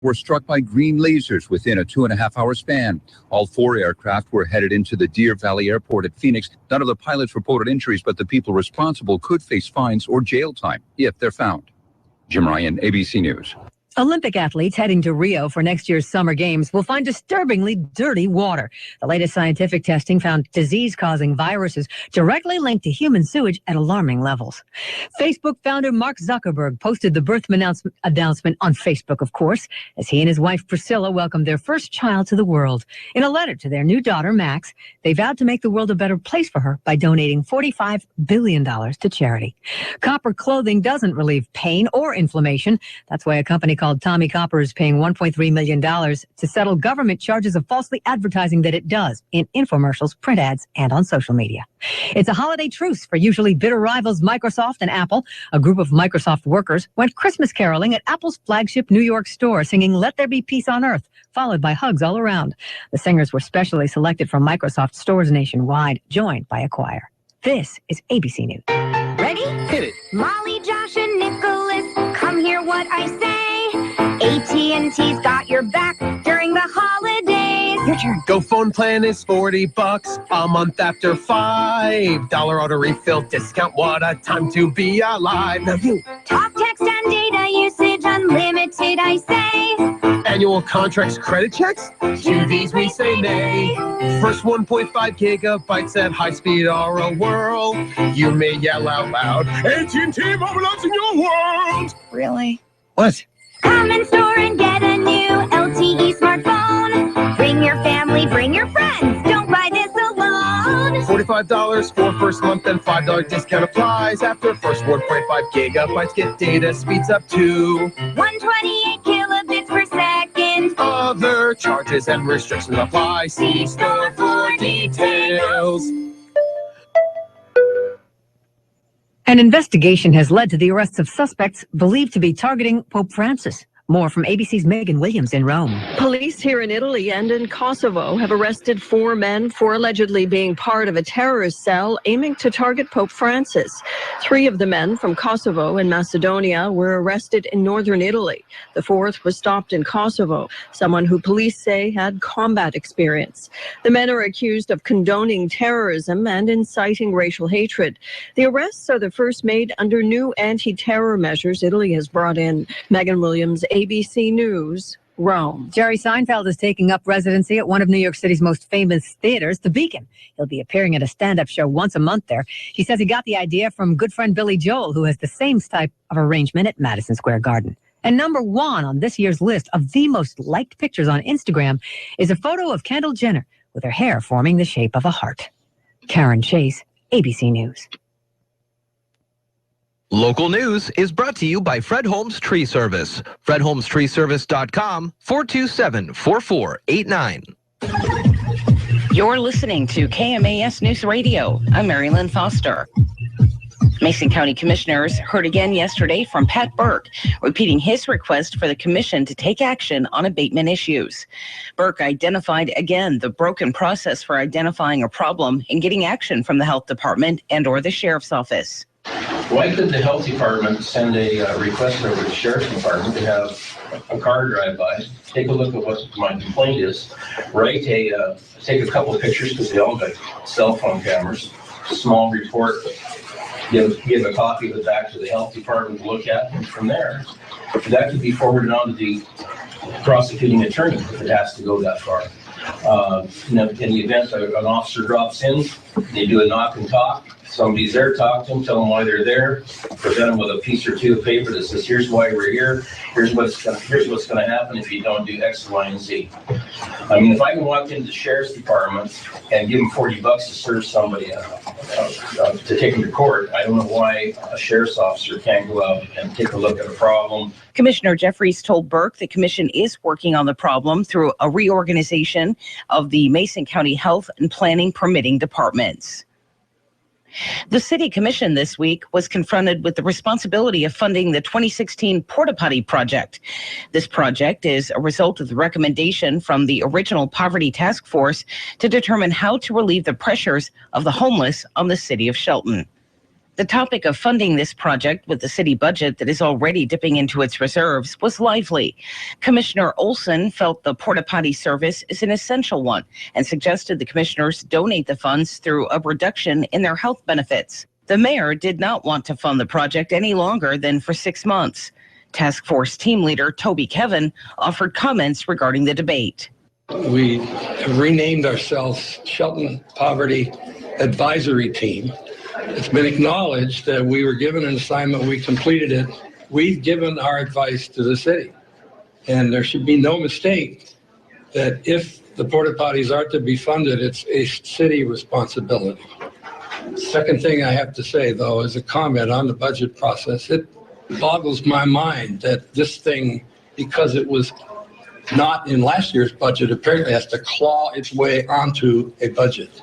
were struck by green lasers within a 2.5-hour span. All 4 aircraft were headed into the Deer Valley Airport at Phoenix. None of the pilots reported injuries, but the people responsible could face fines or jail time if they're found. Jim Ryan, ABC News. Olympic athletes heading to Rio for next year's Summer Games will find disturbingly dirty water. The latest scientific testing found disease-causing viruses directly linked to human sewage at alarming levels. Facebook founder Mark Zuckerberg posted the birth announcement on Facebook, of course, as he and his wife Priscilla welcomed their first child to the world. In a letter to their new daughter, Max, they vowed to make the world a better place for her by donating $45 billion to charity. Copper clothing doesn't relieve pain or inflammation. That's why a company called Tommy Copper is paying $1.3 million to settle government charges of falsely advertising that it does in infomercials, print ads, and on social media. It's a holiday truce for usually bitter rivals Microsoft and Apple. A group of Microsoft workers went Christmas caroling at Apple's flagship New York store, singing "Let There Be Peace on Earth," followed by hugs all around. The singers were specially selected from Microsoft stores nationwide, joined by a choir. This is ABC News. Ready? Hit it. Molly, Josh, and Nicholas, come hear what I say. AT&T's got your back during the holidays. Your turn. Go phone plan is $40 a month after $5 auto refill discount. What a time to be alive. Now you. Talk, text, and data usage unlimited, I say. Annual contracts, credit checks? To these we say nay. First 1.5 gigabytes at high speed are a whirl. You may yell out loud, AT&T mobilizing your world. Really? What? Come in store and get a new LTE smartphone. Bring your family, bring your friends. Don't buy this alone. $45 for first month and $5 discount applies. After first 1.5 gigabytes, get data speeds up to 128 kilobits per second. Other charges and restrictions apply. See store for details. An investigation has led to the arrests of suspects believed to be targeting Pope Francis. More from ABC's Megan Williams in Rome. Police here in Italy and in Kosovo have arrested 4 men for allegedly being part of a terrorist cell aiming to target Pope Francis. 3 of the men from Kosovo and Macedonia were arrested in northern Italy. The 4th was stopped in Kosovo, someone who police say had combat experience. The men are accused of condoning terrorism and inciting racial hatred. The arrests are the first made under new anti-terror measures Italy has brought in. Megan Williams, ABC News, Rome. Jerry Seinfeld is taking up residency at one of New York City's most famous theaters, the Beacon. He'll be appearing at a stand-up show once a month there. He says he got the idea from good friend Billy Joel, who has the same type of arrangement at Madison Square Garden. And number 1 on this year's list of the most liked pictures on Instagram is a photo of Kendall Jenner with her hair forming the shape of a heart. Karen Chase, ABC News. Local news is brought to you by Fred Holmes Tree Service. FredHolmesTreeService.com, 427-4489. You're listening to KMAS News Radio. I'm Marilyn Foster. Mason County Commissioners heard again yesterday from Pat Burke, repeating his request for the commission to take action on abatement issues. Burke identified again the broken process for identifying a problem and getting action from the health department and or the sheriff's office. Why could the health department send a request over to the sheriff's department to have a car drive by, take a look at what my complaint is, take a couple of pictures because they all got cell phone cameras, a small report, give a copy of it back to the health department to look at, and from there, that could be forwarded on to the prosecuting attorney if it has to go that far. In the event an officer drops in, they do a knock and talk. Somebody's there, talk to them, tell them why they're there, present them with a piece or two of paper that says, here's why we're here, here's what's going to happen if you don't do X, Y, and Z. I mean, if I can walk into the sheriff's department and give them $40 to serve somebody to take them to court, I don't know why a sheriff's officer can't go out and take a look at a problem. Commissioner Jeffries told Burke the commission is working on the problem through a reorganization of the Mason County Health and Planning Permitting departments. The City Commission this week was confronted with the responsibility of funding the 2016 Porta Potty project. This project is a result of the recommendation from the original Poverty Task Force to determine how to relieve the pressures of the homeless on the city of Shelton. The topic of funding this project with the city budget that is already dipping into its reserves was lively. Commissioner Olson felt the porta potty service is an essential one and suggested the commissioners donate the funds through a reduction in their health benefits. The mayor did not want to fund the project any longer than for 6 months. Task Force team leader Toby Kevin offered comments regarding the debate. We have renamed ourselves Shelton Poverty Advisory Team. It's been acknowledged that we were given an assignment, we completed it. We've given our advice to the city. And there should be no mistake that if the porta potties are to be funded, it's a city responsibility. Second thing I have to say, though, is a comment on the budget process. It boggles my mind that this thing, because it was not in last year's budget, apparently has to claw its way onto a budget.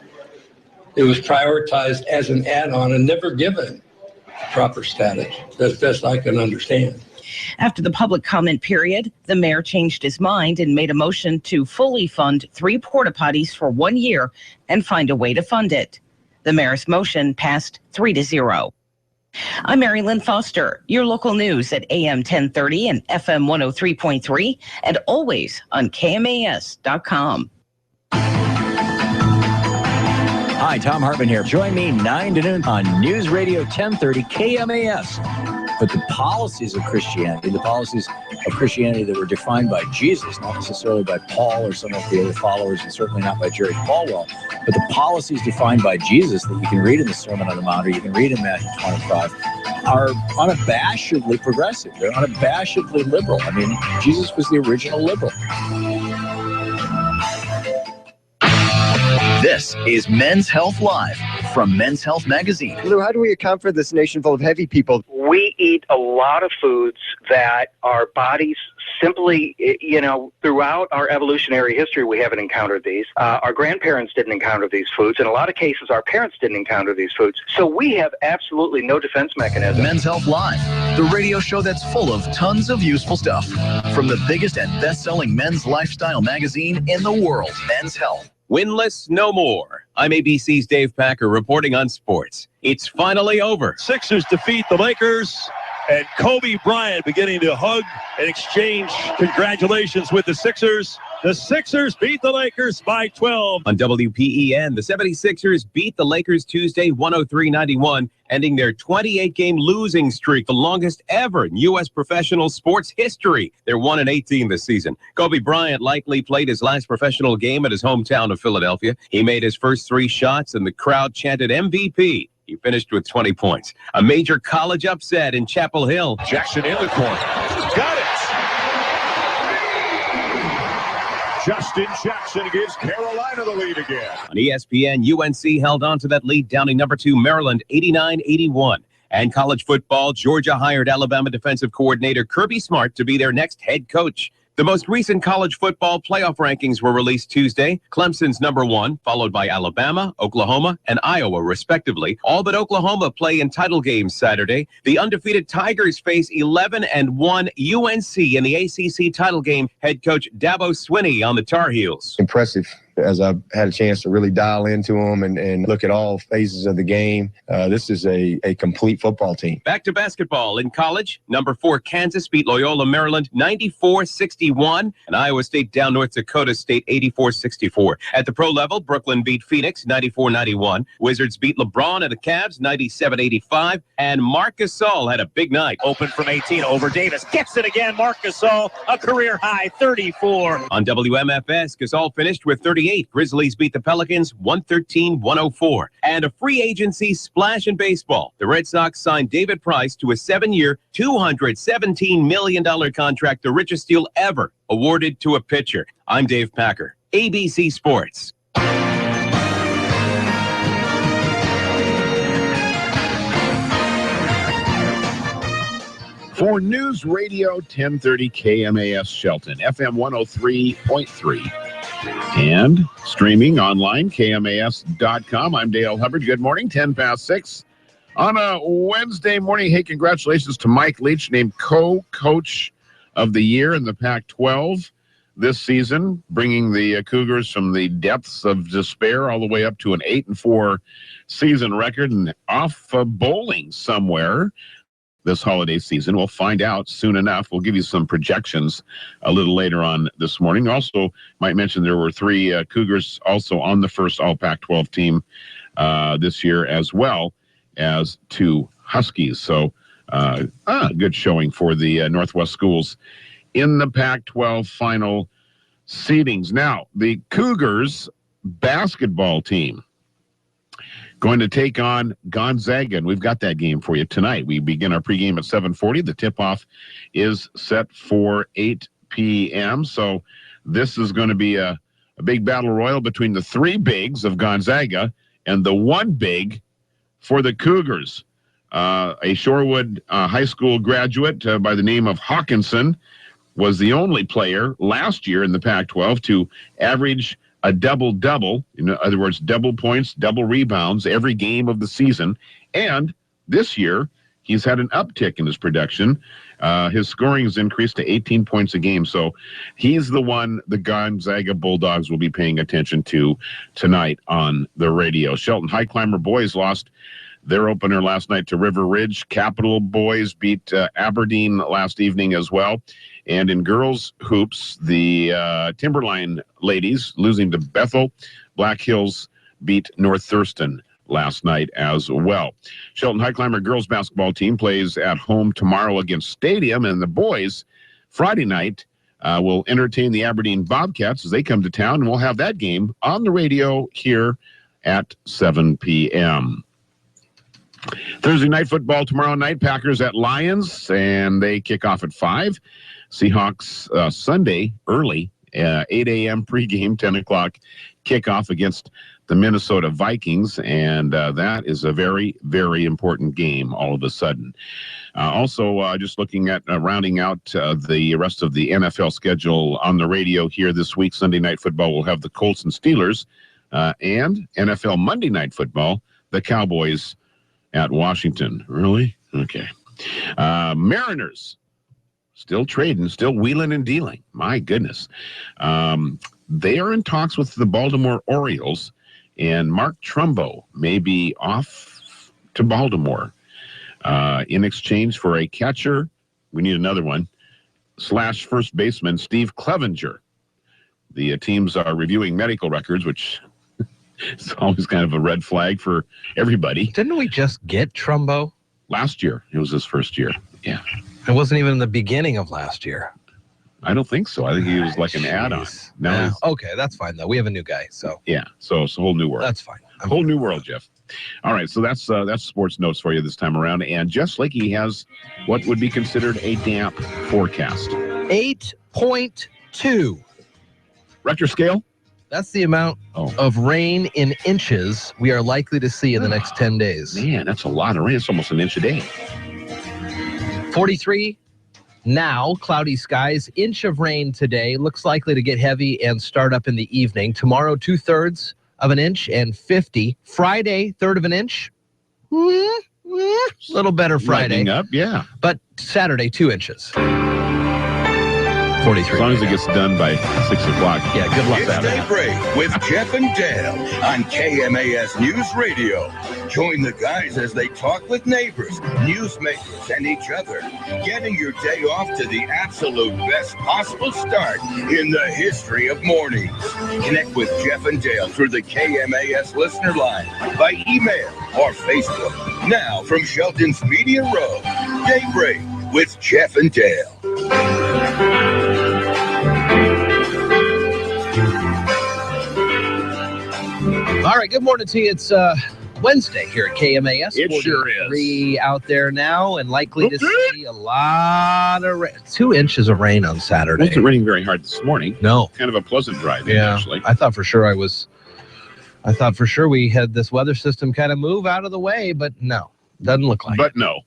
It was prioritized as an add-on and never given proper status, as best I can understand. After the public comment period, the mayor changed his mind and made a motion to fully fund 3 porta potties for 1 year and find a way to fund it. The mayor's motion passed 3-0. I'm Mary Lynn Foster, your local news at AM 1030 and FM 103.3 and always on KMAS.com. Hi, Tom Hartman here. Join me 9 to noon on Newsradio 1030 KMAS. But the policies of Christianity that were defined by Jesus, not necessarily by Paul or some of the other followers, and certainly not by Jerry Falwell, but the policies defined by Jesus that you can read in the Sermon on the Mount or you can read in Matthew 25 are unabashedly progressive. They're unabashedly liberal. I mean, Jesus was the original liberal. This is Men's Health Live from Men's Health Magazine. Lou, how do we account for this nation full of heavy people? We eat a lot of foods that our bodies simply, throughout our evolutionary history, we haven't encountered these. Our grandparents didn't encounter these foods. In a lot of cases, our parents didn't encounter these foods. So we have absolutely no defense mechanism. Men's Health Live, the radio show that's full of tons of useful stuff. From the biggest and best-selling men's lifestyle magazine in the world, Men's Health. Winless no more. I'm ABC's Dave Packer reporting on sports. It's finally over. Sixers defeat the Lakers, and Kobe Bryant beginning to hug and exchange congratulations with the Sixers. The Sixers beat the Lakers by 12. On WPEN, the 76ers beat the Lakers Tuesday 103-91, ending their 28-game losing streak, the longest ever in U.S. professional sports history. They're 1-18 this season. Kobe Bryant likely played his last professional game at his hometown of Philadelphia. He made his first 3 shots, and the crowd chanted MVP. He finished with 20 points. A major college upset in Chapel Hill. Jackson in the corner. Got it! Justin Jackson gives Carolina the lead again. On ESPN, UNC held on to that lead, downing number 2 Maryland 89-81. And college football, Georgia hired Alabama defensive coordinator Kirby Smart to be their next head coach. The most recent college football playoff rankings were released Tuesday. Clemson's number 1, followed by Alabama, Oklahoma, and Iowa, respectively. All but Oklahoma play in title games Saturday. The undefeated Tigers face 11-1 UNC in the ACC title game. Head coach Dabo Swinney on the Tar Heels. Impressive. As I've had a chance to really dial into them and look at all phases of the game, this is a complete football team. Back to basketball. In college, number 4 Kansas beat Loyola Maryland 94-61, and Iowa State down North Dakota State 84-64. At the pro level, Brooklyn beat Phoenix 94-91. Wizards beat LeBron and the Cavs 97-85, and Marc Gasol had a big night. Open from 18 over Davis. Gets it again. Marc Gasol, a career high 34. On WMFS, Gasol finished with 38. Grizzlies beat the Pelicans 113-104. And a free agency splash in baseball. The Red Sox signed David Price to a 7-year, $217 million contract, the richest deal ever awarded to a pitcher. I'm Dave Packer, ABC Sports. For News Radio 1030 KMAS Shelton, FM 103.3. And streaming online, KMAS.com. I'm Dale Hubbard. Good morning, 6:10. On a Wednesday morning, hey, congratulations to Mike Leach, named co-coach of the year in the Pac-12. this season, bringing the Cougars from the depths of despair all the way up to an 8-4 season record and off bowling somewhere this holiday season. We'll find out soon enough. We'll give you some projections a little later on this morning. Also, might mention there were 3 Cougars also on the first All Pac-12 team this year, as well as 2 Huskies. So, good showing for the Northwest schools in the Pac-12 final seedings. Now, the Cougars basketball team going to take on Gonzaga, and we've got that game for you tonight. We begin our pregame at 7:40. The tip-off is set for 8 p.m., so this is going to be a big battle royal between the 3 bigs of Gonzaga and the 1 big for the Cougars. A Shorewood High School graduate by the name of Hawkinson was the only player last year in the Pac-12 to average a double-double, in other words, double points, double rebounds every game of the season. And this year, he's had an uptick in his production. His scoring has increased to 18 points a game. So he's the one the Gonzaga Bulldogs will be paying attention to tonight on the radio. Shelton High Climber boys lost their opener last night to River Ridge. Capital boys beat Aberdeen last evening as well. And in girls hoops, the Timberline ladies losing to Bethel. Black Hills beat North Thurston last night as well. Shelton High Climber girls basketball team plays at home tomorrow against Stadium, and the boys Friday night will entertain the Aberdeen Bobcats as they come to town, and we'll have that game on the radio here at 7 p.m. Thursday night football tomorrow night, Packers at Lions, and they kick off at 5. Seahawks Sunday early, 8 a.m. pregame, 10 o'clock kickoff against the Minnesota Vikings, and that is a very, very important game all of a sudden. Also, just looking at rounding out the rest of the NFL schedule on the radio here this week, Sunday night football will have the Colts and Steelers, and NFL Monday night football, the Cowboys at Washington. Really? Okay. Mariners. Still trading, still wheeling and dealing. My goodness. They are in talks with the Baltimore Orioles, and Mark Trumbo may be off to Baltimore in exchange for a catcher. We need another one. / first baseman Steve Clevenger. The teams are reviewing medical records, which is always kind of a red flag for everybody. Didn't we just get Trumbo? Last year. It was his first year. Yeah. It wasn't even in the beginning of last year. I don't think so. I think he was like an add-on. No. Okay, that's fine, though. We have a new guy, so. Yeah, so it's a whole new world. That's fine. A whole new world, Jeff. All right, so that's sports notes for you this time around. And Jeff Slakey has what would be considered a damp forecast. 8.2. Richter scale? That's the amount of rain in inches we are likely to see in the next 10 days. Man, that's a lot of rain. It's almost an inch a day. 43 now, cloudy skies, inch of rain today, looks likely to get heavy and start up in the evening. Tomorrow, 2/3 of an inch and 50. Friday, 1/3 of an inch. Little better Friday. Lightening up, yeah. But Saturday, 2 inches. 43. As long as it gets done by 6 o'clock. Yeah, good luck. It's Daybreak with Jeff and Dale on KMAS News Radio. Join the guys as they talk with neighbors, newsmakers, and each other, getting your day off to the absolute best possible start in the history of mornings. Connect with Jeff and Dale through the KMAS listener line, by email or Facebook. Now from Shelton's Media Row, Daybreak with Jeff and Dale. All right, good morning to you. It's Wednesday here at KMAS. It sure is. Out there now, and likely to see a lot of rain. 2 inches of rain on Saturday. It wasn't raining very hard this morning. No. Kind of a pleasant drive, actually. I thought for sure we had this weather system kind of move out of the way, but no, doesn't look like But it. no.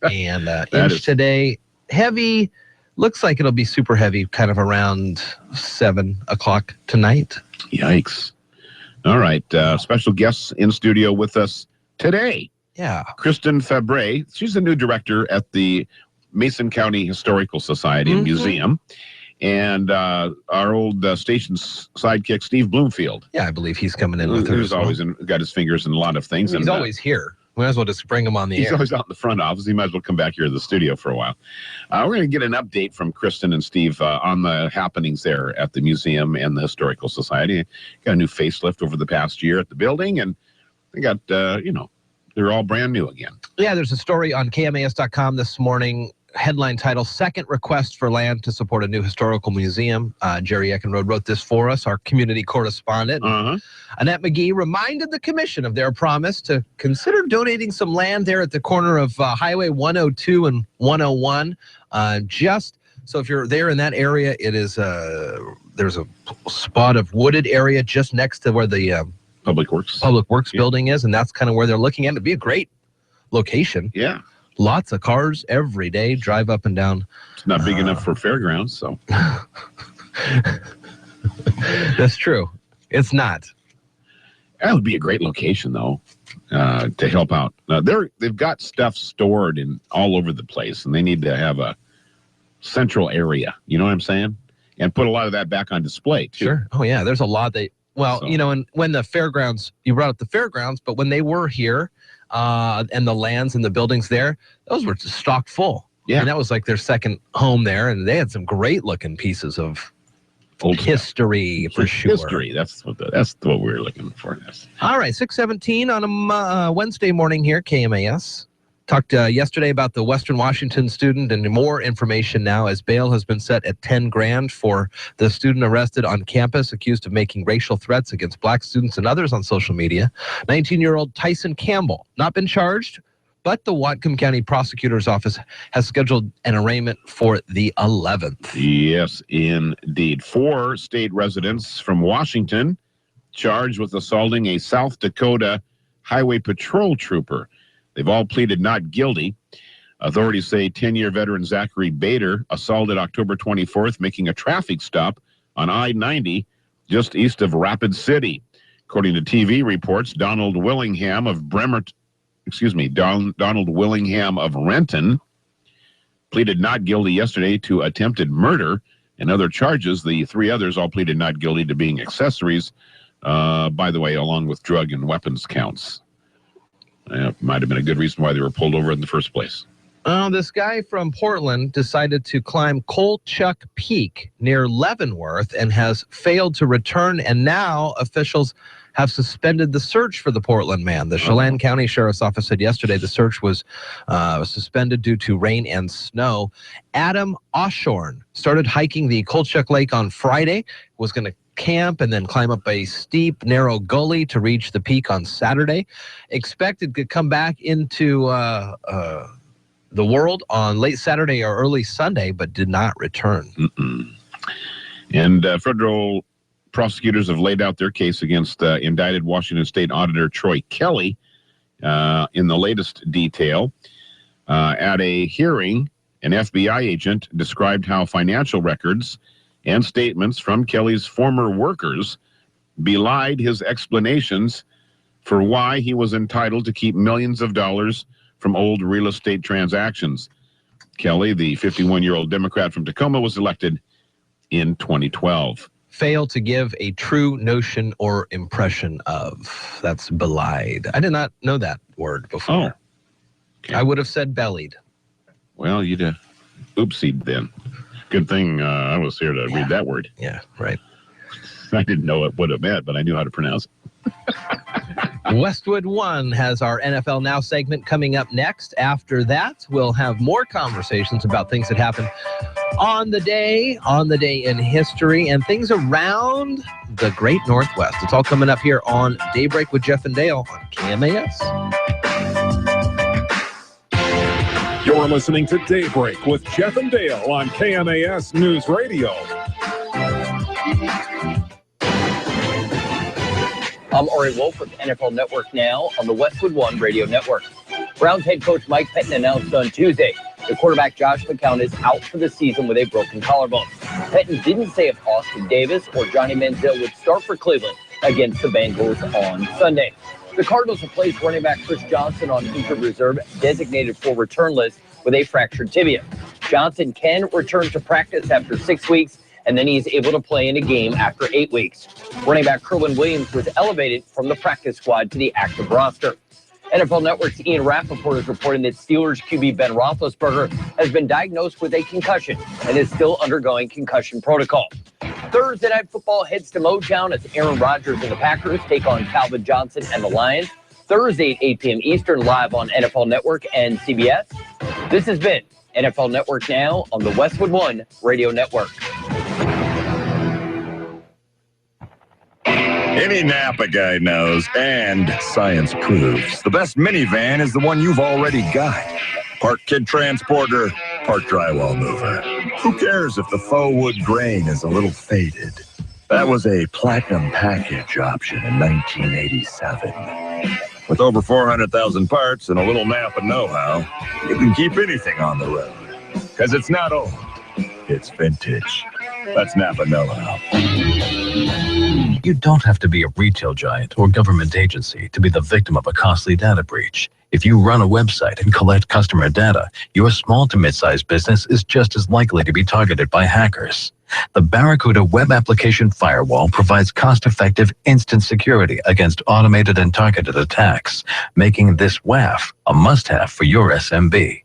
And inch today, heavy. Looks like it'll be super heavy, kind of around 7 o'clock tonight. Yikes. All right. Special guests in studio with us today. Yeah. Kristen Fabre. She's the new director at the Mason County Historical Society and Museum. and our old station sidekick, Steve Bloomfield. Yeah, I believe he's coming in with her. Who's always got his fingers in a lot of things. He's always here. We might as well just bring him on the air. He's always out in the front office. He might as well come back here to the studio for a while. We're going to get an update from Kristen and Steve on the happenings there at the museum and the Historical Society. Got a new facelift over the past year at the building, and they got, they're all brand new again. Yeah, there's a story on KMAS.com this morning. Headline title, Second Request for Land to Support a New Historical Museum. Jerry Eckenrode wrote this for us, our community correspondent. Annette McGee reminded the commission of their promise to consider donating some land there at the corner of Highway 102 and 101. So if you're there in that area, it is there's a spot of wooded area just next to where the Public Works building is, and that's kind of where they're looking at. It'd be a great location. Yeah. Lots of cars every day drive up and down. It's not big enough for fairgrounds, so. That's true. It's not. That would be a great location, though, to help out. They've got stuff stored in all over the place, and they need to have a central area. You know what I'm saying? And put a lot of that back on display, too. Sure. Oh, yeah. There's a lot and when the fairgrounds, you brought up the fairgrounds, but when they were here, and the lands and the buildings there, those were just stocked full. Yeah. And that was like their second home there, and they had some great looking pieces of old history for sure. History, that's what we're looking for. All right, 6:17 on a Wednesday morning here, KMAS. Talked yesterday about the Western Washington student, and more information now as bail has been set at $10,000 for the student arrested on campus accused of making racial threats against black students and others on social media. 19-year-old Tyson Campbell, not been charged, but the Whatcom County Prosecutor's Office has scheduled an arraignment for the 11th. Yes, indeed. 4 state residents from Washington charged with assaulting a South Dakota Highway Patrol trooper. They've all pleaded not guilty. Authorities say 10-year veteran Zachary Bader assaulted October 24th, making a traffic stop on I-90 just east of Rapid City. According to TV reports, Donald Willingham of Renton pleaded not guilty yesterday to attempted murder and other charges. The 3 others all pleaded not guilty to being accessories, by the way, along with drug and weapons counts. Might have been a good reason why they were pulled over in the first place. This guy from Portland decided to climb Kolchak Peak near Leavenworth and has failed to return, and now officials have suspended the search for the Portland man. The Chelan County Sheriff's Office said yesterday the search was suspended due to rain and snow. Adam Oshorn started hiking the Kolchak Lake on Friday, was going to camp and then climb up a steep, narrow gully to reach the peak on Saturday. Expected to come back into the world on late Saturday or early Sunday, but did not return. And federal prosecutors have laid out their case against indicted Washington State Auditor Troy Kelly in the latest detail. At a hearing, an FBI agent described how financial records and statements from Kelly's former workers belied his explanations for why he was entitled to keep millions of dollars from old real estate transactions. Kelly, the 51-year-old Democrat from Tacoma, was elected in 2012. Failed to give a true notion or impression of. That's belied. I did not know that word before. Okay. I would have said bellied. Well, you'd oopsied then. Good thing I was here to read that word. Yeah, right. I didn't know what it meant, but I knew how to pronounce it. Westwood One has our NFL Now segment coming up next. After that, we'll have more conversations about things that happened on the day in history, and things around the Great Northwest. It's all coming up here on Daybreak with Jeff and Dale on KMAS. You're listening to Daybreak with Jeff and Dale on KMAS News Radio. I'm Ari Wolf with NFL Network Now on the Westwood One Radio Network. Browns head coach Mike Pettin announced on Tuesday the quarterback Josh McCown is out for the season with a broken collarbone. Pettin didn't say if Austin Davis or Johnny Manziel would start for Cleveland against the Bengals on Sunday. The Cardinals replaced running back Chris Johnson on injured reserve, designated for return list with a fractured tibia. Johnson can return to practice after 6 weeks and then he's able to play in a game after 8 weeks. Running back Kerwin Williams was elevated from the practice squad to the active roster. NFL Network's Ian Rappaport is reporting that Steelers QB Ben Roethlisberger has been diagnosed with a concussion and is still undergoing concussion protocol. Thursday Night Football heads to Motown as Aaron Rodgers and the Packers take on Calvin Johnson and the Lions. Thursday at 8 p.m. Eastern, live on NFL Network and CBS. This has been NFL Network Now on the Westwood One Radio Network. Any Napa guy knows, and science proves, the best minivan is the one you've already got. Park Kid Transporter, Park Drywall Mover. Who cares if the faux wood grain is a little faded? That was a platinum package option in 1987. With over 400,000 parts and a little Napa know-how, you can keep anything on the road. Because it's not old, it's vintage. That's Napa know-how. You don't have to be a retail giant or government agency to be the victim of a costly data breach. If you run a website and collect customer data, your small to mid-sized business is just as likely to be targeted by hackers. The Barracuda Web Application Firewall provides cost-effective instant security against automated and targeted attacks, making this WAF a must-have for your SMB.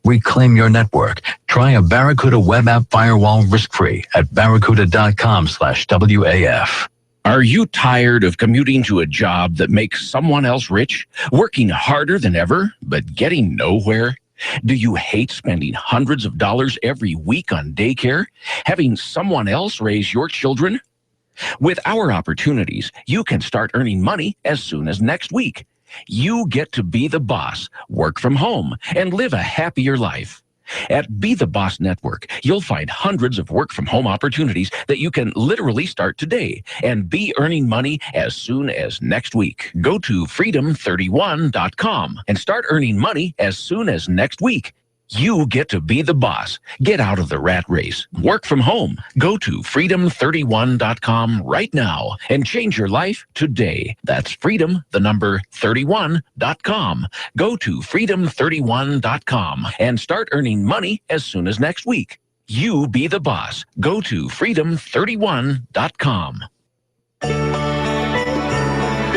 Reclaim your network. Try a Barracuda Web App Firewall risk-free at barracuda.com/WAF. Are you tired of commuting to a job that makes someone else rich, working harder than ever, but getting nowhere? Do you hate spending hundreds of dollars every week on daycare, having someone else raise your children? With our opportunities, you can start earning money as soon as next week. You get to be the boss, work from home, and live a happier life. At Be the Boss Network, you'll find hundreds of work-from-home opportunities that you can literally start today and be earning money as soon as next week. Go to freedom31.com and start earning money as soon as next week. You get to be the boss. Get out of the rat race. Work from home. Go to freedom31.com right now and change your life today. That's freedom31.com. Go to freedom31.com and start earning money as soon as next week. You be the boss. Go to freedom31.com.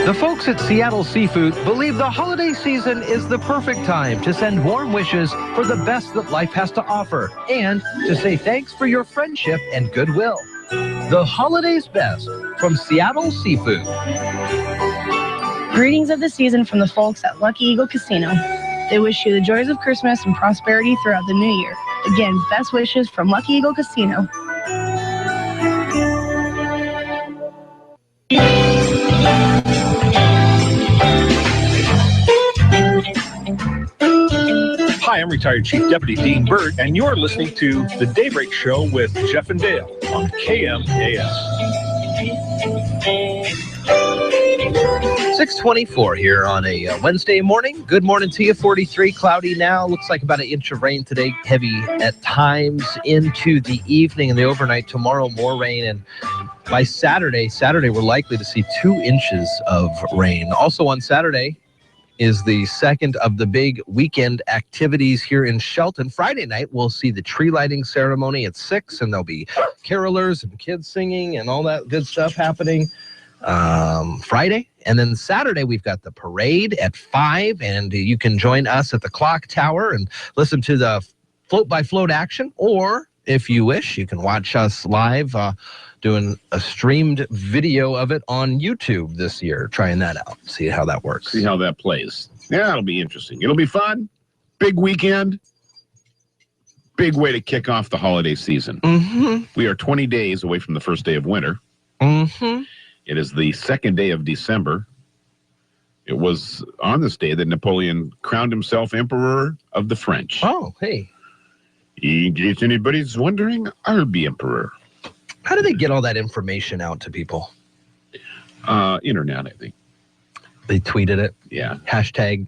The folks at Seattle Seafood believe the holiday season is the perfect time to send warm wishes for the best that life has to offer and to say thanks for your friendship and goodwill. The holiday's best from Seattle Seafood. Greetings of the season from the folks at Lucky Eagle Casino. They wish you the joys of Christmas and prosperity throughout the new year. Again, best wishes from Lucky Eagle Casino. Hi, I'm retired Chief Deputy Dean Bird, and you're listening to The Daybreak Show with Jeff and Dale on KMAS. 6:24 here on a Wednesday morning. Good morning to you. 43, cloudy now. Looks like about an inch of rain today. Heavy at times into the evening and the overnight. Tomorrow, more rain. And by Saturday, we're likely to see 2 inches of rain. Also on Saturday is the second of the big weekend activities here in Shelton. Friday night, we'll see the tree lighting ceremony at 6, and there'll be carolers and kids singing and all that good stuff happening Friday. And then Saturday, we've got the parade at 5, and you can join us at the clock tower and listen to the float-by-float action, or if you wish, you can watch us live doing a streamed video of it on YouTube this year, trying that out, see how that works. See how that plays. Yeah, it'll be interesting. It'll be fun. Big weekend. Big way to kick off the holiday season. Mm-hmm. We are 20 days away from the first day of winter. Mm-hmm. It is the second day of December. It was on this day that Napoleon crowned himself Emperor of the French. Oh, hey. In case anybody's wondering, I'll be Emperor. How do they get all that information out to people? Internet, I think. They tweeted it. Yeah. Hashtag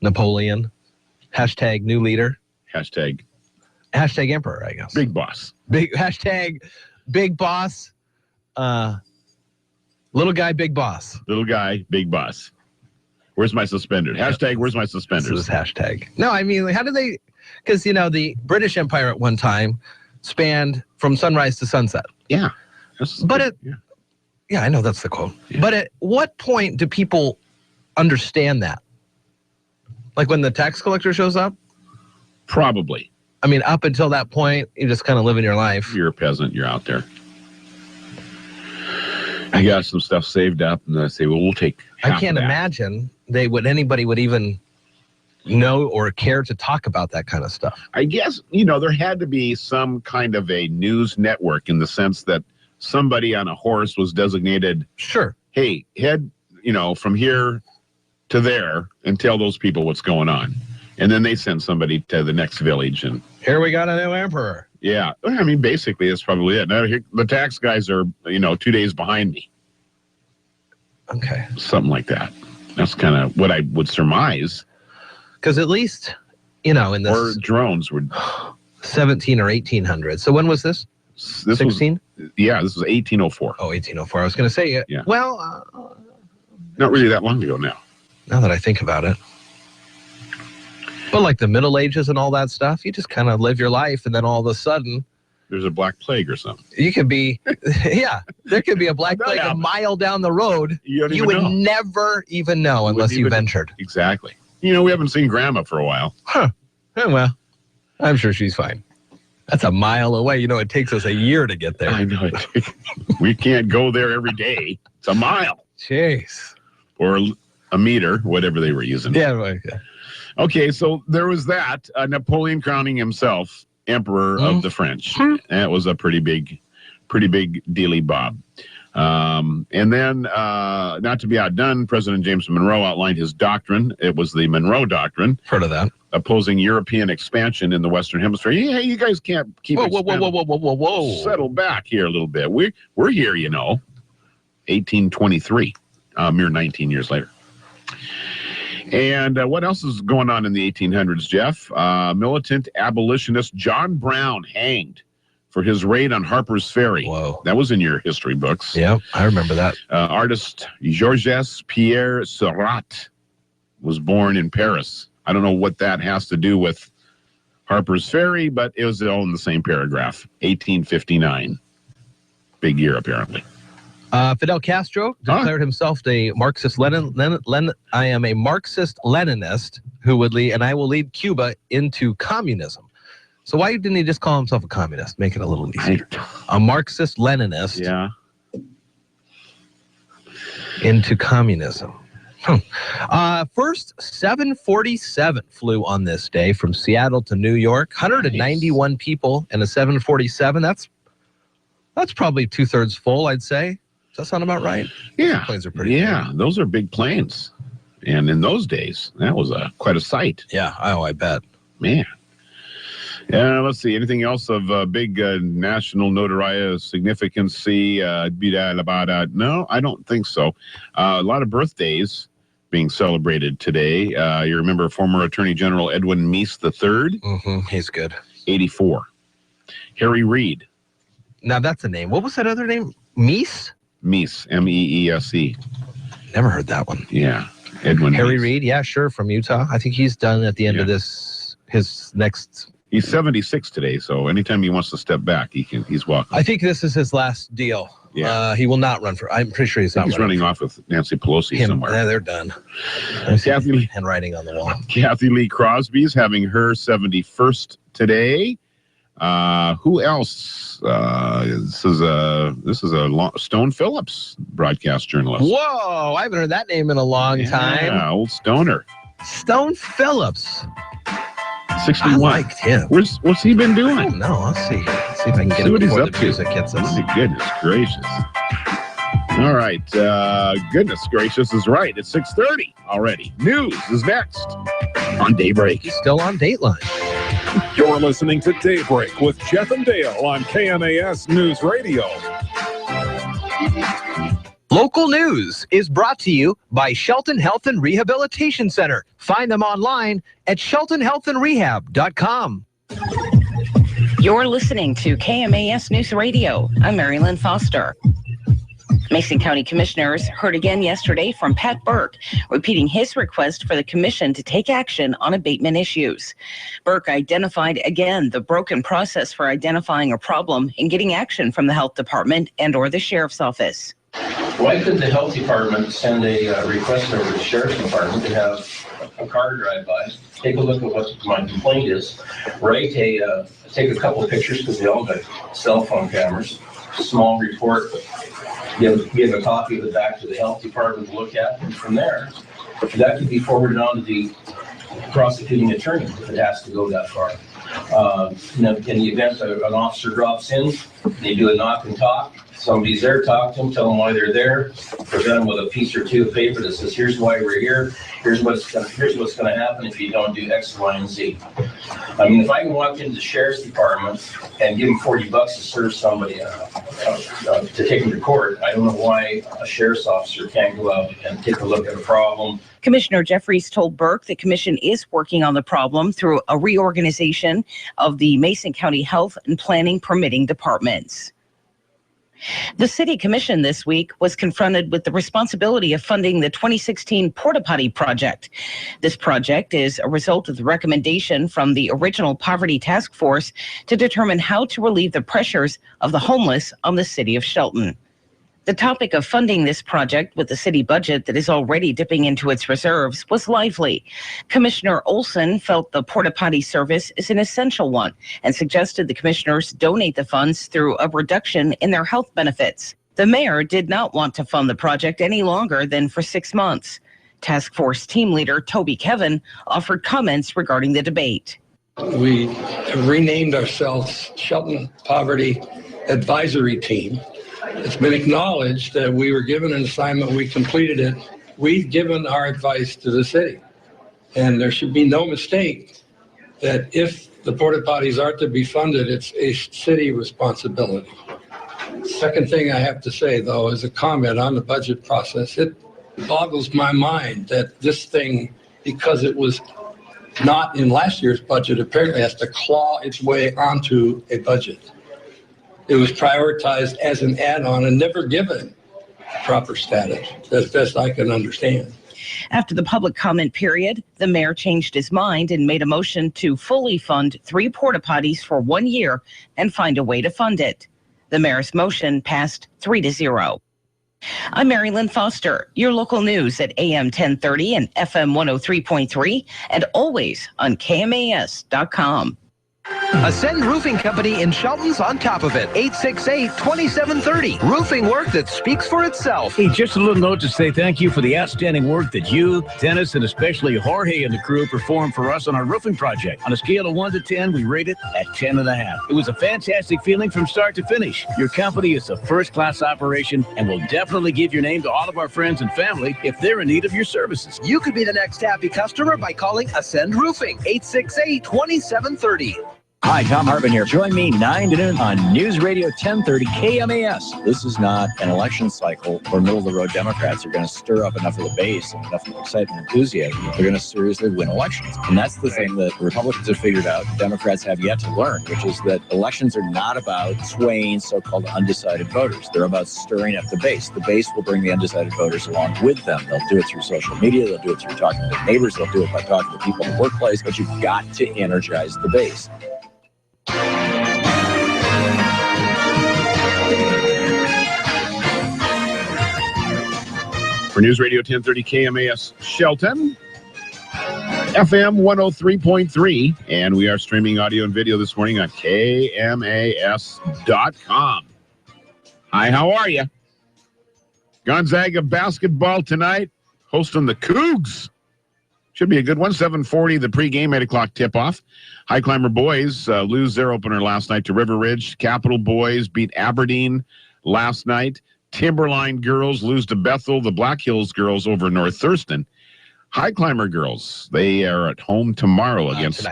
Napoleon. Hashtag new leader. Hashtag Emperor, I guess. Big boss. Hashtag big boss. Little guy, big boss. Little guy, big boss. Where's my suspenders? Hashtag, where's my suspenders? This is hashtag. No, I mean, how do they... Because, the British Empire at one time spanned from sunrise to sunset. Yeah. But yeah, I know that's the quote. Yeah. But at what point do people understand that? Like when the tax collector shows up? Probably. I mean, up until that point, you're just kind of living your life. You're a peasant. You're out there. I got some stuff saved up, and I say, well, we'll take half I can't of that. imagine anybody would even know or care to talk about that kind of stuff. I guess, there had to be some kind of a news network in the sense that somebody on a horse was designated. Sure. Hey, head, from here to there and tell those people what's going on. And then they send somebody to the next village. And here we got a new emperor. Yeah. I mean, basically, that's probably it. Now, the tax guys are, 2 days behind me. Okay. Something like that. That's kind of what I would surmise. Because at least, in this... Or drones were... 17 or 1800. So when was this? 16? Yeah, this was 1804. Oh, 1804. I was going to say, yeah. Well... not really that long ago now. Now that I think about it. But like the Middle Ages and all that stuff, you just kind of live your life, and then all of a sudden... There's a black plague or something. You could be... yeah, there could be a black plague a mile down the road. You would never even know unless you ventured. Exactly. We haven't seen Grandma for a while. Huh. Well, I'm sure she's fine. That's a mile away. It takes us a year to get there. I know. We can't go there every day. It's a mile. Jeez. Or a meter, whatever they were using. Yeah. Okay. Okay, so there was that. Napoleon crowning himself Emperor of the French. That was a pretty big dealy bob. And then, not to be outdone, President James Monroe outlined his doctrine. It was the Monroe Doctrine. Heard of that. Opposing European expansion in the Western Hemisphere. Yeah, you guys can't keep whoa. Settle back here a little bit. We're here, 1823, mere 19 years later. And what else is going on in the 1800s, Jeff? Militant abolitionist John Brown hanged for his raid on Harper's Ferry. Whoa. That was in your history books. Yeah, I remember that. Artist Georges Pierre Seurat was born in Paris. I don't know what that has to do with Harper's Ferry, but it was all in the same paragraph. 1859. Big year, apparently. Fidel Castro declared himself a Marxist I am a Marxist-Leninist who would lead, and I will lead Cuba into communism. So why didn't he just call himself a communist? Make it a little easier. A Marxist-Leninist. Yeah. Into communism. First 747 flew on this day from Seattle to New York. 191 people in a 747. That's probably 2/3 full, I'd say. Does that sound about right? Yeah. Planes are pretty big. Those are big planes. And in those days, that was quite a sight. Yeah, I bet. Man. Yeah, let's see. Anything else of big national notoriety, significance? No, I don't think so. A lot of birthdays being celebrated today. You remember former Attorney General Edwin Meese III? Mm-hmm. He's good. 84. Harry Reid. Now that's a name. What was that other name? Meese? Meese, M-E-E-S-E. Never heard that one. Yeah, Edwin Harry Meese. Reid, yeah, sure, from Utah. I think he's done at the end of his next... He's 76 today, so anytime he wants to step back, he's welcome. I think this is his last deal. Yeah. He will not run for... I'm pretty sure he's not running off with Nancy Pelosi somewhere. Yeah, they're done. Handwriting on the wall. Kathy Lee Crosby's having her 71st today. Who else? This is a Stone Phillips broadcast journalist. Whoa, I haven't heard that name in a long time. Yeah, old Stoner. Stone Phillips. 61. I liked him. What's he been doing? I don't know. Let's see. Let's see if I can get him what he's before up the to. music hits us. Oh, goodness gracious. All right. Goodness gracious is right. It's 6:30 already. News is next on Daybreak. He's still on Dateline. You're listening to Daybreak with Jeff and Dale on KMAS News Radio. Local news is brought to you by Shelton Health and Rehabilitation Center. Find them online at sheltonhealthandrehab.com. You're listening to KMAS News Radio. I'm Marilyn Foster. Mason County commissioners heard again yesterday from Pat Burke, repeating his request for the commission to take action on abatement issues. Burke identified again the broken process for identifying a problem and getting action from the health department and or the sheriff's office. Why couldn't the health department send a request over to the sheriff's department to have a car drive by, take a look at what my complaint is, take a couple of pictures because they all got cell phone cameras, small report, give a copy of it back to the health department to look at, and from there, that could be forwarded on to the prosecuting attorney if it has to go that far. In the event an officer drops in, they do a knock and talk. Somebody's there, talk to them, tell them why they're there, present them with a piece or two of paper that says, here's why we're here, here's what's going to happen if you don't do X, Y, and Z. I mean, if I can walk into the sheriff's department and give them $40 to serve somebody to take them to court, I don't know why a sheriff's officer can't go out and take a look at a problem. Commissioner Jeffries told Burke the commission is working on the problem through a reorganization of the Mason County Health and Planning Permitting departments. The City Commission this week was confronted with the responsibility of funding the 2016 Porta Potty project. This project is a result of the recommendation from the original Poverty Task Force to determine how to relieve the pressures of the homeless on the city of Shelton. The topic of funding this project with the city budget that is already dipping into its reserves was lively. Commissioner Olson felt the porta potty service is an essential one and suggested the commissioners donate the funds through a reduction in their health benefits. The mayor did not want to fund the project any longer than for 6 months. Task Force team leader Toby Kevin offered comments regarding the debate. We have renamed ourselves Shelton Poverty Advisory Team. It's been acknowledged that we were given an assignment, we completed it. We've given our advice to the city. And there should be no mistake that if the porta potties are to be funded, it's a city responsibility. Second thing I have to say, though, is a comment on the budget process. It boggles my mind that this thing, because it was not in last year's budget, apparently has to claw its way onto a budget. It was prioritized as an add-on and never given proper status, as best I can understand. After the public comment period, the mayor changed his mind and made a motion to fully fund 3 porta potties for 1 year and find a way to fund it. The mayor's motion passed 3-0. I'm Mary Lynn Foster, your local news at AM 1030 and FM 103.3 and always on KMAS.com. Ascend Roofing Company in Shelton's on top of it. 868-2730. Roofing work that speaks for itself. Hey, just a little note to say thank you for the outstanding work that you, Dennis, and especially Jorge and the crew performed for us on our roofing project. On a scale of 1 to 10, we rate it at 10.5. It was a fantastic feeling from start to finish. Your company is a first-class operation and will definitely give your name to all of our friends and family if they're in need of your services. You could be the next happy customer by calling Ascend Roofing. 868-2730. Hi, Tom Hartman here. Join me 9 to noon on Newsradio 1030 KMAS. This is not an election cycle where middle-of-the-road Democrats are going to stir up enough of the base and enough of excitement and enthusiasm. They're going to seriously win elections. And that's the thing that Republicans have figured out, Democrats have yet to learn, which is that elections are not about swaying so-called undecided voters. They're about stirring up the base. The base will bring the undecided voters along with them. They'll do it through social media. They'll do it through talking to neighbors. They'll do it by talking to people in the workplace. But you've got to energize the base. For News Radio 1030 KMAS Shelton, FM 103.3, and we are streaming audio and video this morning on KMAS.com. Hi, how are you? Gonzaga basketball tonight, hosting the Cougs. Should be a good one. 7:40, the pregame, 8 o'clock tip-off. High Climber boys lose their opener last night to River Ridge. Capital boys beat Aberdeen last night. Timberline girls lose to Bethel. The Black Hills girls over North Thurston. High Climber girls, they are at home tomorrow against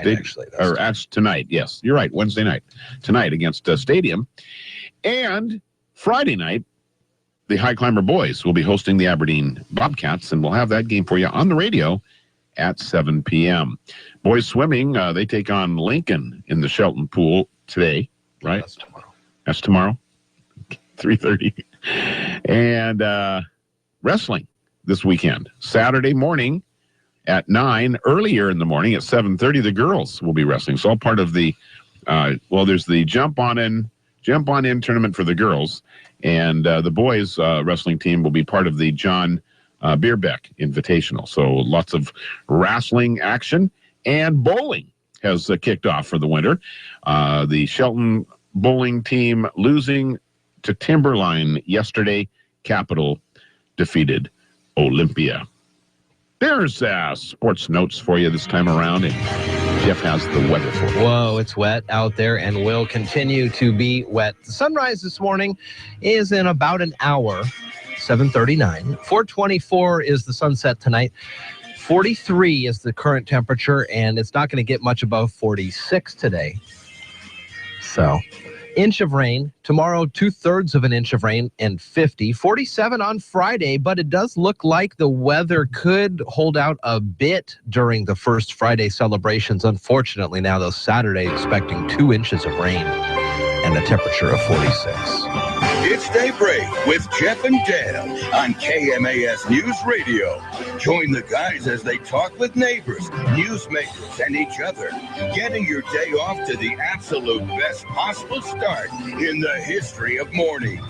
tonight. Yes, you're right. Wednesday night. Tonight against Stadium. And Friday night, the High Climber boys will be hosting the Aberdeen Bobcats, and we'll have that game for you on the radio at 7 p.m. Boys swimming, they take on Lincoln in the Shelton pool today, right? That's tomorrow. That's tomorrow, 3:30. And wrestling this weekend. Saturday morning at 9, earlier in the morning at 7:30, the girls will be wrestling. So all part of the, there's the jump on in tournament for the girls. And the boys wrestling team will be part of the John Bierbeck Invitational. So lots of wrestling action. And bowling has kicked off for the winter. The Shelton bowling team losing to Timberline yesterday. Capital defeated Olympia. There's sports notes for you this time around, and Jeff has the weather for you. Whoa, it's wet out there and will continue to be wet. The sunrise this morning is in about an hour, 7:39. 4:24 is the sunset tonight. 43 is the current temperature, and it's not going to get much above 46 today. So, inch of rain. Tomorrow, 2/3 of an inch of rain and 50. 47 on Friday, but it does look like the weather could hold out a bit during the first Friday celebrations. Unfortunately, now though, Saturday expecting 2 inches of rain and a temperature of 46. It's Daybreak with Jeff and Dale on KMAS News Radio. Join the guys as they talk with neighbors, newsmakers, and each other, getting your day off to the absolute best possible start in the history of mornings.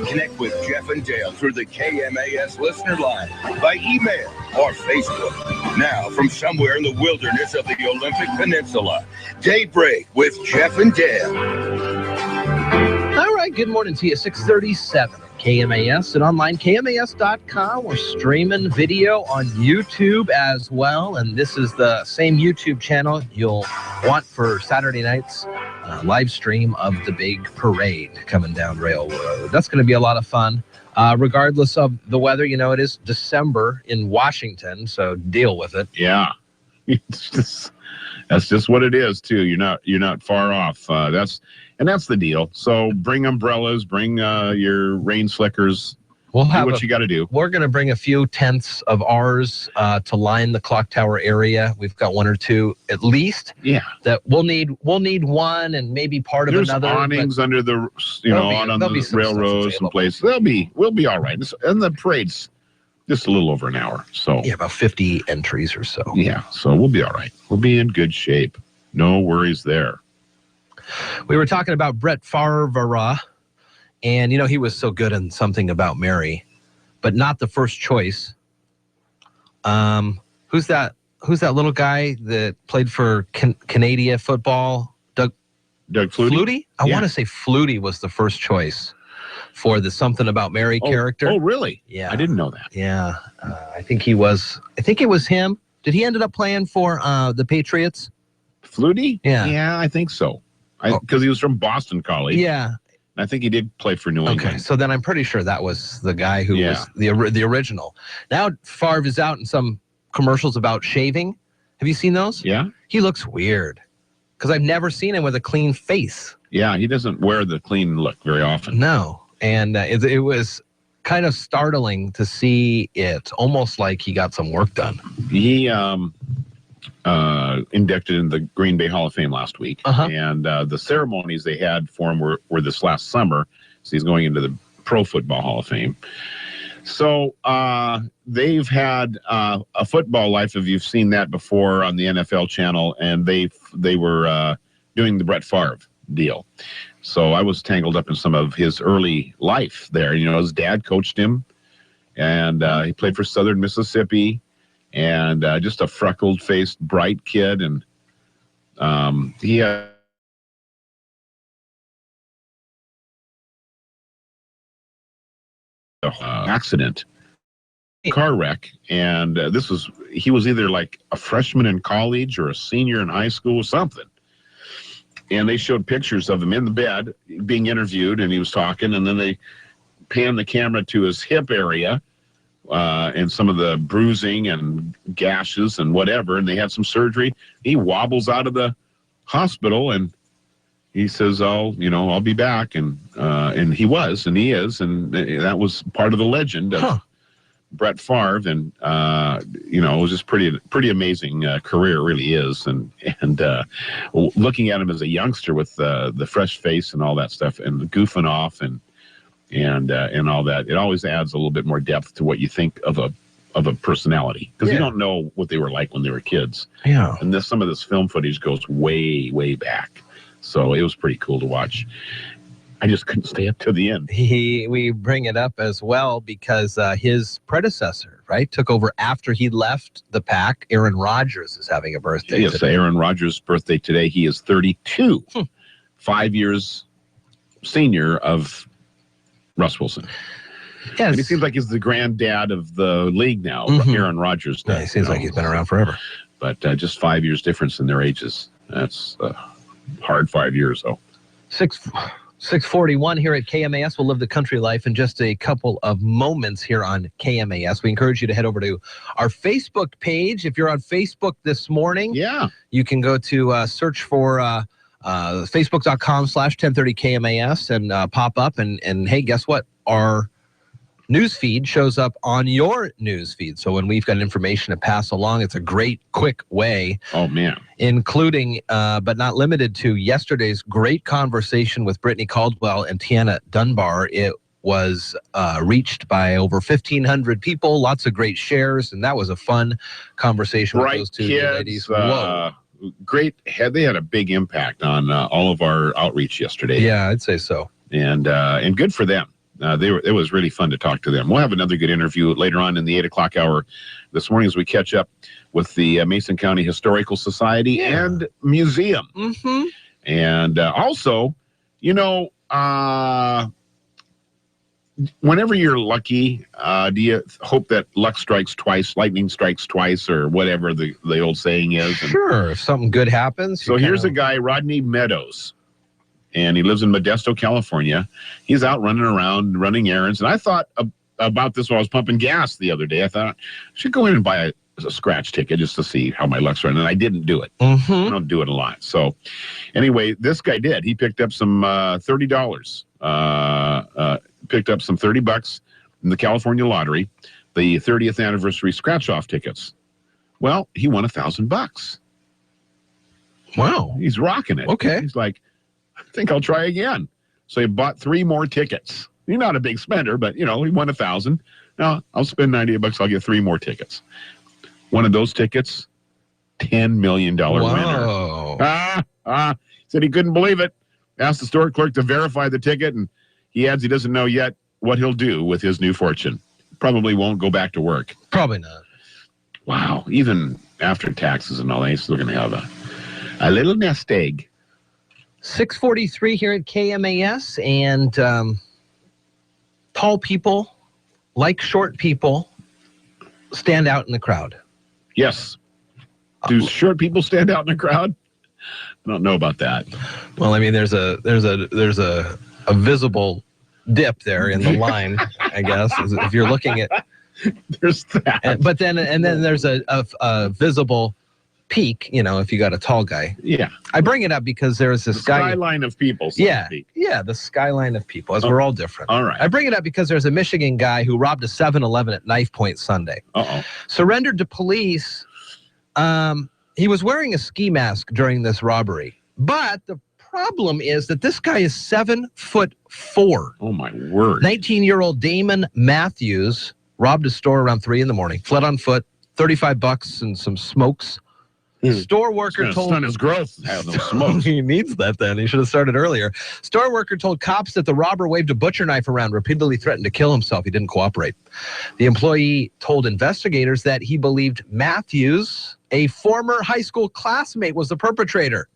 Connect with Jeff and Dale through the KMAS listener line, by email or Facebook. Now, from somewhere in the wilderness of the Olympic Peninsula, Daybreak with Jeff and Dale. All right, good morning to you. 6:37 at KMAS and online KMAS.com. We're streaming video on YouTube as well, and this is the same YouTube channel you'll want for Saturday night's live stream of the big parade coming down Railroad. That's going to be a lot of fun. Regardless of the weather, you know, it is December in Washington, so deal with it. Yeah, that's just what it is too. You're not far off. That's the deal. So bring umbrellas, bring your rain slickers. We'll do have what you got to do. We're going to bring a few tents of ours to line the clock tower area. We've got 1 or 2 at least. Yeah. That we'll need one and maybe part of another. There's awnings under the on the railroads and places. We'll be all right. And the parade's just a little over an hour. So yeah, about 50 entries or so. Yeah, so we'll be all right. We'll be in good shape. No worries there. We were talking about Brett Favre, and he was so good in Something About Mary, but not the first choice. Who's that little guy that played for Canadian football? Doug Flutie? I want to say Flutie was the first choice for the Something About Mary character. Oh, really? Yeah. I didn't know that. Yeah. I think it was him. Did he end up playing for the Patriots? Flutie? Yeah. Yeah, I think so. Because he was from Boston College. Yeah. I think he did play for New England. Okay, so then I'm pretty sure that was the guy who was the original. Now Favre is out in some commercials about shaving. Have you seen those? Yeah. He looks weird because I've never seen him with a clean face. Yeah, he doesn't wear the clean look very often. No, and it was kind of startling to see it, almost like he got some work done. He inducted in the Green Bay Hall of Fame last week. And the ceremonies they had for him were this last summer. So he's going into the Pro Football Hall of Fame. So they've had a football life, if you've seen that before on the NFL channel, and they were doing the Brett Favre deal. So I was tangled up in some of his early life there. His dad coached him, and he played for Southern Mississippi. And just a freckled-faced, bright kid, and he had accident, car wreck, and he was either like a freshman in college or a senior in high school or something. And they showed pictures of him in the bed being interviewed, and he was talking, and then they panned the camera to his hip area. And some of the bruising and gashes and whatever, and they had some surgery. He wobbles out of the hospital, and he says, "I'll be back." And he was, and he is, and that was part of the legend of Brett Favre. And it was just pretty amazing career, it really is. And looking at him as a youngster with the fresh face and all that stuff, and goofing off, and and all that. It always adds a little bit more depth to what you think of a personality, because you don't know what they were like when they were kids. Yeah. And some of this film footage goes way, way back. So it was pretty cool to watch. I just couldn't stay up to the end. We bring it up as well because his predecessor, right, took over after he left the pack. Aaron Rodgers is having a birthday today. Aaron Rodgers' birthday today. He is 32, 5 years senior of Russ Wilson. Yes. And he seems like he's the granddad of the league now. Aaron Rodgers does. Yeah, he seems like he's been around forever. But just 5 years difference in their ages. That's hard 5 years, though. 6:41 here at KMAS. We'll live the country life in just a couple of moments here on KMAS. We encourage you to head over to our Facebook page. If you're on Facebook this morning, you can go to search for facebook.com/1030KMAS and pop up. And hey, guess what? Our news feed shows up on your news feed. So when we've got information to pass along, it's a great, quick way. Oh, man. Including, but not limited to, yesterday's great conversation with Brittany Caldwell and Tiana Dunbar. It was reached by over 1,500 people, lots of great shares, and that was a fun conversation with those two ladies. Whoa. Great. They had a big impact on all of our outreach yesterday. Yeah, I'd say so. And good for them. It was really fun to talk to them. We'll have another good interview later on in the 8 o'clock hour this morning as we catch up with the Mason County Historical Society and Museum. And also, whenever you're lucky, do you hope that luck strikes twice, lightning strikes twice, or whatever the old saying is? Sure, if something good happens. So here's a guy, Rodney Meadows. And he lives in Modesto, California. He's out running around, running errands. And I thought about this while I was pumping gas the other day. I thought I should go in and buy a scratch ticket just to see how my luck's running. And I didn't do it. I don't do it a lot. So anyway, this guy did. He picked up some $30. Picked up some $30 in the California lottery, the 30th anniversary scratch-off tickets. Well, he won $1,000. Wow. He's rocking it. Okay. He's like, I think I'll try again. So he bought 3 more tickets. He's not a big spender, but, he won $1,000. Now, I'll spend $98. I'll get 3 more tickets. One of those tickets, $10 million winner. Said he couldn't believe it. Asked the store clerk to verify the ticket, and he adds he doesn't know yet what he'll do with his new fortune. Probably won't go back to work. Probably not. Wow. Even after taxes and all that, he's still going to have a little nest egg. 6:43 here at KMAS, and tall people, like short people, stand out in the crowd. Yes. Do short people stand out in the crowd? I don't know about that. Well, I mean, there's a visible dip there in the line, I guess, if you're looking at. There's that. And then there's a visible peak, if you got a tall guy. Yeah. I bring it up because there's this skyline of people, so to speak. Yeah, the skyline of people, as we're all different. All right. I bring it up because there's a Michigan guy who robbed a 7-Eleven at Knife Point Sunday. Surrendered to police. He was wearing a ski mask during this robbery. But the problem is that this guy is 7'4". Oh, my word. 19-year-old Damon Matthews robbed a store around 3 a.m, fled on foot, $35 and some smokes. Store worker told his growth. Have no smoke. He needs that then. He should have started earlier. Store worker told cops that the robber waved a butcher knife around, repeatedly threatened to kill himself. He didn't cooperate. The employee told investigators that he believed Matthews, a former high school classmate, was the perpetrator.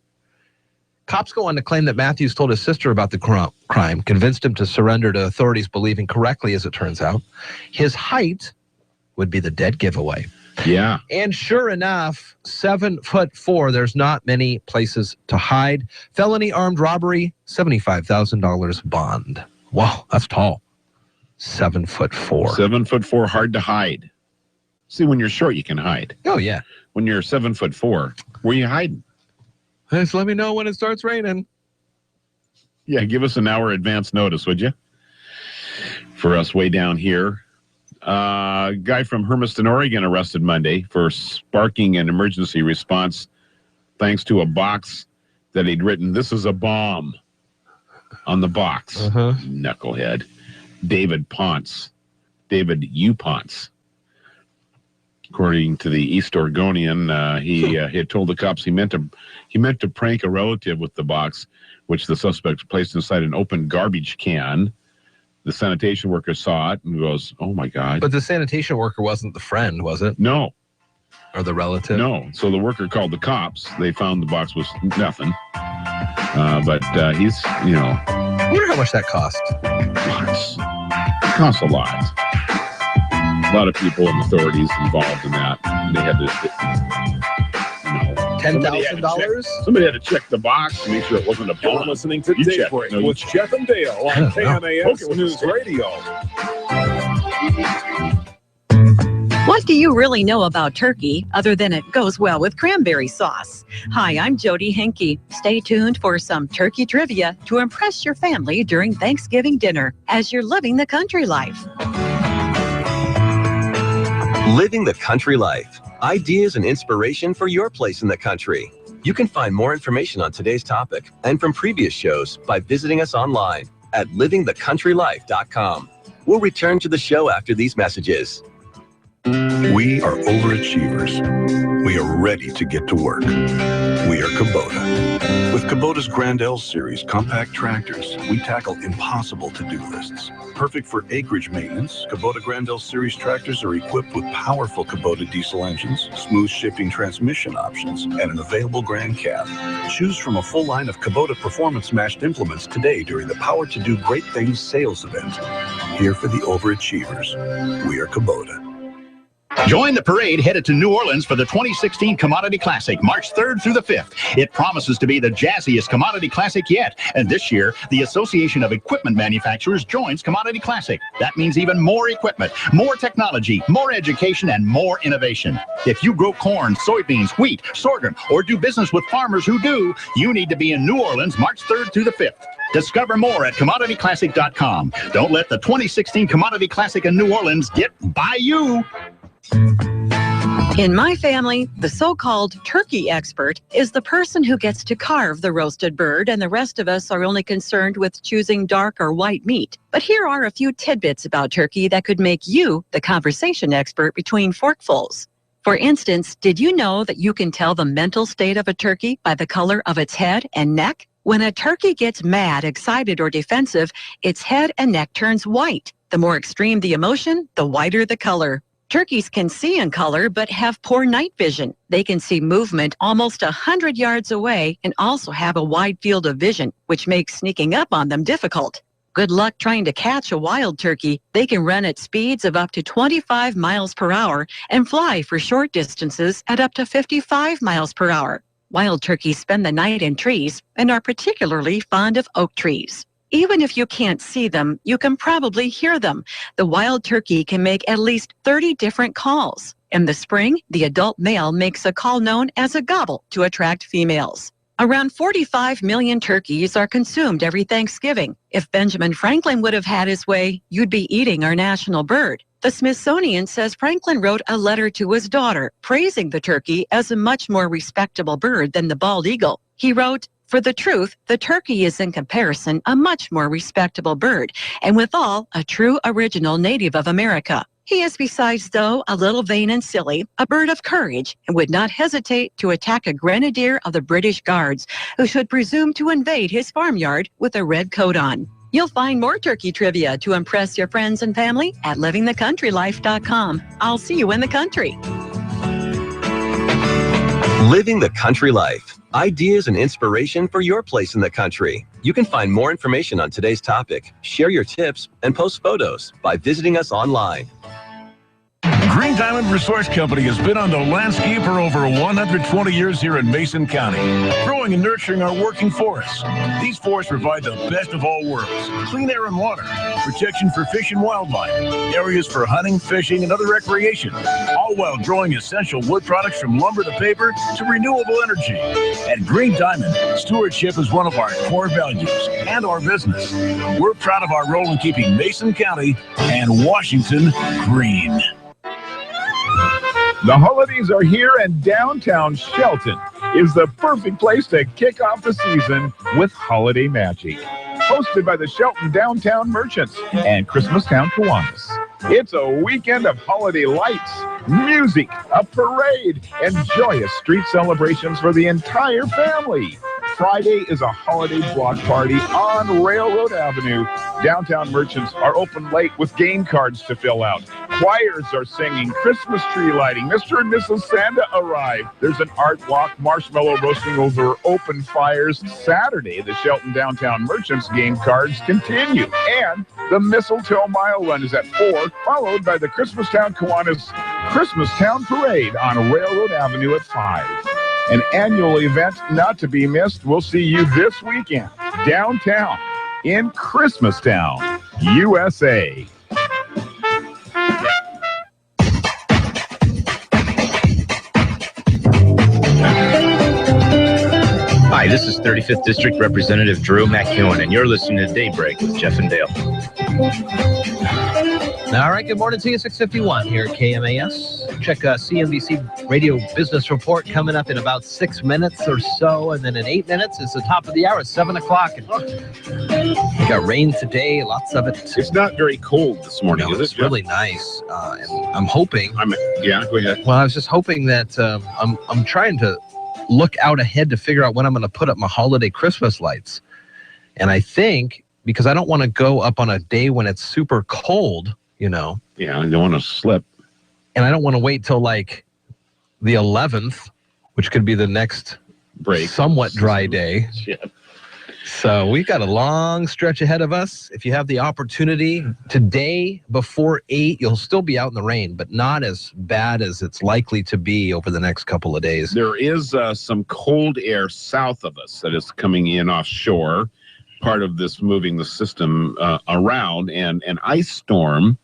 Cops go on to claim that Matthews told his sister about the crime, convinced him to surrender to authorities, believing correctly, as it turns out. His height would be the dead giveaway. Yeah. And sure enough, 7'4", there's not many places to hide. Felony armed robbery, $75,000 bond. Wow, that's tall. 7'4". 7'4", hard to hide. See, when you're short, you can hide. Oh, yeah. When you're 7'4", where are you hiding? Just let me know when it starts raining. Yeah, give us an hour advance notice, would you? For us way down here. Guy from Hermiston, Oregon, arrested Monday for sparking an emergency response thanks to a box that he'd written, "This is a bomb," on the box. Knucklehead. David U. Ponce. According to the East Oregonian, he had told the cops he meant to prank a relative with the box, which the suspect placed inside an open garbage can. The sanitation worker saw it and goes, "Oh my God!" But the sanitation worker wasn't the friend, was it? No. Or the relative? No. So the worker called the cops. They found the box was nothing. But he's, I wonder how much that cost. Lots. It costs a lot. A lot of people and authorities involved in that. They had to, $10,000? Somebody had to check the box to make sure it wasn't a bomb. You're listening to Daybreak with Jeff and Dale on KMAS News Radio. What do you really know about turkey other than it goes well with cranberry sauce? Hi, I'm Jody Henke. Stay tuned for some turkey trivia to impress your family during Thanksgiving dinner as you're living the country life. Living the country life. Ideas and inspiration for your place in the country. You can find more information on today's topic and from previous shows by visiting us online at livingthecountrylife.com. We'll return to the show after these messages. We are overachievers. We are ready to get to work. We are Kubota. With Kubota's Grand L Series compact tractors, we tackle impossible to-do lists. Perfect for acreage maintenance, Kubota Grand L Series tractors are equipped with powerful Kubota diesel engines, smooth shifting transmission options, and an available Grand Cab. Choose from a full line of Kubota performance-matched implements today during the Power to Do Great Things sales event. Here for the overachievers. We are Kubota. Join the parade headed to New Orleans for the 2016 Commodity Classic, March 3rd through the 5th. It promises to be the jazziest Commodity Classic yet. And this year, the Association of Equipment Manufacturers joins Commodity Classic. That means even more equipment, more technology, more education, and more innovation. If you grow corn, soybeans, wheat, sorghum, or do business with farmers who do, you need to be in New Orleans March 3rd through the 5th. Discover more at CommodityClassic.com. Don't let the 2016 Commodity Classic in New Orleans get by you. In my family, the so-called turkey expert is the person who gets to carve the roasted bird, and the rest of us are only concerned with choosing dark or white meat. But here are a few tidbits about turkey that could make you the conversation expert between forkfuls. For instance, did you know that you can tell the mental state of a turkey by the color of its head and neck? When a turkey gets mad, excited, or defensive, its head and neck turns white. The more extreme the emotion, the whiter the color. Turkeys can see in color, but have poor night vision. They can see movement almost 100 yards away and also have a wide field of vision, which makes sneaking up on them difficult. Good luck trying to catch a wild turkey. They can run at speeds of up to 25 miles per hour and fly for short distances at up to 55 miles per hour. Wild turkeys spend the night in trees and are particularly fond of oak trees. Even if you can't see them, you can probably hear them. The wild turkey can make at least 30 different calls. In the spring, the adult male makes a call known as a gobble to attract females. Around 45 million turkeys are consumed every Thanksgiving. If Benjamin Franklin would have had his way, you'd be eating our national bird. The Smithsonian says Franklin wrote a letter to his daughter praising the turkey as a much more respectable bird than the bald eagle. He wrote, "For the truth, the turkey is in comparison a much more respectable bird, and withal a true original native of America. He is besides, though, a little vain and silly, a bird of courage, and would not hesitate to attack a grenadier of the British Guards who should presume to invade his farmyard with a red coat on." You'll find more turkey trivia to impress your friends and family at livingthecountrylife.com. I'll see you in the country. Living the country life. Ideas and inspiration for your place in the country. You can find more information on today's topic, share your tips, and post photos by visiting us online. Green Diamond Resource Company has been on the landscape for over 120 years here in Mason County, growing and nurturing our working forests. These forests provide the best of all worlds: clean air and water, protection for fish and wildlife, areas for hunting, fishing, and other recreation, all while growing essential wood products from lumber to paper to renewable energy. At Green Diamond, stewardship is one of our core values and our business. We're proud of our role in keeping Mason County and Washington green. The holidays are here, and downtown Shelton is the perfect place to kick off the season with holiday magic. hosted by the Shelton Downtown Merchants and Christmastown Kiwanis. It's a weekend of holiday lights, music, a parade, and joyous street celebrations for the entire family. Friday is a holiday block party on Railroad Avenue. Downtown Merchants are open late with game cards to fill out. Choirs are singing, Christmas tree lighting, Mr. and Mrs. Santa arrive. There's an art walk, marshmallow roasting over open fires. Saturday, the Shelton Downtown Merchants game cards continue. And the Mistletoe Mile Run is at 4, followed by the Christmastown Kiwanis Christmastown Parade on Railroad Avenue at 5. An annual event not to be missed. We'll see you this weekend downtown in Christmastown, USA. Hi, this is 35th District Representative Drew McEwen, and you're listening to Daybreak with Jeff and Dale. All right, good morning to you, 6:51 here at KMAS. Check CNBC Radio Business Report coming up in about 6 minutes or so, and then in 8 minutes is the top of the hour, 7 o'clock. And we got rain today, lots of it. It's not very cold this morning, is it? It's really nice, and I'm hoping. Yeah, go ahead. Well, I was just hoping that I'm trying to look out ahead to figure out when I'm going to put up my holiday Christmas lights, and I think because I don't want to go up on a day when it's super cold. You know. Yeah, I don't want to slip. And I don't want to wait till like the 11th, which could be the next break, somewhat dry day. Yeah. So we've got a long stretch ahead of us. If you have the opportunity today before 8, you'll still be out in the rain, but not as bad as it's likely to be over the next couple of days. There is some cold air south of us that is coming in offshore, part of this moving the system around, and an ice storm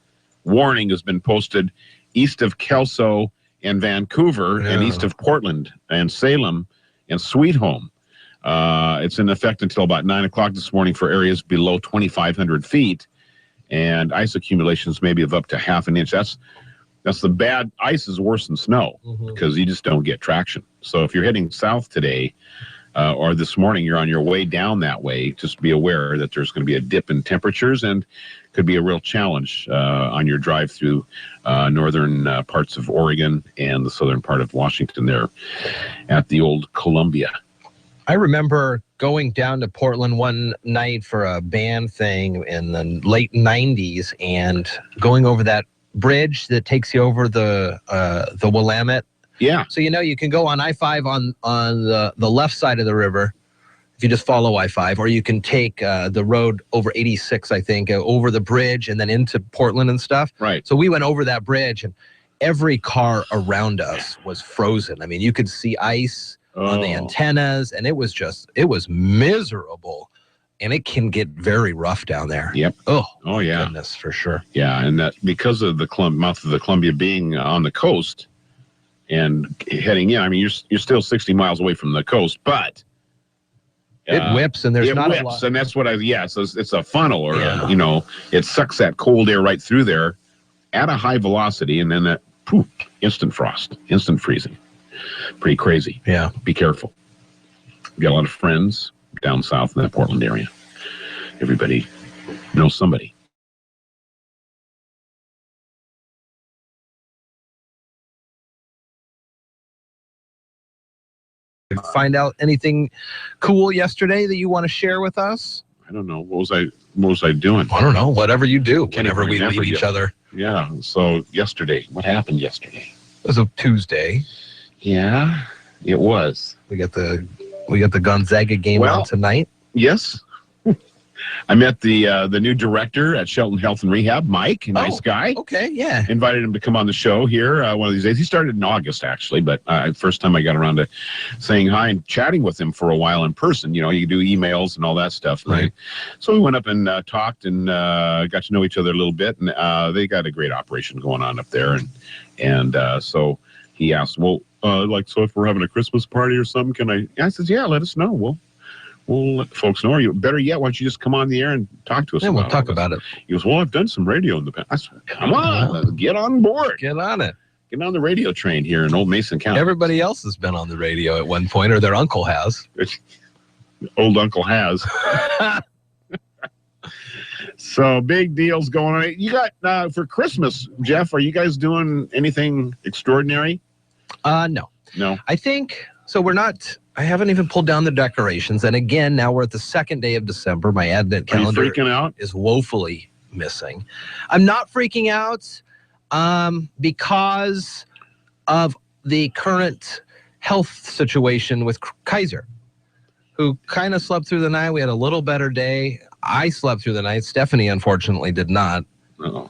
warning has been posted east of Kelso and Vancouver and east of Portland and Salem and Sweet Home. It's in effect until about 9 o'clock this morning for areas below 2,500 feet, and ice accumulations maybe of up to half an inch. That's the bad. Ice is worse than snow because you just don't get traction. So if you're heading south today or this morning, you're on your way down that way, just be aware that there's going to be a dip in temperatures and could be a real challenge on your drive through northern parts of Oregon and the southern part of Washington there at the old Columbia. I remember going down to Portland one night for a band thing in the late 90s and going over that bridge that takes you over the Willamette. Yeah. So, you can go on I-5 on the left side of the river if you just follow I-5, or you can take the road over 86, I think, over the bridge and then into Portland and stuff. Right. So we went over that bridge and every car around us was frozen. I mean, you could see ice on the antennas, and it was miserable. And it can get very rough down there. Yep. Oh yeah. Goodness, for sure. Yeah, and that because of the mouth of the Columbia being on the coast and heading in, I mean, you're still 60 miles away from the coast, but it whips, and there's not a lot. And that's what so it's a funnel, or it sucks that cold air right through there at a high velocity, and then that instant frost, instant freezing. Pretty crazy. Yeah. Be careful. We've got a lot of friends down south in that Portland area. Everybody knows somebody. Find out anything cool yesterday that you want to share with us? I don't know. What was I doing? I don't know. Whatever you do whenever we leave each other. Yeah. So yesterday, what happened yesterday? It was a Tuesday. Yeah, it was. We got the Gonzaga game on tonight. Yes. I met the new director at Shelton Health and Rehab, Mike, a nice guy. Okay, yeah. Invited him to come on the show here one of these days. He started in August, actually, but first time I got around to saying hi and chatting with him for a while in person. You do emails and all that stuff. Right. So we went up and talked and got to know each other a little bit, and they got a great operation going on up there. And so he asked, so if we're having a Christmas party or something, can I? I said, yeah, let us know. We'll let folks know. Or better yet, why don't you just come on the air and talk to us? Yeah, we'll talk about it. He goes, I've done some radio in the past. I said, come on, get on board. Get on it. Get on the radio train here in Old Mason County. Everybody else has been on the radio at one point, or their uncle has. Old uncle has. So big deals going on. You got for Christmas, Jeff, are you guys doing anything extraordinary? No. No. I think so. I haven't even pulled down the decorations. And again, now we're at the second day of December. My Advent calendar freaking out? Is woefully missing. I'm not freaking out because of the current health situation with Kaiser, who kind of slept through the night. We had a little better day. I slept through the night. Stephanie, unfortunately, did not. Oh.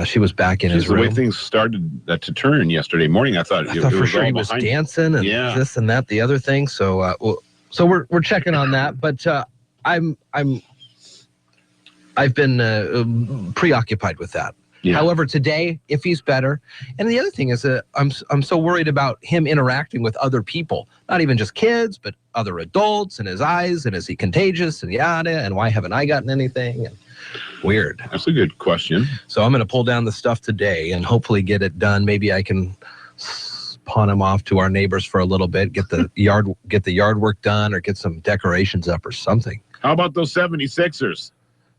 She was back in his room. The way things started to turn yesterday morning, I thought for sure he was dancing and this and that, the other thing. So, we're checking on that. But I've been preoccupied with that. Yeah. However, today, if he's better, and the other thing is that I'm so worried about him interacting with other people, not even just kids, but other adults, and his eyes, and is he contagious, and yada, and why haven't I gotten anything? And weird. That's a good question. So I'm going to pull down the stuff today and hopefully get it done. Maybe I can pawn him off to our neighbors for a little bit, get the yard work done, or get some decorations up or something. How about those 76ers?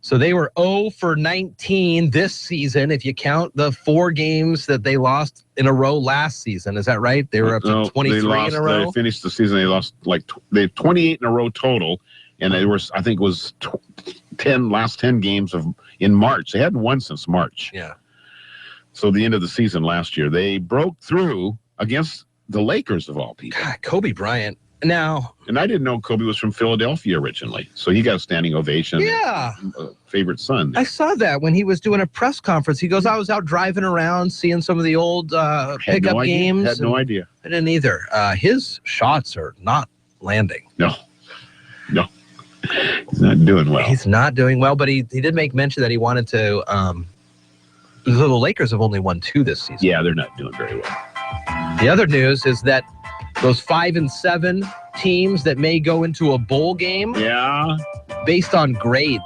So they were 0 for 19 this season, if you count the 4 games that they lost in a row last seast. Is that right? They were up to 23 in a row? They finished the season, they lost they had 28 in a row total, and they were, I think it was last 10 games in March. They hadn't won since March. Yeah. So the end of the season last year, they broke through against the Lakers of all people. God, Kobe Bryant. Now, and I didn't know Kobe was from Philadelphia originally, so he got a standing ovation. Yeah, favorite son. I saw that when he was doing a press conference. He goes, "I was out driving around, seeing some of the old pickup games." Had no idea. I didn't either. His shots are not landing. No, he's not doing well. He's not doing well, but he did make mention that he wanted to. The Lakers have only won 2 this season. Yeah, they're not doing very well. The other news is that those 5 and 7 teams that may go into a bowl game, based on grades.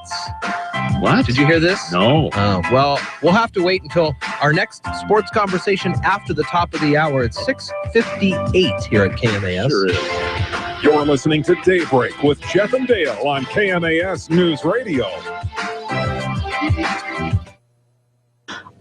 What? Did you hear this? No. Oh, well, we'll have to wait until our next sports conversation after the top of the hour. It's 6:58 here at KMAS. Sure is. You're listening to Daybreak with Jeff and Dale on KMAS News Radio.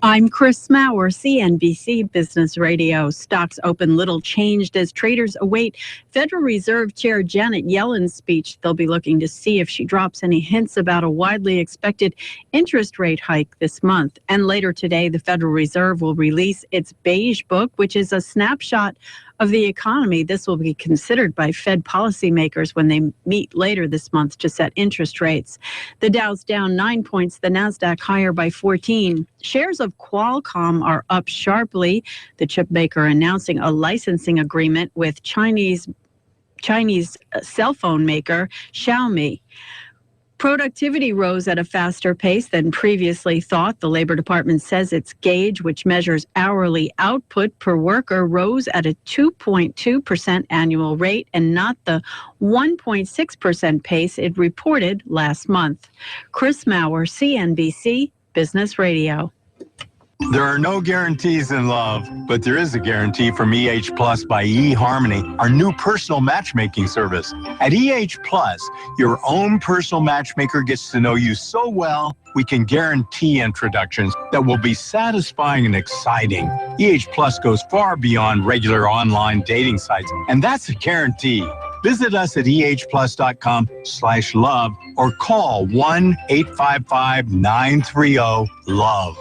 I'm Chris Maurer, CNBC Business Radio. Stocks open little changed as traders await Federal Reserve Chair Janet Yellen's speech. They'll be looking to see if she drops any hints about a widely expected interest rate hike this month. And later today, the Federal Reserve will release its Beige Book, which is a snapshot of the economy. This will be considered by Fed policymakers when they meet later this month to set interest rates. The Dow's down 9 points, the Nasdaq higher by 14. Shares of Qualcomm are up sharply. The chip maker announcing a licensing agreement with Chinese cell phone maker Xiaomi. Productivity rose at a faster pace than previously thought. The Labor Department says its gauge, which measures hourly output per worker, rose at a 2.2% annual rate and not the 1.6% pace it reported last month. Chris Maurer, CNBC Business Radio. There are no guarantees in love, but there is a guarantee from EH Plus by eHarmony, our new personal matchmaking service. At EH Plus, your own personal matchmaker gets to know you so well, we can guarantee introductions that will be satisfying and exciting. EH Plus goes far beyond regular online dating sites, and that's a guarantee. Visit us at ehplus.com/love or call 1-855-930-LOVE.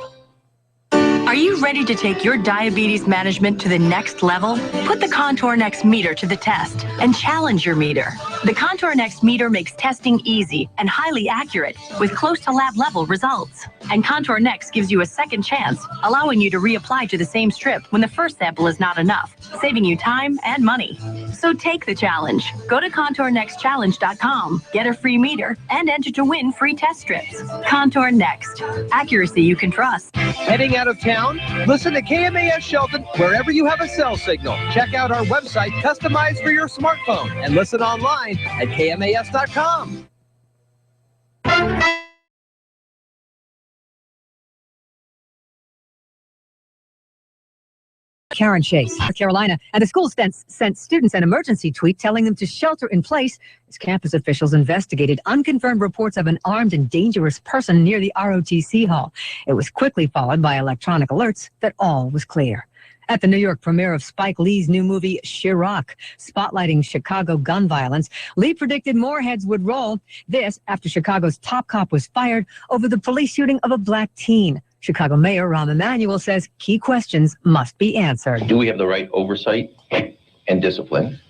Are you ready to take your diabetes management to the next level? Put the Contour Next meter to the test and challenge your meter. The Contour Next meter makes testing easy and highly accurate with close to lab level results. And Contour Next gives you a second chance, allowing you to reapply to the same strip when the first sample is not enough, saving you time and money. So take the challenge. Go to ContourNextChallenge.com, get a free meter, and enter to win free test strips. Contour Next. Accuracy you can trust. Heading out of town? Listen to KMAS Shelton wherever you have a cell signal. Check out our website customized for your smartphone and listen online at KMAS.com. Karen Chase, North Carolina, and the school sent students an emergency tweet telling them to shelter in place as campus officials investigated unconfirmed reports of an armed and dangerous person near the ROTC hall. It was quickly followed by electronic alerts that all was clear. At the New York premiere of Spike Lee's new movie, Chirac, spotlighting Chicago gun violence, Lee predicted more heads would roll. This after Chicago's top cop was fired over the police shooting of a black teen. Chicago Mayor Rahm Emanuel says key questions must be answered. Do we have the right oversight and discipline?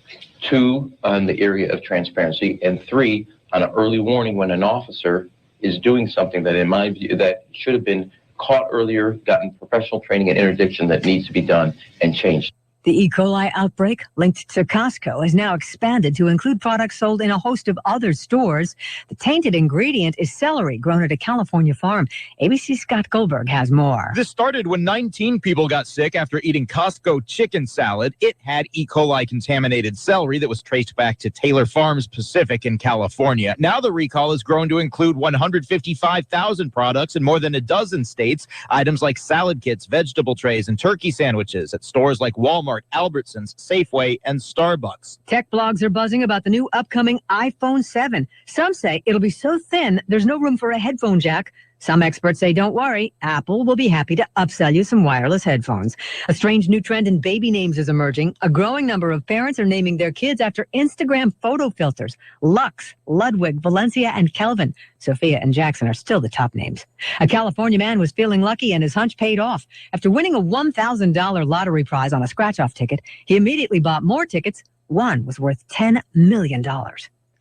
2, on the area of transparency. And 3, on an early warning when an officer is doing something that, in my view, that should have been caught earlier, gotten professional training and interdiction that needs to be done and changed. The E. coli outbreak linked to Costco has now expanded to include products sold in a host of other stores. The tainted ingredient is celery grown at a California farm. ABC's Scott Goldberg has more. This started when 19 people got sick after eating Costco chicken salad. It had E. coli contaminated celery that was traced back to Taylor Farms Pacific in California. Now the recall has grown to include 155,000 products in more than a dozen states. Items like salad kits, vegetable trays, and turkey sandwiches at stores like Walmart, Albertsons, Safeway, and Starbucks. Tech blogs are buzzing about the new upcoming iPhone 7. Some say it'll be so thin, there's no room for a headphone jack. Some experts say, don't worry, Apple will be happy to upsell you some wireless headphones. A strange new trend in baby names is emerging. A growing number of parents are naming their kids after Instagram photo filters. Lux, Ludwig, Valencia, and Kelvin. Sophia and Jackson are still the top names. A California man was feeling lucky and his hunch paid off. After winning a $1,000 lottery prize on a scratch-off ticket, he immediately bought more tickets. One was worth $10 million.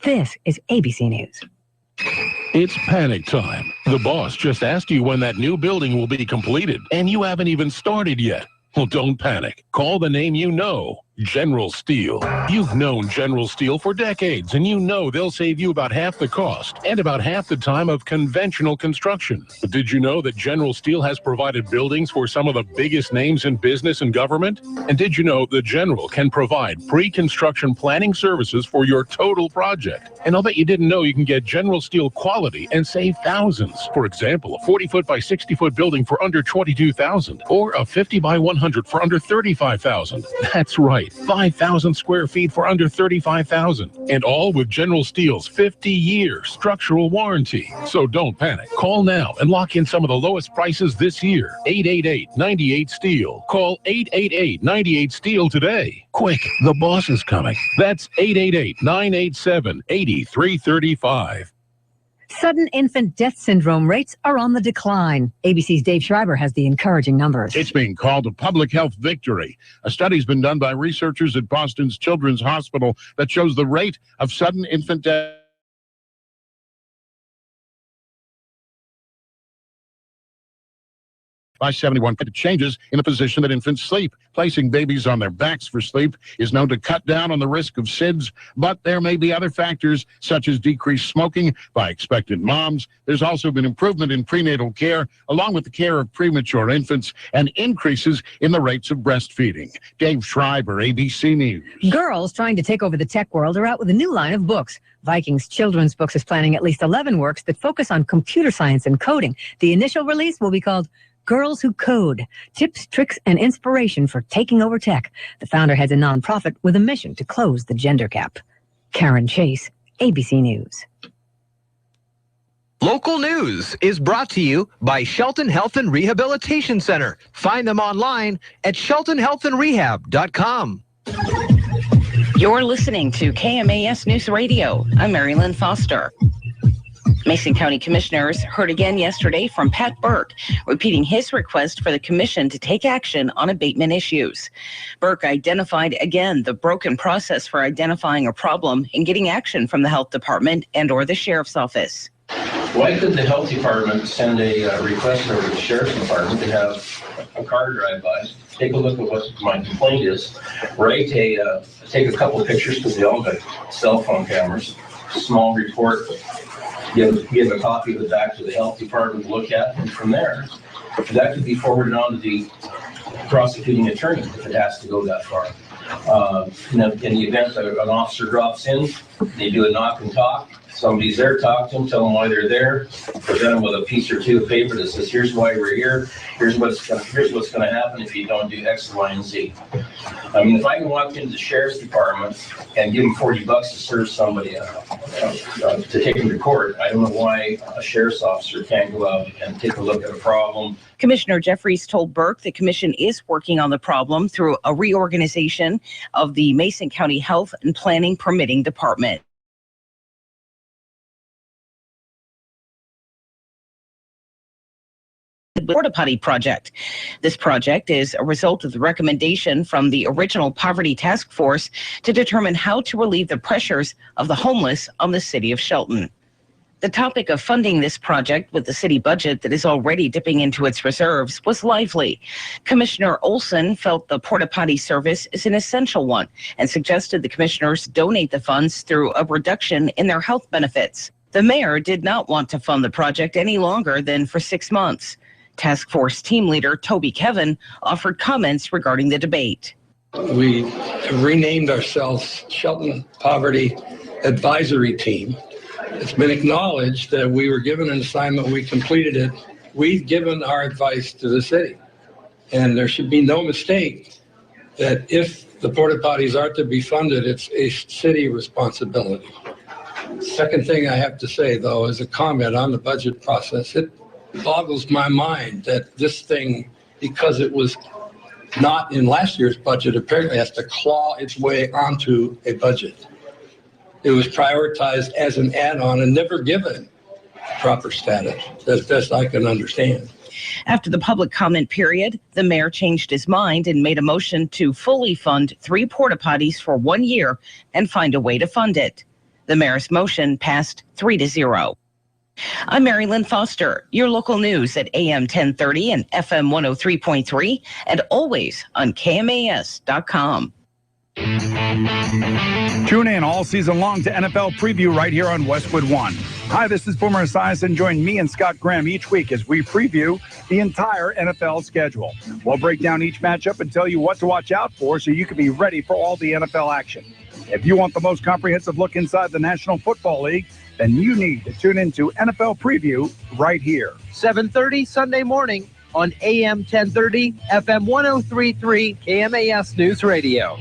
This is ABC News. It's panic time. The boss just asked you when that new building will be completed, and you haven't even started yet. Well, don't panic. Call the name you know, General Steel. You've known General Steel for decades, and you know they'll save you about half the cost and about half the time of conventional construction. But did you know that General Steel has provided buildings for some of the biggest names in business and government? And did you know the General can provide pre-construction planning services for your total project? And I'll bet you didn't know you can get General Steel quality and save thousands. For example, a 40-foot by 60-foot building for under $22,000, or a 50 by 100 for under $35,000. That's right. 5,000 square feet for under $35,000, and all with General Steel's 50-year structural warranty. So don't panic. Call now and lock in some of the lowest prices this year. 888-98-STEEL. Call 888-98-STEEL today. Quick, the boss is coming. That's 888-987-8335. Sudden infant death syndrome rates are on the decline. ABC's Dave Schreiber has the encouraging numbers. It's being called a public health victory. A study's been done by researchers at Boston's Children's Hospital that shows the rate of sudden infant death by 71. Changes in the position that infants sleep. Placing babies on their backs for sleep is known to cut down on the risk of SIDS, but there may be other factors such as decreased smoking by expectant moms. There's also been improvement in prenatal care, along with the care of premature infants, and increases in the rates of breastfeeding. Dave Schreiber, ABC News. Girls trying to take over the tech world are out with a new line of books. Vikings Children's Books is planning at least 11 works that focus on computer science and coding. The initial release will be called Girls Who Code, Tips, Tricks, and Inspiration for Taking Over Tech. The founder heads a nonprofit with a mission to close the gender gap. Karen Chase, ABC News. Local news is brought to you by Shelton Health and Rehabilitation Center. Find them online at sheltonhealthandrehab.com. You're listening to KMAS News Radio. I'm Mary Lynn Foster. Mason County Commissioners heard again yesterday from Pat Burke, repeating his request for the commission to take action on abatement issues. Burke identified again the broken process for identifying a problem and getting action from the health department and or the sheriff's office. Why couldn't the health department send a request over to the sheriff's department to have a car drive by, take a look at what my complaint is, take a couple of pictures because they all got cell phone cameras, small report, give a copy of it back to the health department to look at, and from there, that could be forwarded on to the prosecuting attorney if it has to go that far. In the event that an officer drops in, they do a knock and talk, Somebody's there, talk to them, tell them why they're there, present them with a piece or two of paper that says, here's why we're here, here's what's going to happen if you don't do X, Y, and Z. I mean, if I can walk into the sheriff's department and give them $40 to serve somebody to take them to court, I don't know why a sheriff's officer can't go out and take a look at a problem. Commissioner Jeffries told Burke the commission is working on the problem through a reorganization of the Mason County Health and Planning Permitting Department. Porta Potty project. This project is a result of the recommendation from the original Poverty Task Force to determine how to relieve the pressures of the homeless on the city of Shelton. The topic of funding this project with the city budget that is already dipping into its reserves was lively. Commissioner Olson felt the porta potty service is an essential one and suggested the commissioners donate the funds through a reduction in their health benefits. The mayor did not want to fund the project any longer than for 6 months. Task Force team leader Toby Kevin offered comments regarding the debate. We renamed ourselves Shelton Poverty Advisory Team. It's been acknowledged that we were given an assignment, we completed it. We've given our advice to the city. And there should be no mistake that if the porta potties are to be funded, it's a city responsibility. Second thing I have to say, though, is a comment on the budget process. It boggles my mind that this thing, because it was not in last year's budget, apparently has to claw its way onto a budget. It was prioritized as an add-on and never given proper status, as best I can understand. After the public comment period, the mayor changed his mind and made a motion to fully fund 3 porta potties for 1 year and find a way to fund it. The mayor's motion passed 3-0. I'm Mary Lynn Foster, your local news at AM 1030 and FM 103.3 and always on KMAS.com. Tune in all season long to NFL Preview right here on Westwood One. Hi, this is Boomer Esiason. Join me and Scott Graham each week as we preview the entire NFL schedule. We'll break down each matchup and tell you what to watch out for so you can be ready for all the NFL action. If you want the most comprehensive look inside the National Football League, then you need to tune into NFL Preview right here. 7:30 Sunday morning on AM 1030, FM 103.3, KMAS News Radio.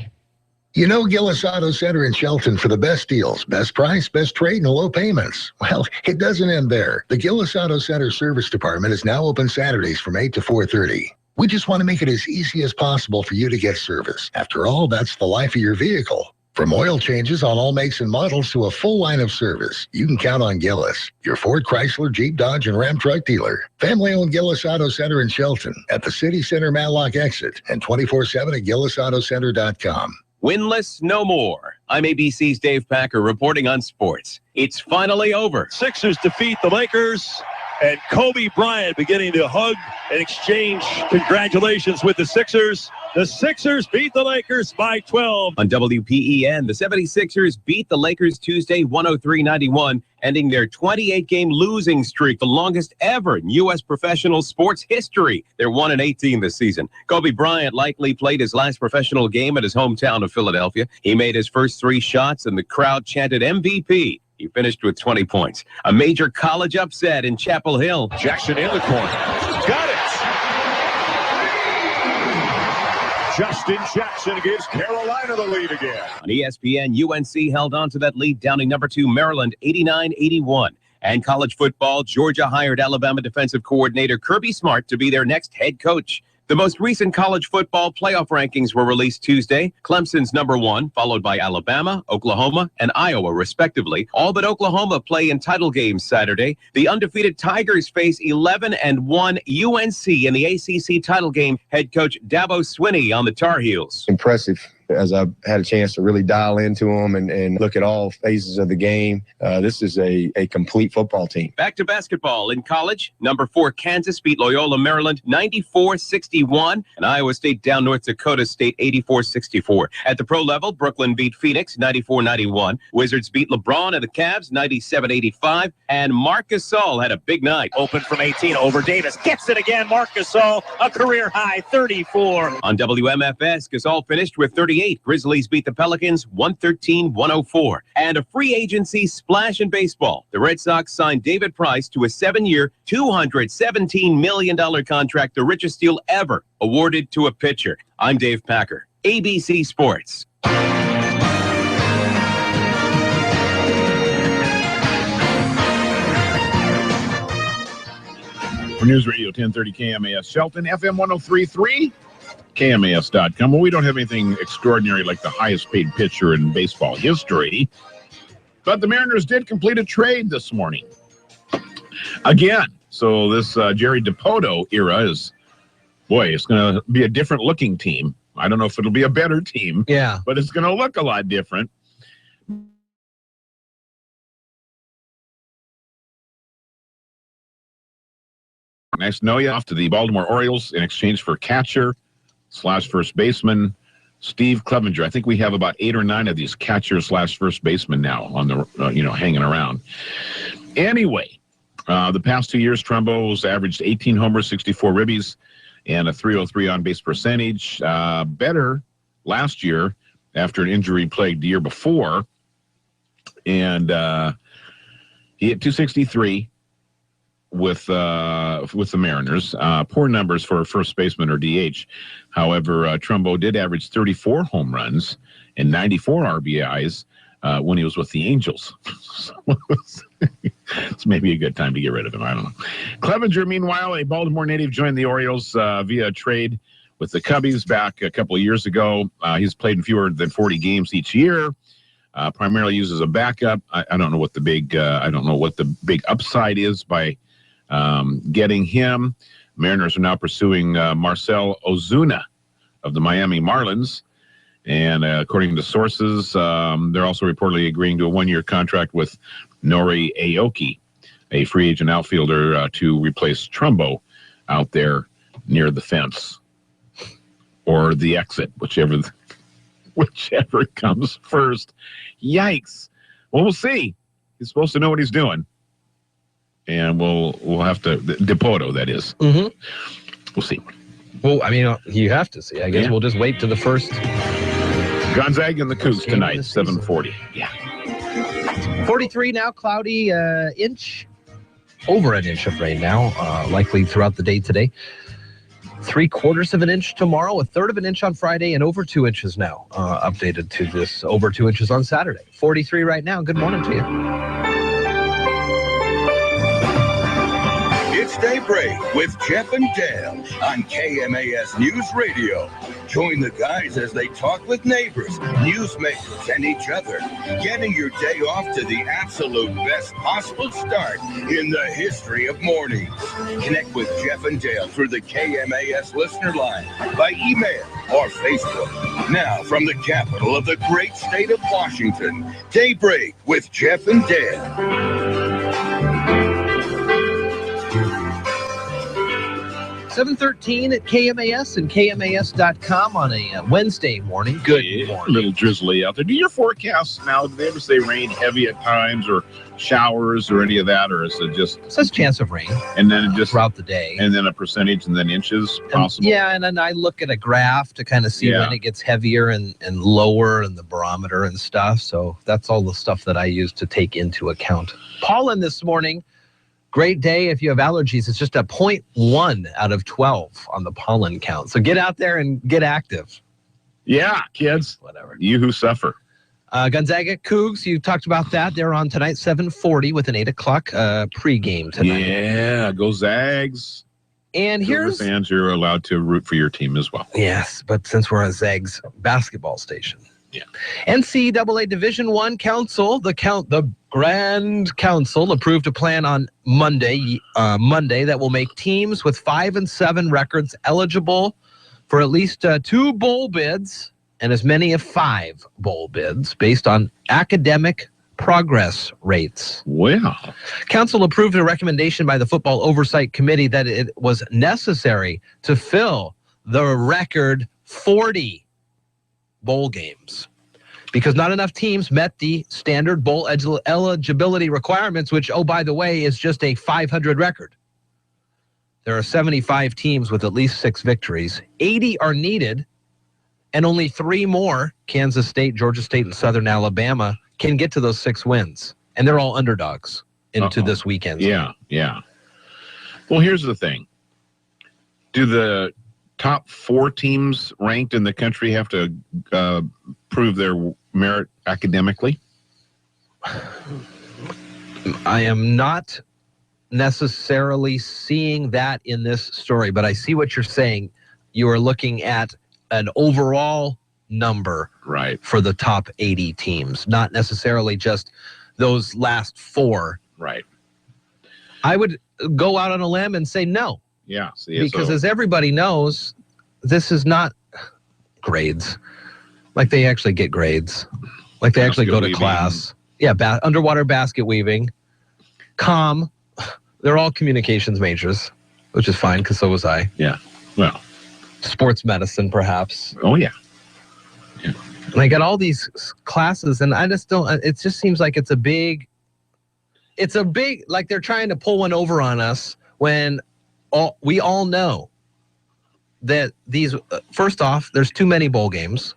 You know Gillis Auto Center in Shelton for the best deals, best price, best trade, and low payments. Well, it doesn't end there. The Gillis Auto Center Service Department is now open Saturdays from 8 to 4:30. We just want to make it as easy as possible for you to get service. After all, that's the life of your vehicle. From oil changes on all makes and models to a full line of service, you can count on Gillis, your Ford, Chrysler, Jeep, Dodge, and Ram truck dealer. Family-owned Gillis Auto Center in Shelton at the City Center Matlock exit and 24/7 at GillisAutoCenter.com. Winless no more. I'm ABC's Dave Packer reporting on sports. It's finally over. Sixers defeat the Lakers, and Kobe Bryant beginning to hug and exchange congratulations with the Sixers. The Sixers beat the Lakers by 12. On WPEN, the 76ers beat the Lakers Tuesday 103-91, ending their 28-game losing streak, the longest ever in U.S. professional sports history. They're 1-18 this season. Kobe Bryant likely played his last professional game at his hometown of Philadelphia. He made his first 3 shots, and the crowd chanted MVP. He finished with 20 points. A major college upset in Chapel Hill. Jackson in the corner. Got it! Justin Jackson gives Carolina the lead again. On ESPN, UNC held on to that lead, downing number 2 Maryland 89-81. And college football, Georgia hired Alabama defensive coordinator Kirby Smart to be their next head coach. The most recent college football playoff rankings were released Tuesday. Clemson's number 1, followed by Alabama, Oklahoma, and Iowa, respectively. All but Oklahoma play in title games Saturday. The undefeated Tigers face 11-1 UNC in the ACC title game. Head coach Dabo Swinney on the Tar Heels. Impressive. As I've had a chance to really dial into them and look at all phases of the game, this is a complete football team. Back to basketball. In college, number 4 Kansas beat Loyola Maryland 94-61, and Iowa State down North Dakota State 84-64. At the pro level, Brooklyn beat Phoenix 94-91. Wizards beat LeBron and the Cavs 97-85, and Marc Gasol had a big night. Open from 18 over Davis. Gets it again. Marc Gasol, a career high 34. On WMFS, Gasol finished with 30 138. Grizzlies beat the Pelicans 113-104. And a free agency splash in baseball. The Red Sox signed David Price to a 7-year, $217 million contract, the richest deal ever awarded to a pitcher. I'm Dave Packer, ABC Sports. For News Radio 1030 KMAS Shelton, FM 103.3, KMAS.com. Well, we don't have anything extraordinary like the highest paid pitcher in baseball history, but the Mariners did complete a trade this morning. Again, so this Jerry DiPoto era is, boy, it's going to be a different looking team. I don't know if it'll be a better team, but it's going to look a lot different. Nice to know you off to the Baltimore Orioles in exchange for catcher/first baseman Steve Clevenger. I think we have about 8 or 9 of these catcher/first basemen now on the hanging around. Anyway, the past 2 years, Trumbo's averaged 18 homers, 64 ribbies, and a .303 on-base percentage. Better last year after an injury-plagued year before, and he hit .263. With the Mariners. Poor numbers for a first baseman or DH. However, Trumbo did average 34 home runs and 94 RBIs when he was with the Angels. So it's maybe a good time to get rid of him. I don't know. Clevenger, meanwhile, a Baltimore native, joined the Orioles via a trade with the Cubbies back a couple of years ago. He's played in fewer than 40 games each year. Primarily used as a backup. I don't know what the big upside is by getting him. Mariners are now pursuing Marcell Ozuna of the Miami Marlins. And according to sources, they're also reportedly agreeing to a 1-year contract with Nori Aoki, a free agent outfielder, to replace Trumbo out there near the fence or the exit, whichever comes first. Yikes. Well, we'll see. He's supposed to know what he's doing. And we'll have to, DiPoto, that is. Mm-hmm. We'll see. Well, I mean, you have to see. I guess we'll just wait to the first. Gonzaga and the Cougs tonight, 7:40. Yeah. 43 now, cloudy, over an inch of rain now, likely throughout the day today. 3/4 of an inch tomorrow, 1/3 of an inch on Friday, and over 2 inches now, updated to this over 2 inches on Saturday. 43 right now. Good morning to you. It's Daybreak with Jeff and Dale on KMAS News Radio. Join the guys as they talk with neighbors, newsmakers, and each other, getting your day off to the absolute best possible start in the history of mornings. Connect with Jeff and Dale through the KMAS listener line, by email or Facebook. Now, from the capital of the great state of Washington, Daybreak with Jeff and Dale. 7:13 at KMAS and KMAS.com on a Wednesday morning. Good morning. A little drizzly out there. Do your forecasts now, do they ever say rain heavy at times or showers or any of that, or is it just... It says chance of rain. And then it just... Throughout the day. And then a percentage and then inches possible? And then I look at a graph to kind of see when it gets heavier and lower and the barometer and stuff. So that's all the stuff that I use to take into account. Pollen this morning. Great day if you have allergies. It's just a 0.1 out of 12 on the pollen count. So get out there and get active. Yeah, kids. Whatever. You who suffer. Gonzaga Cougs, you talked about that. They're on tonight, 7:40 with an 8 o'clock pregame tonight. Yeah, go Zags. And here's... fans, you're allowed to root for your team as well. Yes, but since we're a Zags basketball station. Yeah. NCAA Division I Council, the Grand Council approved a plan on Monday that will make teams with 5 and 7 records eligible for at least 2 bowl bids and as many as 5 bowl bids based on academic progress rates. Wow. Council approved a recommendation by the Football Oversight Committee that it was necessary to fill the record 40 bowl games because not enough teams met the standard bowl eligibility requirements, which, oh, by the way, is just a 500 record. There are 75 teams with at least 6 victories. 80 are needed And only 3 more, Kansas State, Georgia State, and Southern Alabama, can get to those 6 wins. And they're all underdogs into this weekend. Yeah. Well, here's the thing. Do the top 4 teams ranked in the country have to prove their merit academically? I am not necessarily seeing that in this story, but I see what you're saying. You are looking at an overall number for the top 80 teams, not necessarily just those last 4. Right. I would go out on a limb and say no. Yeah. Because as everybody knows, this is not grades. Like they actually get grades. Like they actually go to class. Yeah, underwater basket weaving, comm. They're all communications majors, which is fine because so was I. Yeah. Well. Sports medicine, perhaps. Oh, yeah. And I got all these classes, and I just don't, it just seems like it's a big, like they're trying to pull one over on us when we all know that these, first off, there's too many bowl games.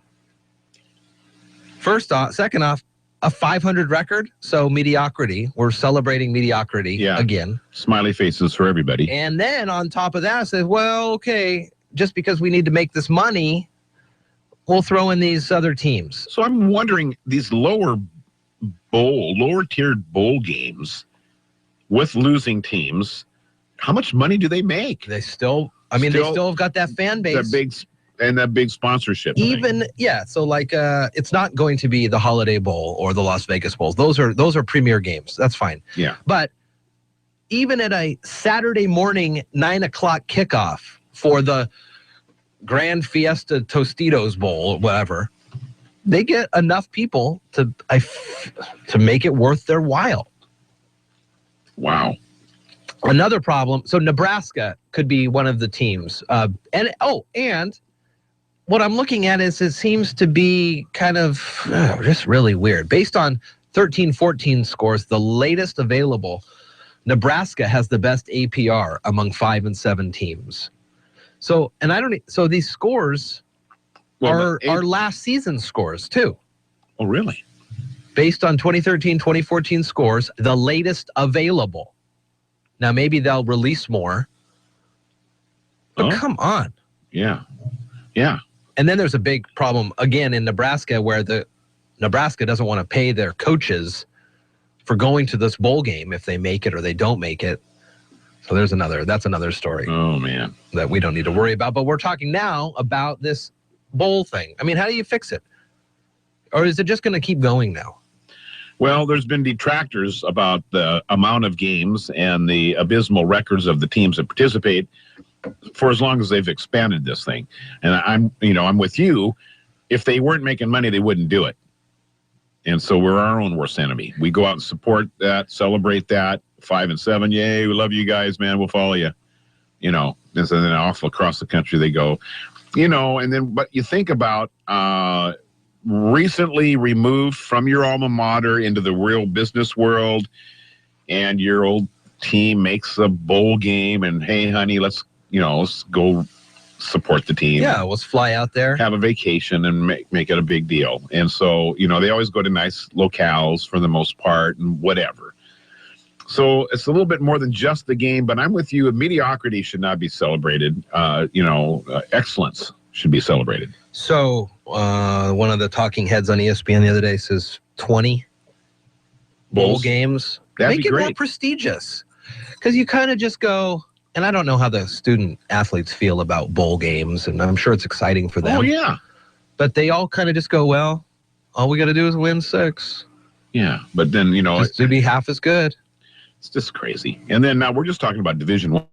Second off, a 500 record, so mediocrity. We're celebrating mediocrity again. Smiley faces for everybody. And then on top of that, I said, well, okay, just because we need to make this money, we'll throw in these other teams. So I'm wondering, these lower tiered bowl games with losing teams, how much money do they make? They still have got that fan base. That big sponsorship. So like it's not going to be the Holiday Bowl or the Las Vegas Bowls. Those are premier games. That's fine. Yeah. But even at a Saturday morning 9 o'clock kickoff for the Grand Fiesta Tostitos Bowl or whatever, they get enough people to make it worth their while. Wow. Another problem. So Nebraska could be one of the teams. And what I'm looking at is it seems to be kind of just really weird. Based on 13-14 scores, the latest available, Nebraska has the best APR among 5 and 7 teams. So these scores are last season scores too. Oh, really? Based on 2013, 2014 scores, the latest available. Now maybe they'll release more. But come on. Yeah. And then there's a big problem again in Nebraska where Nebraska doesn't want to pay their coaches for going to this bowl game if they make it or they don't make it. So that's another story. Oh, man. That we don't need to worry about. But we're talking now about this bowl thing. I mean, how do you fix it? Or is it just going to keep going now? Well, there's been detractors about the amount of games and the abysmal records of the teams that participate for as long as they've expanded this thing. And I'm with you. If they weren't making money, they wouldn't do it. And so we're our own worst enemy. We go out and support that, celebrate that. 5 and 7, yay, we love you guys, man, we'll follow you. And so then off across the country they go. But you think about recently removed from your alma mater into the real business world, and your old team makes a bowl game, and hey, honey, let's go support the team. Yeah, let's fly out there, have a vacation, and make it a big deal. And so they always go to nice locales for the most part, and whatever. So it's a little bit more than just the game, but I'm with you. Mediocrity should not be celebrated. Excellence should be celebrated. So one of the talking heads on ESPN the other day says 20 bowl games. That'd Make be it more great. Prestigious. Because you kind of just go, and I don't know how the student athletes feel about bowl games, and I'm sure it's exciting for them. Oh, yeah. But they all kind of just go, well, all we got to do is win 6. Yeah, but then, just to be half as good. It's just crazy. And then now we're just talking about Division I.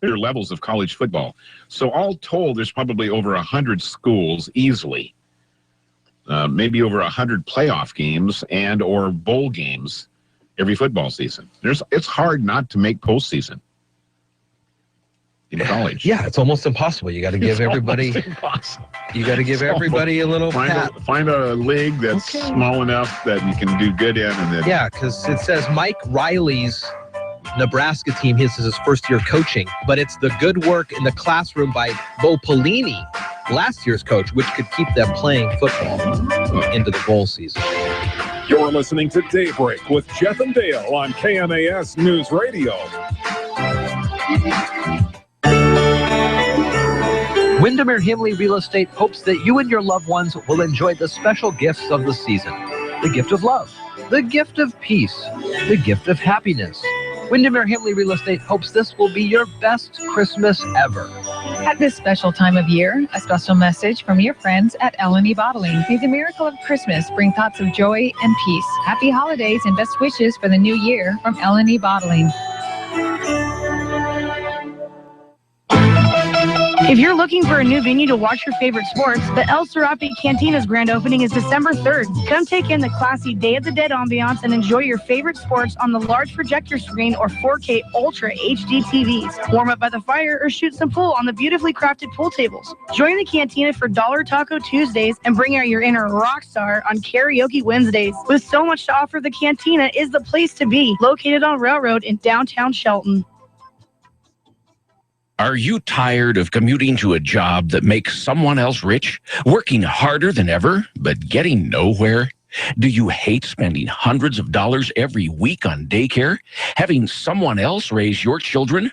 There are levels of college football. So all told, there's probably over 100 schools easily. Maybe over 100 playoff games and or bowl games every football season. It's hard not to make postseason in college. Yeah, it's almost impossible. You got to give everybody. You got to give everybody a little pat. Find a league that's small enough that you can do good in, and then because it says Mike Riley's Nebraska team. His is his first year coaching, but it's the good work in the classroom by Bo Pelini, last year's coach, which could keep them playing football into the bowl season. You're listening to Daybreak with Jeff and Dale on KMAS News Radio. Windermere Himley Real Estate hopes that you and your loved ones will enjoy the special gifts of the season. The gift of love, the gift of peace, the gift of happiness. Windermere Himley Real Estate hopes this will be your best Christmas ever. At this special time of year, a special message from your friends at L&E Bottling. May the miracle of Christmas bring thoughts of joy and peace. Happy holidays and best wishes for the new year from L&E Bottling. If you're looking for a new venue to watch your favorite sports, the El Serape Cantina's grand opening is December 3rd. Come take in the classy Day of the Dead ambiance and enjoy your favorite sports on the large projector screen or 4K Ultra HD TVs. Warm up by the fire or shoot some pool on the beautifully crafted pool tables. Join the Cantina for Dollar Taco Tuesdays and bring out your inner rock star on Karaoke Wednesdays. With so much to offer, the Cantina is the place to be, located on Railroad in downtown Shelton. Are you tired of commuting to a job that makes someone else rich, working harder than ever, but getting nowhere? Do you hate spending hundreds of dollars every week on daycare, having someone else raise your children?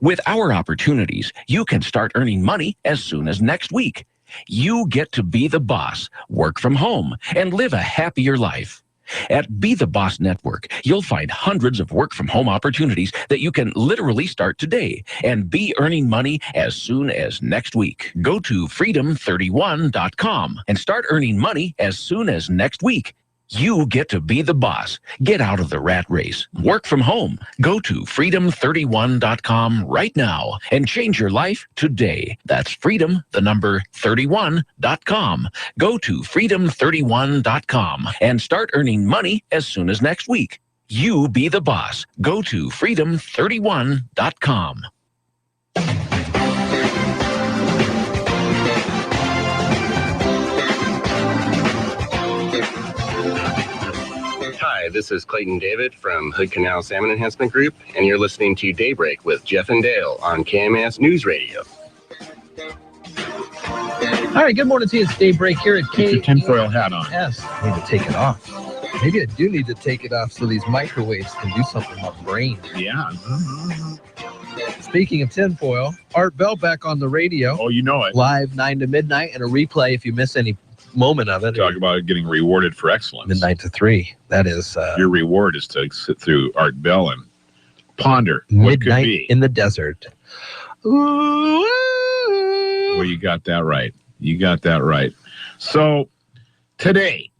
With our opportunities, you can start earning money as soon as next week. You get to be the boss, work from home, and live a happier life. At Be the Boss Network, you'll find hundreds of work-from-home opportunities that you can literally start today and be earning money as soon as next week. Go to freedom31.com and start earning money as soon as next week. You get to be the boss. Get out of the rat race. Work from home. Go to freedom31.com right now and change your life today. That's freedom31.com. Go to freedom31.com and start earning money as soon as next week. You be the boss. Go to freedom31.com. Hi, this is Clayton David from Hood Canal Salmon Enhancement Group, and you're listening to Daybreak with Jeff and Dale on KMAS News Radio. All right, good morning to you. It's Daybreak here at KMAS. Get your tinfoil hat on. Yes, I need to take it off. Maybe I do need to take it off so these microwaves can do something with my brain. Yeah. Speaking of tinfoil, Art Bell back on the radio. Oh, you know it. Live 9 to midnight and a replay if you miss any moment of it. Talk about getting rewarded for excellence. Midnight to 3. That is your reward is to sit through Art Bell and ponder what could be in the desert. Ooh. Well, you got that right. You got that right. So today,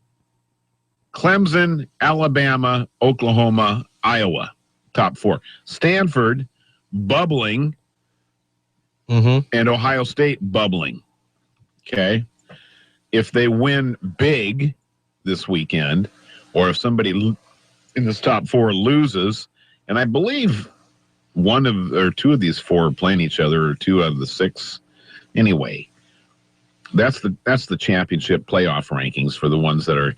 Clemson, Alabama, Oklahoma, Iowa, top 4. Stanford bubbling, and Ohio State bubbling. Okay. If they win big this weekend, or if somebody in this top 4 loses, and I believe one of or two of these 4 are playing each other, or 2 out of the 6. Anyway, that's the championship playoff rankings for the ones that are.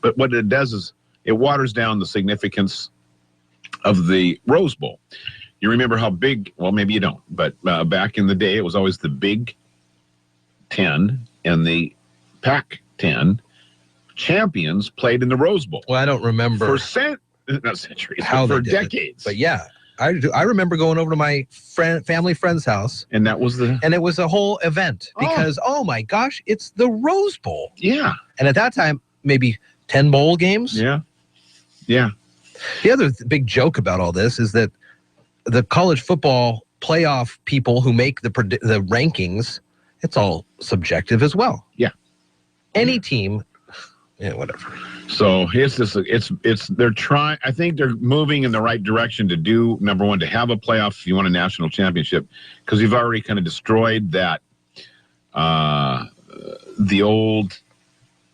But what it does is it waters down the significance of the Rose Bowl. You remember how big? Well, maybe you don't, but back in the day, it was always the Big 10 and the Pac-10 champions played in the Rose Bowl. Well, I don't remember for not centuries, how for decades. But yeah, I do. I remember going over to my family friend's house, and that was it was a whole event because oh my gosh, it's the Rose Bowl. Yeah, and at that time maybe 10 bowl games. Yeah, yeah. The other big joke about all this is that the college football playoff people who make the rankings, it's all subjective as well. Yeah. Any team, yeah, whatever. So they're trying. I think they're moving in the right direction to do, number one, to have a playoff if you want a national championship, because you've already kind of destroyed that. The old,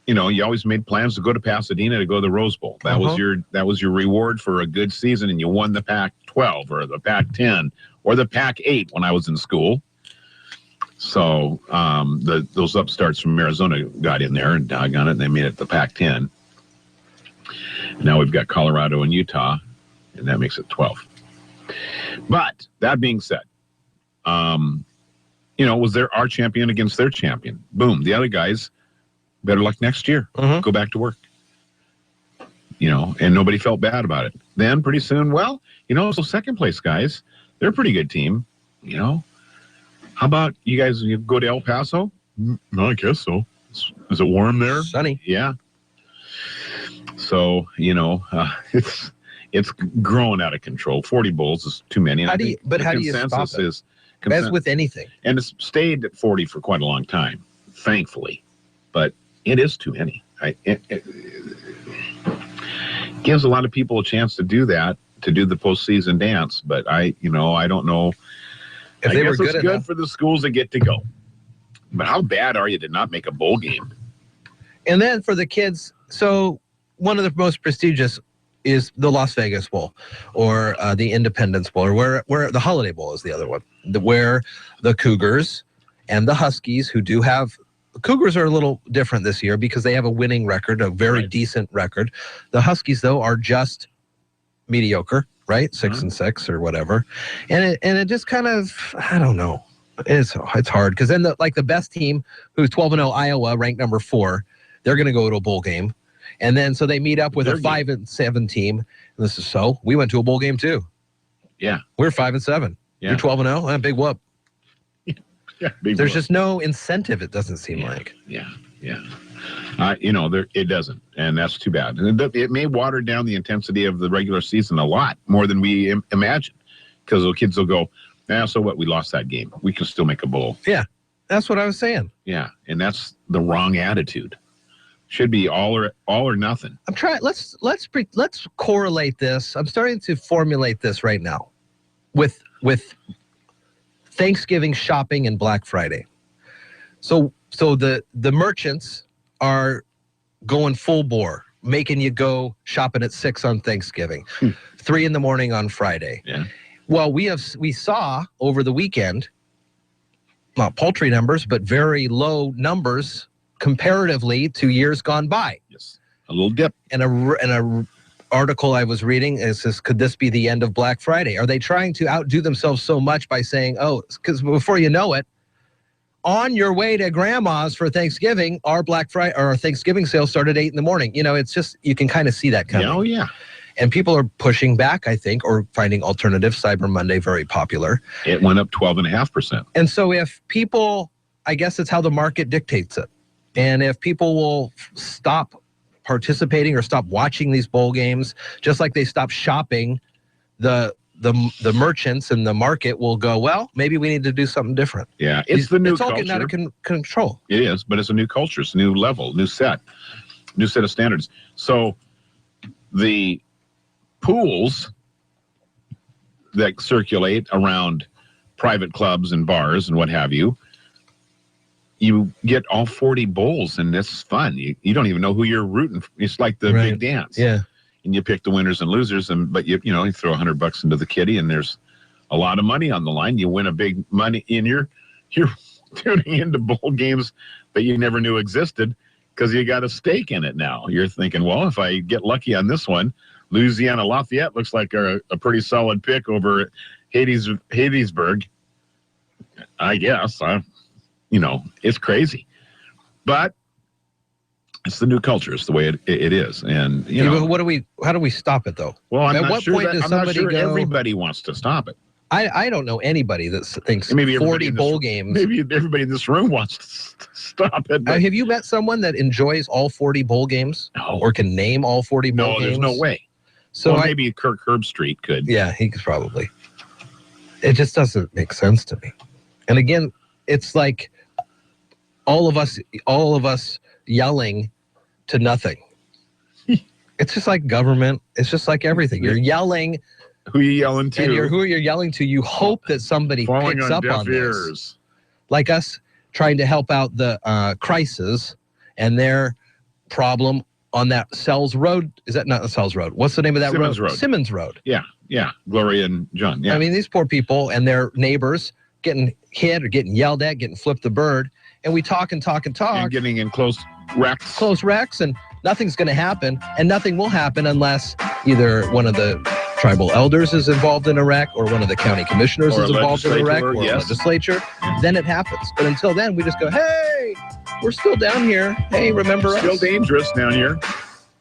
you always made plans to go to Pasadena to go to the Rose Bowl. That was your reward for a good season, and you won the Pac-12 or the Pac-10 or the Pac-8 when I was in school. So those upstarts from Arizona got in there and doggone it, and they made it the Pac-10. Now we've got Colorado and Utah, and that makes it 12. But that being said, was our champion against their champion. Boom. The other guys, better luck next year. Go back to work. And nobody felt bad about it. Then pretty soon, so second place guys, they're a pretty good team. How about you guys go to El Paso? No, I guess so. Is it warm there? Sunny. Yeah. So, it's growing out of control. 40 bowls is too many. How do you stop it? As with anything. And it's stayed at 40 for quite a long time, thankfully. But it is too many. It gives a lot of people a chance to do that, to do the postseason dance. But I don't know. If they were it's good enough for the schools that get to go. But how bad are you to not make a bowl game? And then for the kids, so one of the most prestigious is the Las Vegas Bowl or the Independence Bowl, or where the Holiday Bowl is the other one, where the Cougars and the Huskies, who do have – Cougars are a little different this year because they have a winning record, a very decent record. The Huskies, though, are just mediocre, right? 6-6 or whatever. And it just kind of – I don't know. It's hard because then the best team, who's 12-0, Iowa, ranked number 4, they're going to go to a bowl game. And then so they meet up with a 5-7 team. And we went to a bowl game too. Yeah. We're 5-7. Yeah. You're 12-0. Big whoop. Yeah. There's just no incentive, it doesn't seem like. Yeah. It doesn't. And that's too bad. And it may water down the intensity of the regular season a lot more than we imagine. Because the kids will go, so what? We lost that game. We can still make a bowl. Yeah. That's what I was saying. Yeah. And that's the wrong attitude. Should be all or nothing. I'm trying. Let's correlate this. I'm starting to formulate this right now, with Thanksgiving shopping and Black Friday. So the merchants are going full bore, making you go shopping at 6 on Thanksgiving, 3 in the morning on Friday. Yeah. Well, we saw over the weekend, not paltry numbers, but very low numbers comparatively to years gone by. Yes, a little dip. And a article I was reading says, could this be the end of Black Friday? Are they trying to outdo themselves so much by saying, because before you know it, on your way to grandma's for Thanksgiving, our Black Friday or our Thanksgiving sale started at 8 in the morning. It's just, you can kind of see that coming. Oh yeah. And people are pushing back, I think, or finding alternatives. Cyber Monday, very popular. It went up 12.5%. And so if people, I guess it's how the market dictates it. And if people will stop participating or stop watching these bowl games, just like they stop shopping, the merchants and the market will go, well, maybe we need to do something different. Yeah, it's the new culture. It's all getting out of control. It is, but it's a new culture. It's a new level, new set of standards. So the pools that circulate around private clubs and bars and what have you, you get all 40 bowls, and it's fun. You don't even know who you're rooting for. It's like the big dance. Yeah. And you pick the winners and losers, but you throw $100 into the kitty, and there's a lot of money on the line. You win a big money, and you're tuning into bowl games that you never knew existed because you got a stake in it now. You're thinking, well, if I get lucky on this one, Louisiana Lafayette looks like a pretty solid pick over Hadesburg. I guess. It's crazy, but it's the new culture. It's the way it is. And, how do we stop it though? Well, at what point does somebody go? Everybody wants to stop it. I don't know anybody that thinks maybe 40 bowl games. Maybe everybody in this room wants to stop it. Have you met someone that enjoys all 40 bowl games? No. Or can name all 40 bowl games? No, there's no way. So maybe Kirk Herbstreit could. Yeah, he could probably. It just doesn't make sense to me. And again, it's like all of us yelling to nothing. It's just like government. It's just like everything. You're yelling. Who you yelling to? And who you're yelling to, you hope that somebody picks up on this. Like us trying to help out the crisis and their problem on that Sells Road. Is that not the Sells Road? What's the name of that road? Simmons Road. Yeah. Gloria and John. Yeah. I mean, these poor people and their neighbors getting hit or getting yelled at, getting flipped the bird. And we talk and talk and talk. And getting in close wrecks. And nothing's going to happen. And nothing will happen unless either one of the tribal elders is involved in a wreck, or one of the county commissioners Or is involved in a wreck, or yes. legislature, then it happens. But until then, we just go, hey, we're still down here. Hey, remember us? Still dangerous down here.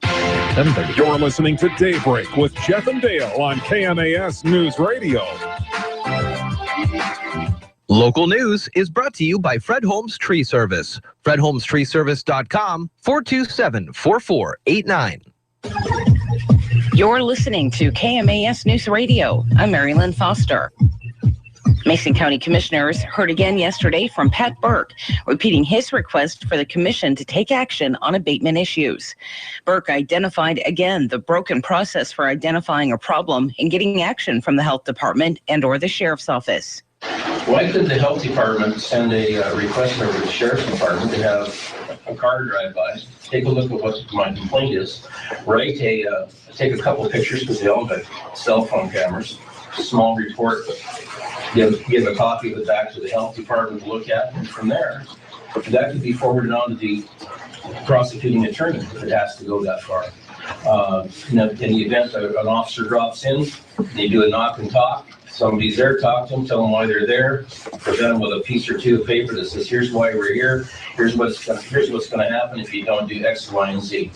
7:30. You're listening to Daybreak with Jeff and Dale on KMAS News Radio. Local news is brought to you by Fred Holmes Tree Service. FredHolmesTreeService.com, 427-4489. You're listening to KMAS News Radio. I'm Mary Lynn Foster. Mason County Commissioners heard again yesterday from Pat Burke, repeating his request for the commission to take action on abatement issues. Burke identified again the broken process for identifying a problem and getting action from the health department and or the sheriff's office. Why could the health department send a request over to the sheriff's department to have a car drive by, take a look at what my complaint is, take a couple of pictures because they all got cell phone cameras, small report, give a copy of it back to the health department to look at, and from there, that could be forwarded on to the prosecuting attorney if it has to go that far. In the event that an officer drops in, they do a knock and talk. Somebody's there, talk to them, tell them why they're there, present them with a piece or two of paper that says, here's why we're here, here's what's going to happen if you don't do X, Y, and Z.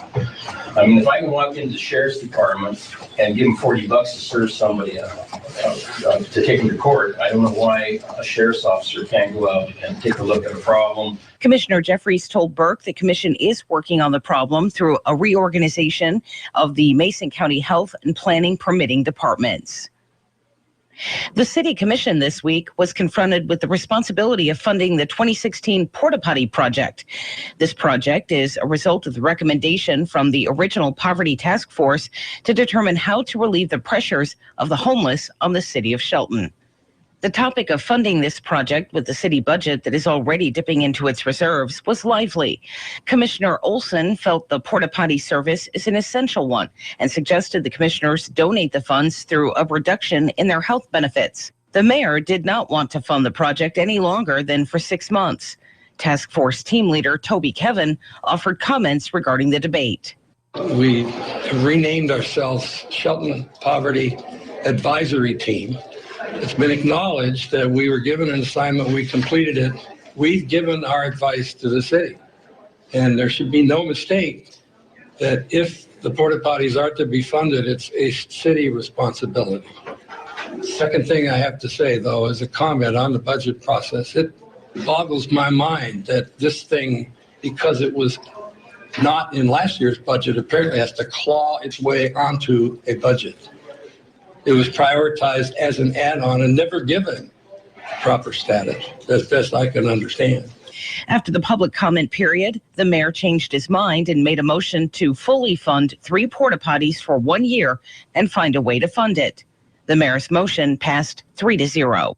I mean, if I can walk into the sheriff's department and give them $40 to serve somebody to take them to court, I don't know why a sheriff's officer can't go out and take a look at a problem. Commissioner Jeffries told Burke the commission is working on the problem through a reorganization of the Mason County Health and Planning Permitting departments. The City Commission this week was confronted with the responsibility of funding the 2016 Porta Potty project. This project is a result of the recommendation from the original Poverty Task Force to determine how to relieve the pressures of the homeless on the city of Shelton. The topic of funding this project with the city budget that is already dipping into its reserves was lively. Commissioner Olson felt the porta potty service is an essential one and suggested the commissioners donate the funds through a reduction in their health benefits. The mayor did not want to fund the project any longer than for 6 months. Task Force team leader Toby Kevin offered comments regarding the debate. We renamed ourselves Shelton Poverty Advisory Team. It's been acknowledged that we were given an assignment, we completed it. We've given our advice to the city. And there should be no mistake that if the porta potties are to be funded, it's a city responsibility. Second thing I have to say, though, is a comment on the budget process. It boggles my mind that this thing, because it was not in last year's budget, apparently has to claw its way onto a budget. It was prioritized as an add-on and never given proper status, as best I can understand. After the public comment period, the mayor changed his mind and made a motion to fully fund 3 porta potties for 1 year and find a way to fund it. The mayor's motion passed 3-0.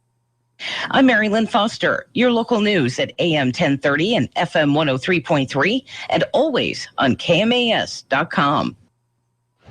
I'm Mary Lynn Foster, your local news at AM 1030 and FM 103.3 and always on KMAS.com.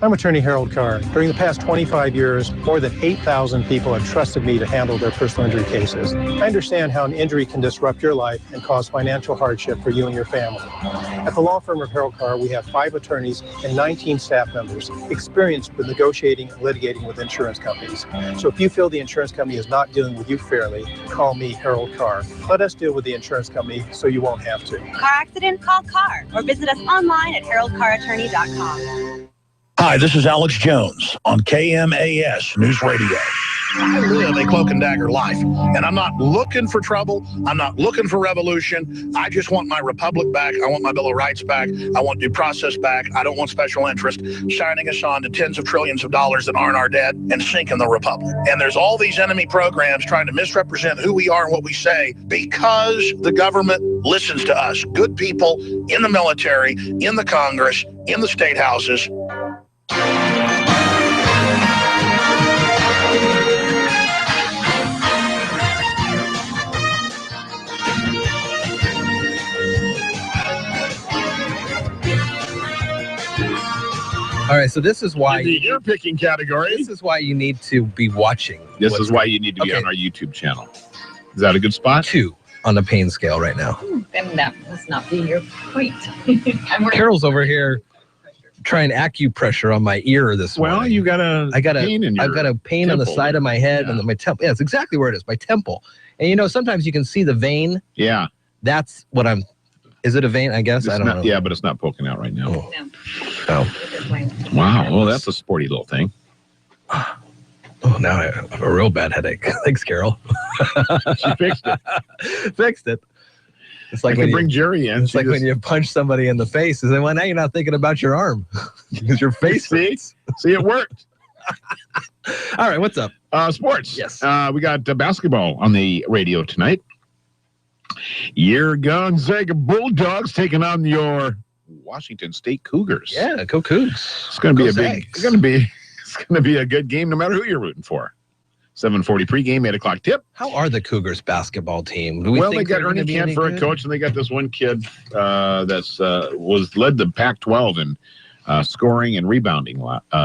I'm attorney Harold Carr. During the past 25 years, more than 8,000 people have trusted me to handle their personal injury cases. I understand how an injury can disrupt your life and cause financial hardship for you and your family. At the law firm of Harold Carr, we have 5 attorneys and 19 staff members experienced with negotiating and litigating with insurance companies. So if you feel the insurance company is not dealing with you fairly, call me, Harold Carr. Let us deal with the insurance company so you won't have to. Car accident? Call Carr or visit us online at haroldcarrattorney.com. Hi, this is Alex Jones on KMAS News Radio. I live a cloak and dagger life, and I'm not looking for trouble. I'm not looking for revolution. I just want my republic back. I want my Bill of Rights back. I want due process back. I don't want special interest signing us on to tens of trillions of dollars that aren't our debt and sinking the republic. And there's all these enemy programs trying to misrepresent who we are and what we say because the government listens to us, good people in the military, in the Congress, in the state houses. All right, so this is why in the ear-picking category. This is why you need to be watching. This is why you need to be on our YouTube channel. Is that a good spot? 2 on the pain scale right now. And that must not be your point. Carol's over here trying acupressure on my ear this morning. Well, you got I've got a pain on the side of my head and my temple. Yeah, it's exactly where it is, my temple. And sometimes you can see the vein. Yeah. That's what I'm. Is it a vein? I guess I don't know. Yeah, but it's not poking out right now. Oh. Wow. Well, that's a sporty little thing. Oh, now I have a real bad headache. Thanks, Carol. She fixed it. Fixed it. It's like when you bring Jerry in. It's like when you punch somebody in the face and say, well, now you're not thinking about your arm because your face hurts. See, it worked. All right, what's up? Sports. Yes. We got basketball on the radio tonight. Your Gonzaga Bulldogs taking on your Washington State Cougars. Yeah, go Cougs. It's going to be It's going to be a good game no matter who you're rooting for. 7:40 pregame, 8 o'clock tip. How are the Cougars basketball team? They got Ernie Kent for a coach, and they got this one kid that's led the Pac-12 in scoring and rebounding,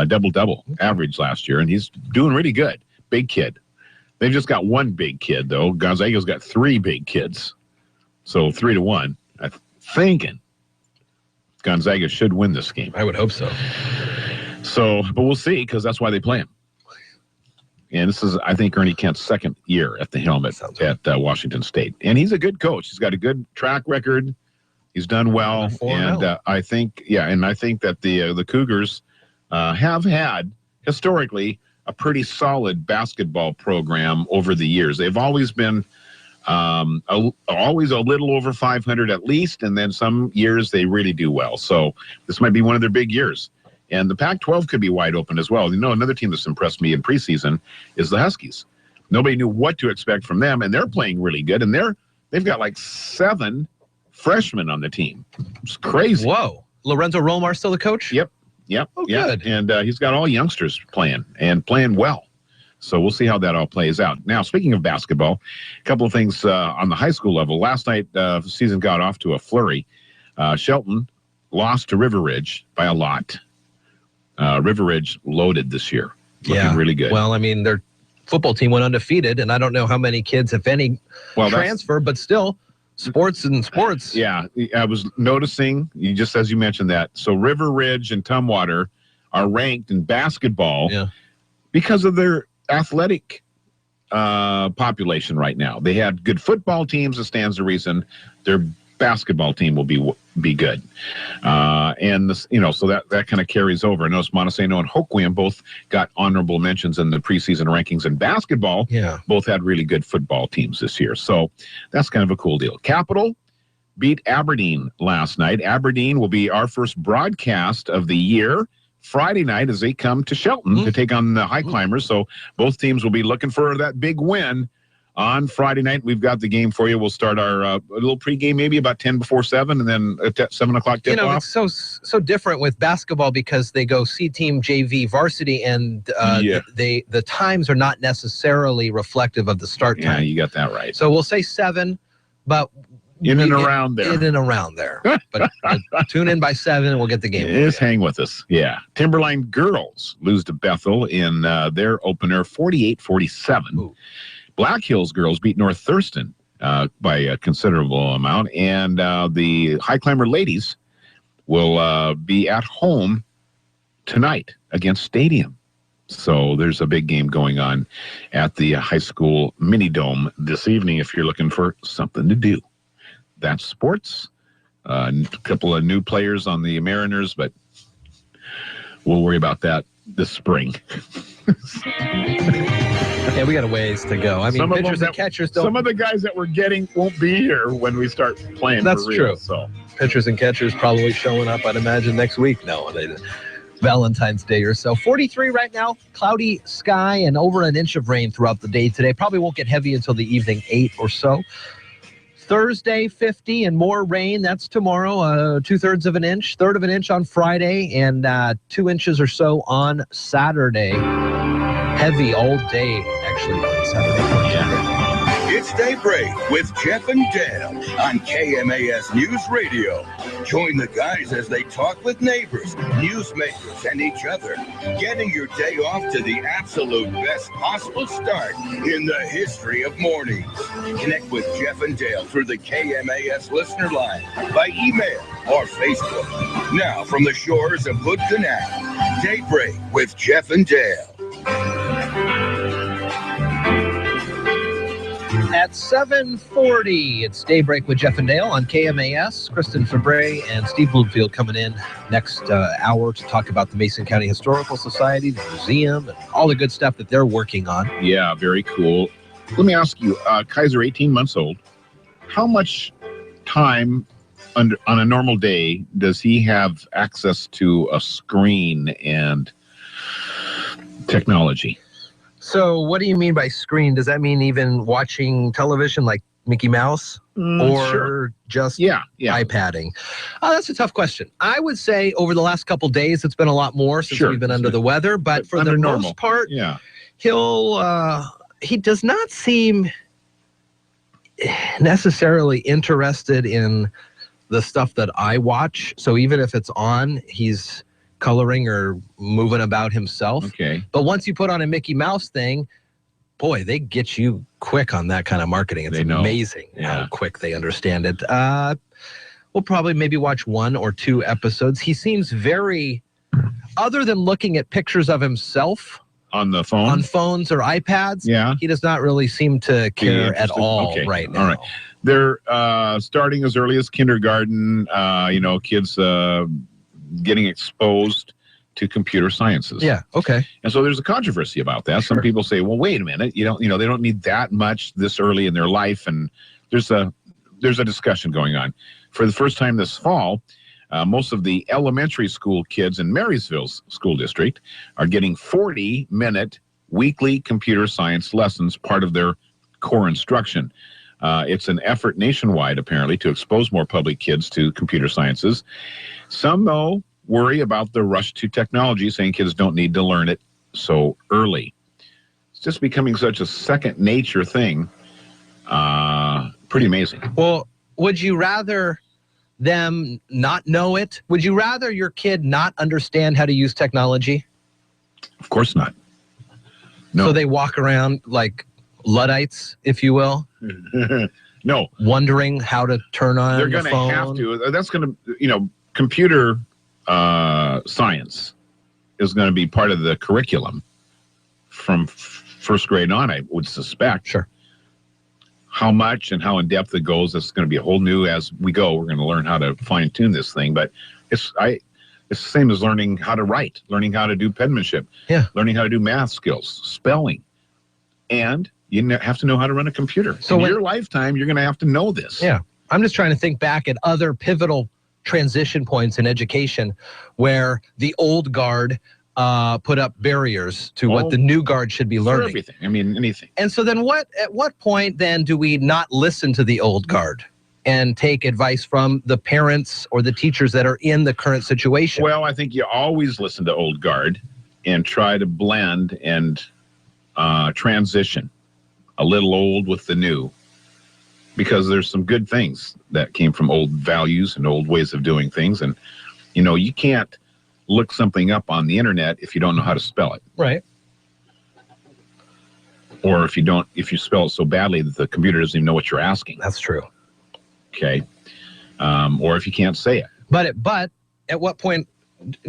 double-double average last year, and he's doing really good. Big kid. They've just got one big kid, though. Gonzaga's got three big kids. So 3-1. I'm thinking Gonzaga should win this game. I would hope so. But we'll see, because that's why they play him. And this is, I think, Ernie Kent's second year at the helm at Washington State. And he's a good coach. He's got a good track record. He's done well. And I think that the Cougars have had, historically, a pretty solid basketball program over the years. They've always been always a little over 500 at least, and then some years they really do well. So this might be one of their big years. And the Pac-12 could be wide open as well. Another team that's impressed me in preseason is the Huskies. Nobody knew what to expect from them, and they're playing really good. And they've got like 7 freshmen on the team. It's crazy. Whoa. Lorenzo Romar still the coach? Yep. Oh, good. And he's got all youngsters playing well. So we'll see how that all plays out. Now, speaking of basketball, a couple of things on the high school level. Last night, the season got off to a flurry. Shelton lost to River Ridge by a lot. River Ridge loaded this year. Looking really good. Well, I mean, their football team went undefeated, and I don't know how many kids, if any, transfer, but still, sports and sports. Yeah, I was noticing, just as you mentioned that. So River Ridge and Tumwater are ranked in basketball because of their athletic population right now. They had good football teams, that stands to reason their basketball team will be good. And this, so that kind of carries over. I notice Montesano and Hoquiam both got honorable mentions in the preseason rankings in basketball. Yeah. Both had really good football teams this year. So that's kind of a cool deal. Capital beat Aberdeen last night. Aberdeen will be our first broadcast of the year Friday night as they come to Shelton to take on the High Climbers. So both teams will be looking for that big win. On Friday night, we've got the game for you. We'll start our little pregame maybe about 10 before 7, and then at 7 o'clock tip-off. It's so different with basketball because they go C-team, JV, varsity, and the times are not necessarily reflective of the start time. Yeah, you got that right. So we'll say 7, but in and around there. But tune in by 7, and we'll get the game. Just hang with us. Yeah. Timberline girls lose to Bethel in their opener 48-47. Black Hills girls beat North Thurston by a considerable amount. And the High Climber ladies will be at home tonight against Stadium. So there's a big game going on at the high school mini dome this evening if you're looking for something to do. That's sports. A couple of new players on the Mariners, but we'll worry about that this spring. Yeah, we got a ways to go. I mean, pitchers and catchers don't. Some of the guys that we're getting won't be here when we start playing. That's for real, true. So pitchers and catchers probably showing up, I'd imagine, next week. No, Valentine's Day or so. 43 right now, cloudy sky and over an inch of rain throughout the day today. Probably won't get heavy until the evening, 8 or so. Thursday, 50 and more rain. That's tomorrow, 2/3 of an inch, 1/3 of an inch on Friday, and 2 inches or so on Saturday. Heavy all day, actually, on Saturday. It's Daybreak with Jeff and Dale on KMAS News Radio. Join the guys as they talk with neighbors, newsmakers, and each other, getting your day off to the absolute best possible start in the history of mornings. Connect with Jeff and Dale through the KMAS listener line, by email or Facebook. Now from the shores of Hood Canal, Daybreak with Jeff and Dale. At 7:40, it's Daybreak with Jeff and Dale on KMAS. Kristen Fabre and Steve Bloomfield coming in next hour to talk about the Mason County Historical Society, the museum, and all the good stuff that they're working on. Yeah, very cool. Let me ask you, Kaiser, 18 months old, how much time on a normal day does he have access to a screen and technology? So what do you mean by screen? Does that mean even watching television like Mickey Mouse or Sure. just Yeah. iPadding? Oh, that's a tough question. I would say over the last couple days, it's been a lot more since Sure. we've been under the weather, but for the most part, Yeah. he does not seem necessarily interested in the stuff that I watch. So even if it's on, he's coloring or moving about himself. Okay. But once you put on a Mickey Mouse thing, boy, they get you quick on that kind of marketing. It's amazing how quick they understand it. We'll probably maybe watch 1 or 2 episodes. He seems very, other than looking at pictures of himself on the phone, on phones or iPads, he does not really seem to care at all right now. All right. They're starting as early as kindergarten, kids getting exposed to computer sciences. Yeah, okay. And so there's a controversy about that. Some people say, well, wait a minute, they don't need that much this early in their life. And there's a discussion going on. For the first time this fall, most of the elementary school kids in Marysville's school district are getting 40-minute weekly computer science lessons, part of their core instruction. It's an effort nationwide, apparently, to expose more public kids to computer sciences. Some, though, worry about the rush to technology, saying kids don't need to learn it so early. It's just becoming such a second nature thing. Pretty amazing. Well, would you rather them not know it? Would you rather your kid not understand how to use technology? Of course not. No. So they walk around like Luddites, if you will? No. Wondering how to turn on They're the going phone? to have to. That's going to, computer science is going to be part of the curriculum from first grade on, I would suspect. Sure. How much and how in depth it goes, it's going to be a whole new, as we go, we're going to learn how to fine tune this thing. But it's the same as learning how to write, learning how to do penmanship, learning how to do math skills, spelling. And you have to know how to run a computer. So in your lifetime, you're going to have to know this. Yeah. I'm just trying to think back at other pivotal transition points in education where the old guard put up barriers to what the new guard should be learning. For everything. I mean, anything. And so then at what point then do we not listen to the old guard and take advice from the parents or the teachers that are in the current situation? Well, I think you always listen to old guard and try to blend and transition a little old with the new, because there's some good things that came from old values and old ways of doing things. And, you can't look something up on the internet if you don't know how to spell it. Right. Or if you spell it so badly that the computer doesn't even know what you're asking. That's true. Okay. Or if you can't say it. But at what point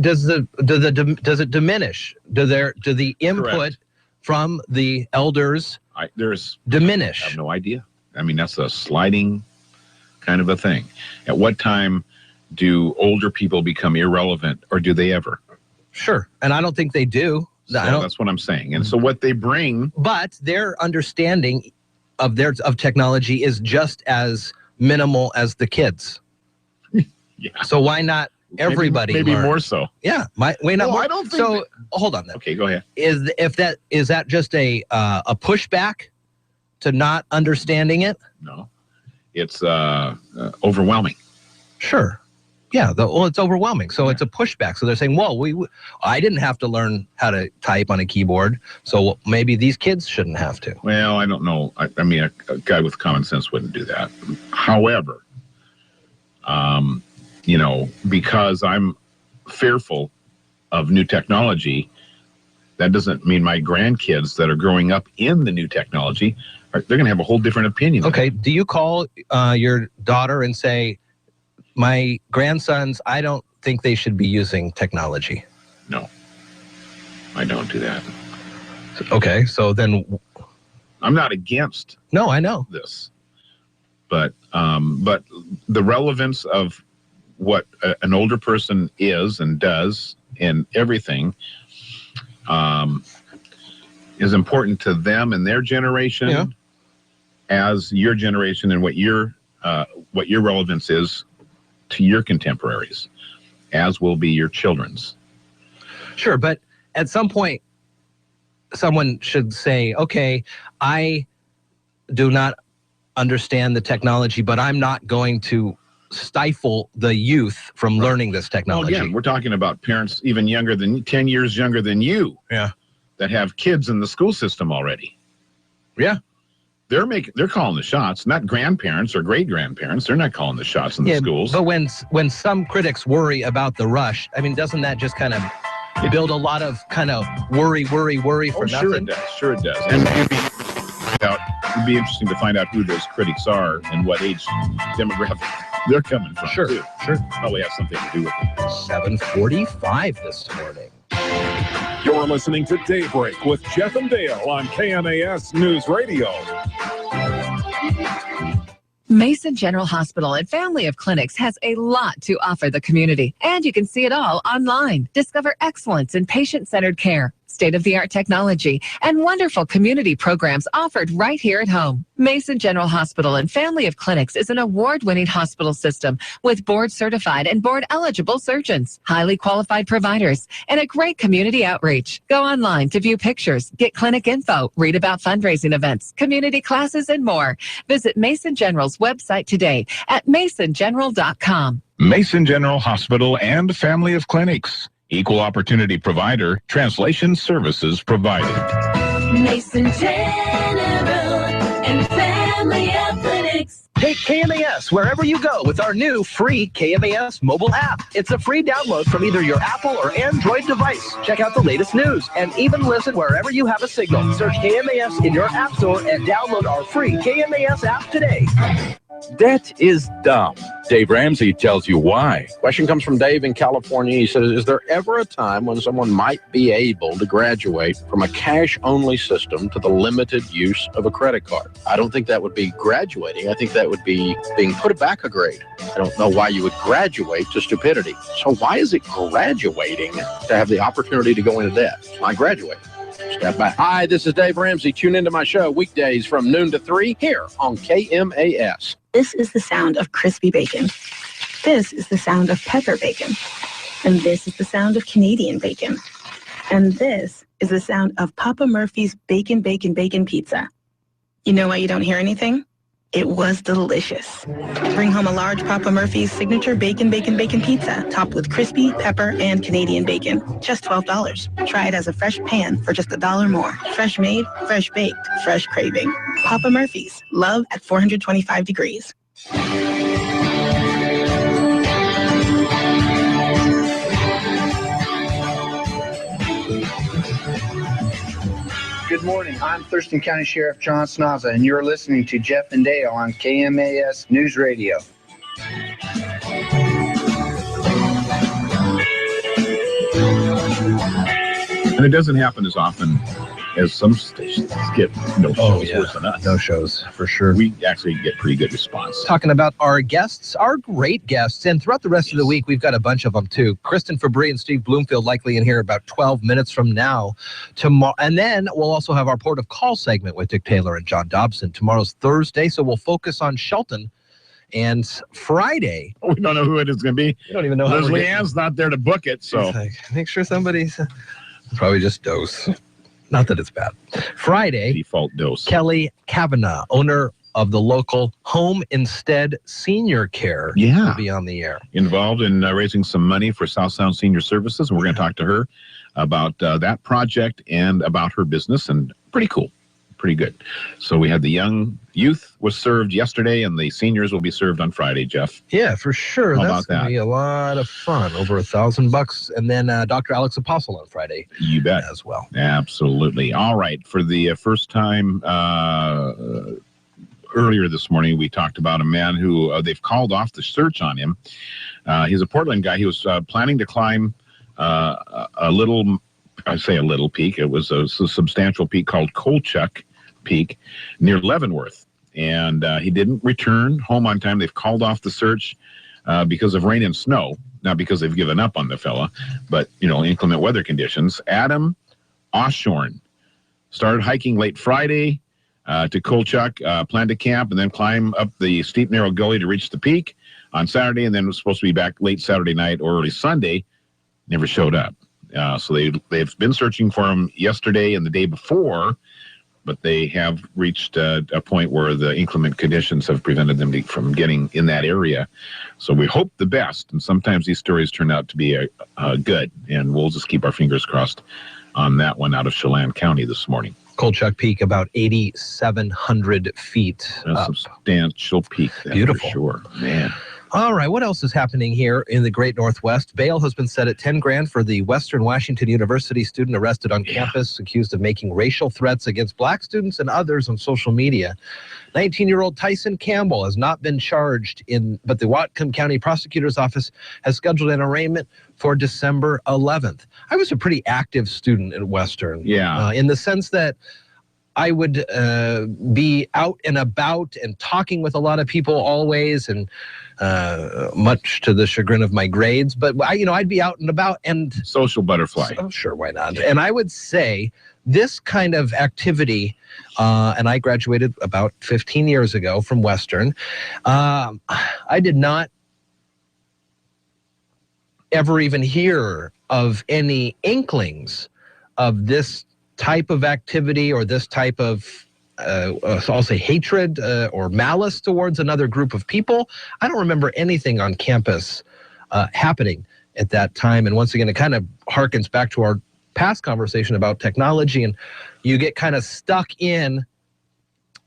does it diminish? Do the input from the elders diminish? I have no idea. I mean, that's a sliding kind of a thing. At what time do older people become irrelevant, or do they ever? Sure. And I don't think they do. So that's what I'm saying. And so what they bring... But their understanding of technology is just as minimal as the kids. Yeah. So why not everybody Maybe learn? more so. Yeah. Why not Well, more? I don't think so hold on then. Okay, go ahead. Is that just a pushback to not understanding it? No. It's overwhelming. Sure. Yeah, well, it's overwhelming. So it's a pushback. So they're saying, well, I didn't have to learn how to type on a keyboard, so maybe these kids shouldn't have to. Well, I don't know. I mean, a guy with common sense wouldn't do that. However, because I'm fearful of new technology, that doesn't mean my grandkids that are growing up in the new technology, they're going to have a whole different opinion. Okay, do you call your daughter and say, my grandsons, I don't think they should be using technology? No, I don't do that. Okay, so then I'm not against. No, I know this, but the relevance of what an older person is and does in everything is important to them and their generation, as your generation and what your relevance is to your contemporaries, as will be your children's. Sure, but at some point, someone should say, okay, I do not understand the technology, but I'm not going to stifle the youth from learning this technology. Well, again, we're talking about parents even younger than 10 years younger than you. Yeah. That have kids in the school system already. Yeah. They're calling the shots, not grandparents or great-grandparents. They're not calling the shots in the schools. But when some critics worry about the rush, I mean, doesn't that just kind of build a lot of kind of worry for nothing? Sure it does. And it'd be interesting to find out who those critics are and what age demographic they're coming from. Sure. Probably have something to do with it. 7:45 this morning. You're listening to Daybreak with Jeff and Dale on KMAS News Radio. Mason General Hospital and family of clinics has a lot to offer the community, and you can see it all online. Discover excellence in patient-centered care, state-of-the-art technology, and wonderful community programs offered right here at home. Mason General Hospital and family of clinics is an award-winning hospital system with board-certified and board-eligible surgeons, highly qualified providers, and a great community outreach. Go online to view pictures, get clinic info, read about fundraising events, community classes, and more. Visit Mason General's website today at masongeneral.com. Mason General Hospital and family of clinics. Equal opportunity provider. Translation services provided. Mason General and family of clinics. Take KMAS wherever you go with our new free KMAS mobile app. It's a free download from either your Apple or Android device. Check out the latest news and even listen wherever you have a signal. Search KMAS in your app store and download our free KMAS app today. Debt is dumb. Dave Ramsey tells you why. Question comes from Dave in California. He says, is there ever a time when someone might be able to graduate from a cash-only system to the limited use of a credit card? I don't think that would be graduating. I think that would be being put back a grade. I don't know why you would graduate to stupidity. So why is it graduating to have the opportunity to go into debt? Why graduate? Step back. Hi, this is Dave Ramsey. Tune into my show weekdays from noon to 3 here on KMAS. This is the sound of crispy bacon. This is the sound of pepper bacon. And this is the sound of Canadian bacon. And this is the sound of Papa Murphy's Bacon Pizza. You know why you don't hear anything? It was delicious. Bring home a large Papa Murphy's signature bacon pizza, topped with crispy, pepper, and Canadian bacon. Just $12. Try it as a fresh pan for just $1 more. Fresh made, fresh baked, fresh craving. Papa Murphy's. Love at 425 degrees. Good morning. I'm Thurston County Sheriff John Snaza, and you're listening to Jeff and Dale on KMAS News Radio. And it doesn't happen as often as some stations get no shows worse than us. No shows, for sure. We actually get pretty good response. Talking about our guests, our great guests, and throughout the rest of the week, we've got a bunch of them too. Kristen Fabry and Steve Bloomfield likely in here about 12 minutes from now. Tomorrow, and then we'll also have our Port of Call segment with Dick Taylor and John Dobson. Tomorrow's Thursday, so we'll focus on Shelton. And Friday, we don't know who it is going to be. We don't even know. Leslie Ann's not there to book it, so make sure somebody's probably just Dose. Not that it's bad. Friday, default Dose. Kelly Kavanaugh, owner of the local Home Instead Senior Care will be on the air. Involved in raising some money for South Sound Senior Services. And we're going to talk to her about that project and about her business. And pretty cool. Pretty good. So we had the young youth was served yesterday, and the seniors will be served on Friday, Jeff. Yeah, for sure. How That's about going to that? be a lot of fun. Over $1,000. And then Dr. Alex Apostle on Friday. You bet. As well. Absolutely. All right. For the first time earlier this morning, we talked about a man who they've called off the search on him. He's a Portland guy. He was planning to climb a little, I say a little peak. It was a substantial peak called Kolchak Peak near Leavenworth. And he didn't return home on time. They've called off the search because of rain and snow. Not because they've given up on the fella, but, inclement weather conditions. Adam Oshorn started hiking late Friday to Kolchak, planned to camp and then climb up the steep, narrow gully to reach the peak on Saturday, and then was supposed to be back late Saturday night or early Sunday. Never showed up. So they've been searching for him yesterday and the day before, but they have reached a point where the inclement conditions have prevented them from getting in that area. So we hope the best, and sometimes these stories turn out to be good, and we'll just keep our fingers crossed on that one out of Chelan County this morning. Kolchak Peak, about 8,700 feet. A substantial peak. Beautiful. For sure. Man. All right, what else is happening here in the Great Northwest? Bail has been set at $10,000 for the Western Washington University student arrested on campus, accused of making racial threats against black students and others on social media. 19-year-old Tyson Campbell has not been charged, but the Whatcom County Prosecutor's Office has scheduled an arraignment for December 11th. I was a pretty active student at Western. Yeah. In the sense that I would be out and about and talking with a lot of people always, and much to the chagrin of my grades. But I'd be out and about and social butterfly. Oh, sure, why not? And I would say this kind of activity, and I graduated about 15 years ago from Western. I did not ever even hear of any inklings of this type of activity or this type of, I'll say, hatred or malice towards another group of people. I don't remember anything on campus happening at that time. And once again, it kind of harkens back to our past conversation about technology, and you get kind of stuck in.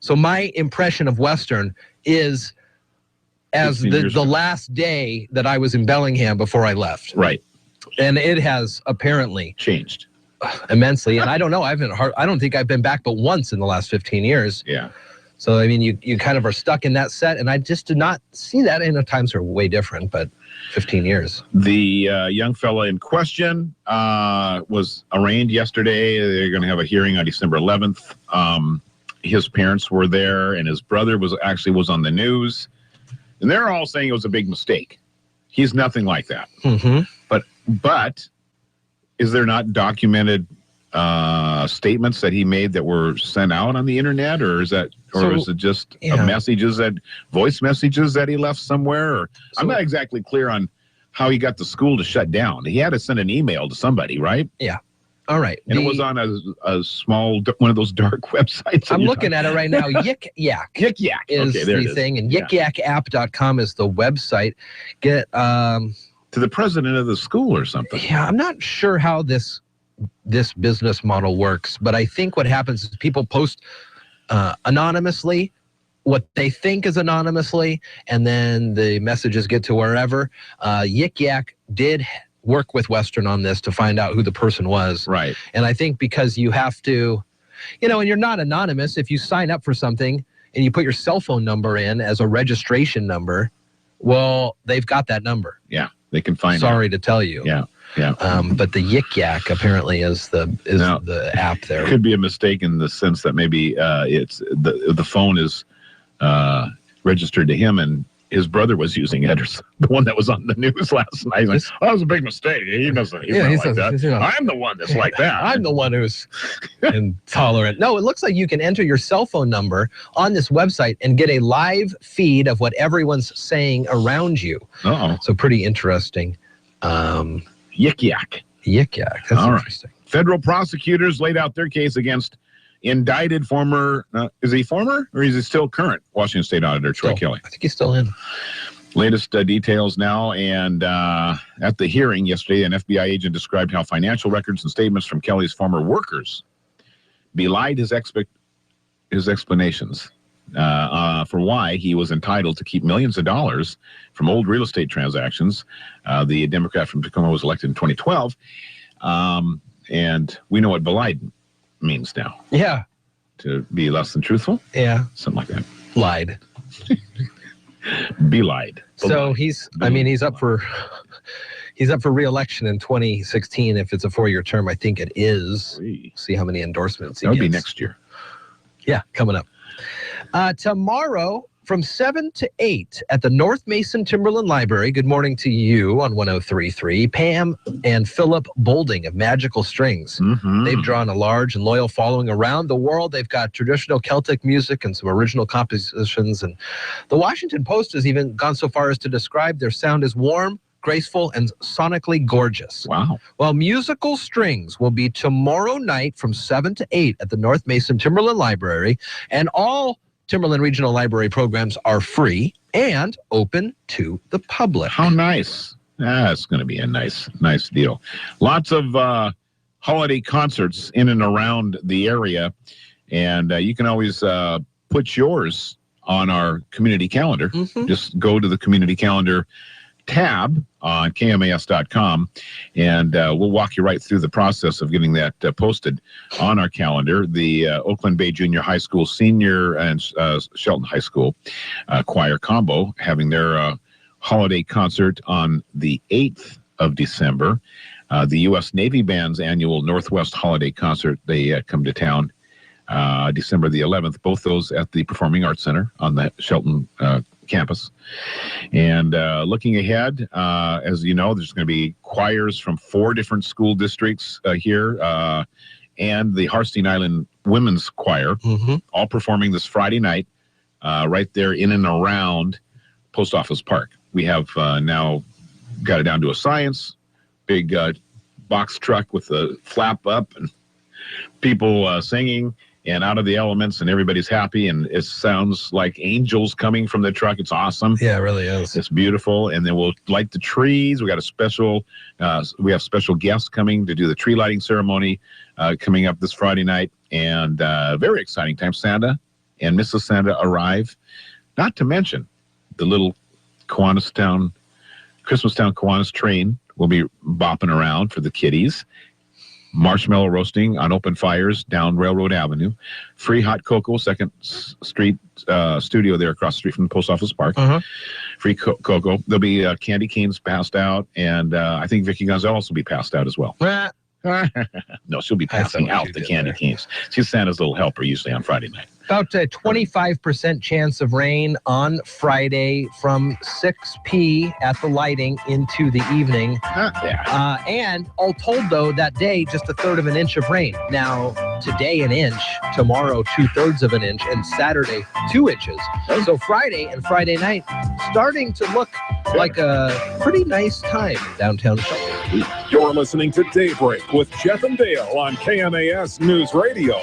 So my impression of Western is as the last day that I was in Bellingham before I left. Right. And it has apparently changed immensely. And I don't know, I don't think I've been back but once in the last 15 years. Yeah. So, I mean, you kind of are stuck in that set, and I just did not see that. And times are way different, but 15 years. The young fella in question was arraigned yesterday. They're going to have a hearing on December 11th. His parents were there, and his brother was on the news. And they're all saying it was a big mistake. He's nothing like that. Mm-hmm. But is there not documented statements that he made that were sent out on the internet, or is it just voice messages that he left somewhere? Or I'm not exactly clear on how he got the school to shut down. He had to send an email to somebody, right? Yeah. All right. And it was on a small, one of those dark websites. I'm looking at it right now. Yik Yak. Yik Yak is the thing, and yikyakapp.com is the website. Get to the president of the school or something. Yeah, I'm not sure how this business model works, but I think what happens is people post anonymously what they think is anonymously, and then the messages get to wherever. Yik Yak did work with Western on this to find out who the person was. Right. And I think because you have to, and you're not anonymous, if you sign up for something and you put your cell phone number in as a registration number, well, they've got that number. Yeah, they can find it. Sorry to tell you. Yeah. Yeah. But the Yik Yak apparently is the app there. Could be a mistake in the sense that maybe it's the phone is registered to him, and his brother was using it, or the one that was on the news last night. He's like, that was a big mistake. He doesn't. He's not like that. I'm the one that's like that. I'm the one who's intolerant. No, it looks like you can enter your cell phone number on this website and get a live feed of what everyone's saying around you. Uh-oh. So pretty interesting. Yik Yak. Yik Yak. That's all interesting. Right. Federal prosecutors laid out their case against indicted former, is he former or is he still current Washington State Auditor Troy Kelly? I think he's still in. Latest details now, and at the hearing yesterday, an FBI agent described how financial records and statements from Kelly's former workers belied his explanations for why he was entitled to keep millions of dollars from old real estate transactions. The Democrat from Tacoma was elected in 2012, and we know what belied means now. Yeah. To be less than truthful? Yeah. Something like that. Lied. Belied. So he's up for re-election in 2016. If it's a 4-year term, I think it is. See how many endorsements he That would be gets. next year. Yeah, coming up. Tomorrow from 7 to 8 at the North Mason Timberland Library. Good morning to you on 103.3. Pam and Philip Bolding of Magical Strings. Mm-hmm. They've drawn a large and loyal following around the world. They've got traditional Celtic music and some original compositions. And the Washington Post has even gone so far as to describe their sound as warm, graceful, and sonically gorgeous. Wow. Well, Musical Strings will be tomorrow night from 7 to 8 at the North Mason Timberland Library, and all Timberland Regional Library programs are free and open to the public. How nice. That's going to be a nice deal. Lots of holiday concerts in and around the area, and you can always put yours on our community calendar. Mm-hmm. Just go to the community calendar tab on KMAS.com, and we'll walk you right through the process of getting that posted on our calendar. The Oakland Bay Junior High School Senior and Shelton High School choir combo having their holiday concert on the 8th of December. The U.S. Navy Band's annual Northwest Holiday Concert, they come to town December the 11th, both those at the Performing Arts Center on the Shelton campus. And looking ahead, as you know, there's going to be choirs from 4 different school districts here, and the Harstein Island Women's Choir, all performing this Friday night right there in and around Post Office Park. We have now got it down to a science, big box truck with the flap up and people singing and out of the elements, and everybody's happy, and it sounds like angels coming from the truck. It's awesome. Yeah, it really is. It's beautiful. And then we'll light the trees. We got a special, we have special guests coming to do the tree lighting ceremony coming up this Friday night, and very exciting time. Santa and Mrs. Santa arrive, not to mention the little Christmastown Kiwanis train will be bopping around for the kiddies. Marshmallow roasting on open fires down Railroad Avenue. Free hot cocoa, 2nd Street studio there across the street from the Post Office Park. Free cocoa. There'll be candy canes passed out, and I think Vicki Gonzalez will be passed out as well. No, she'll be passing out the candy canes. She's Santa's little helper usually on Friday night. About a 25% chance of rain on Friday from 6 p at the lighting into the evening. And all told, though, that day, just 1/3 of an inch of rain. Now, today, an inch. Tomorrow, 2/3 of an inch. And Saturday, 2 inches. So Friday and Friday night starting to look like a pretty nice time in downtown Shelton. You're listening to Daybreak with Jeff and Dale on KMAS News Radio.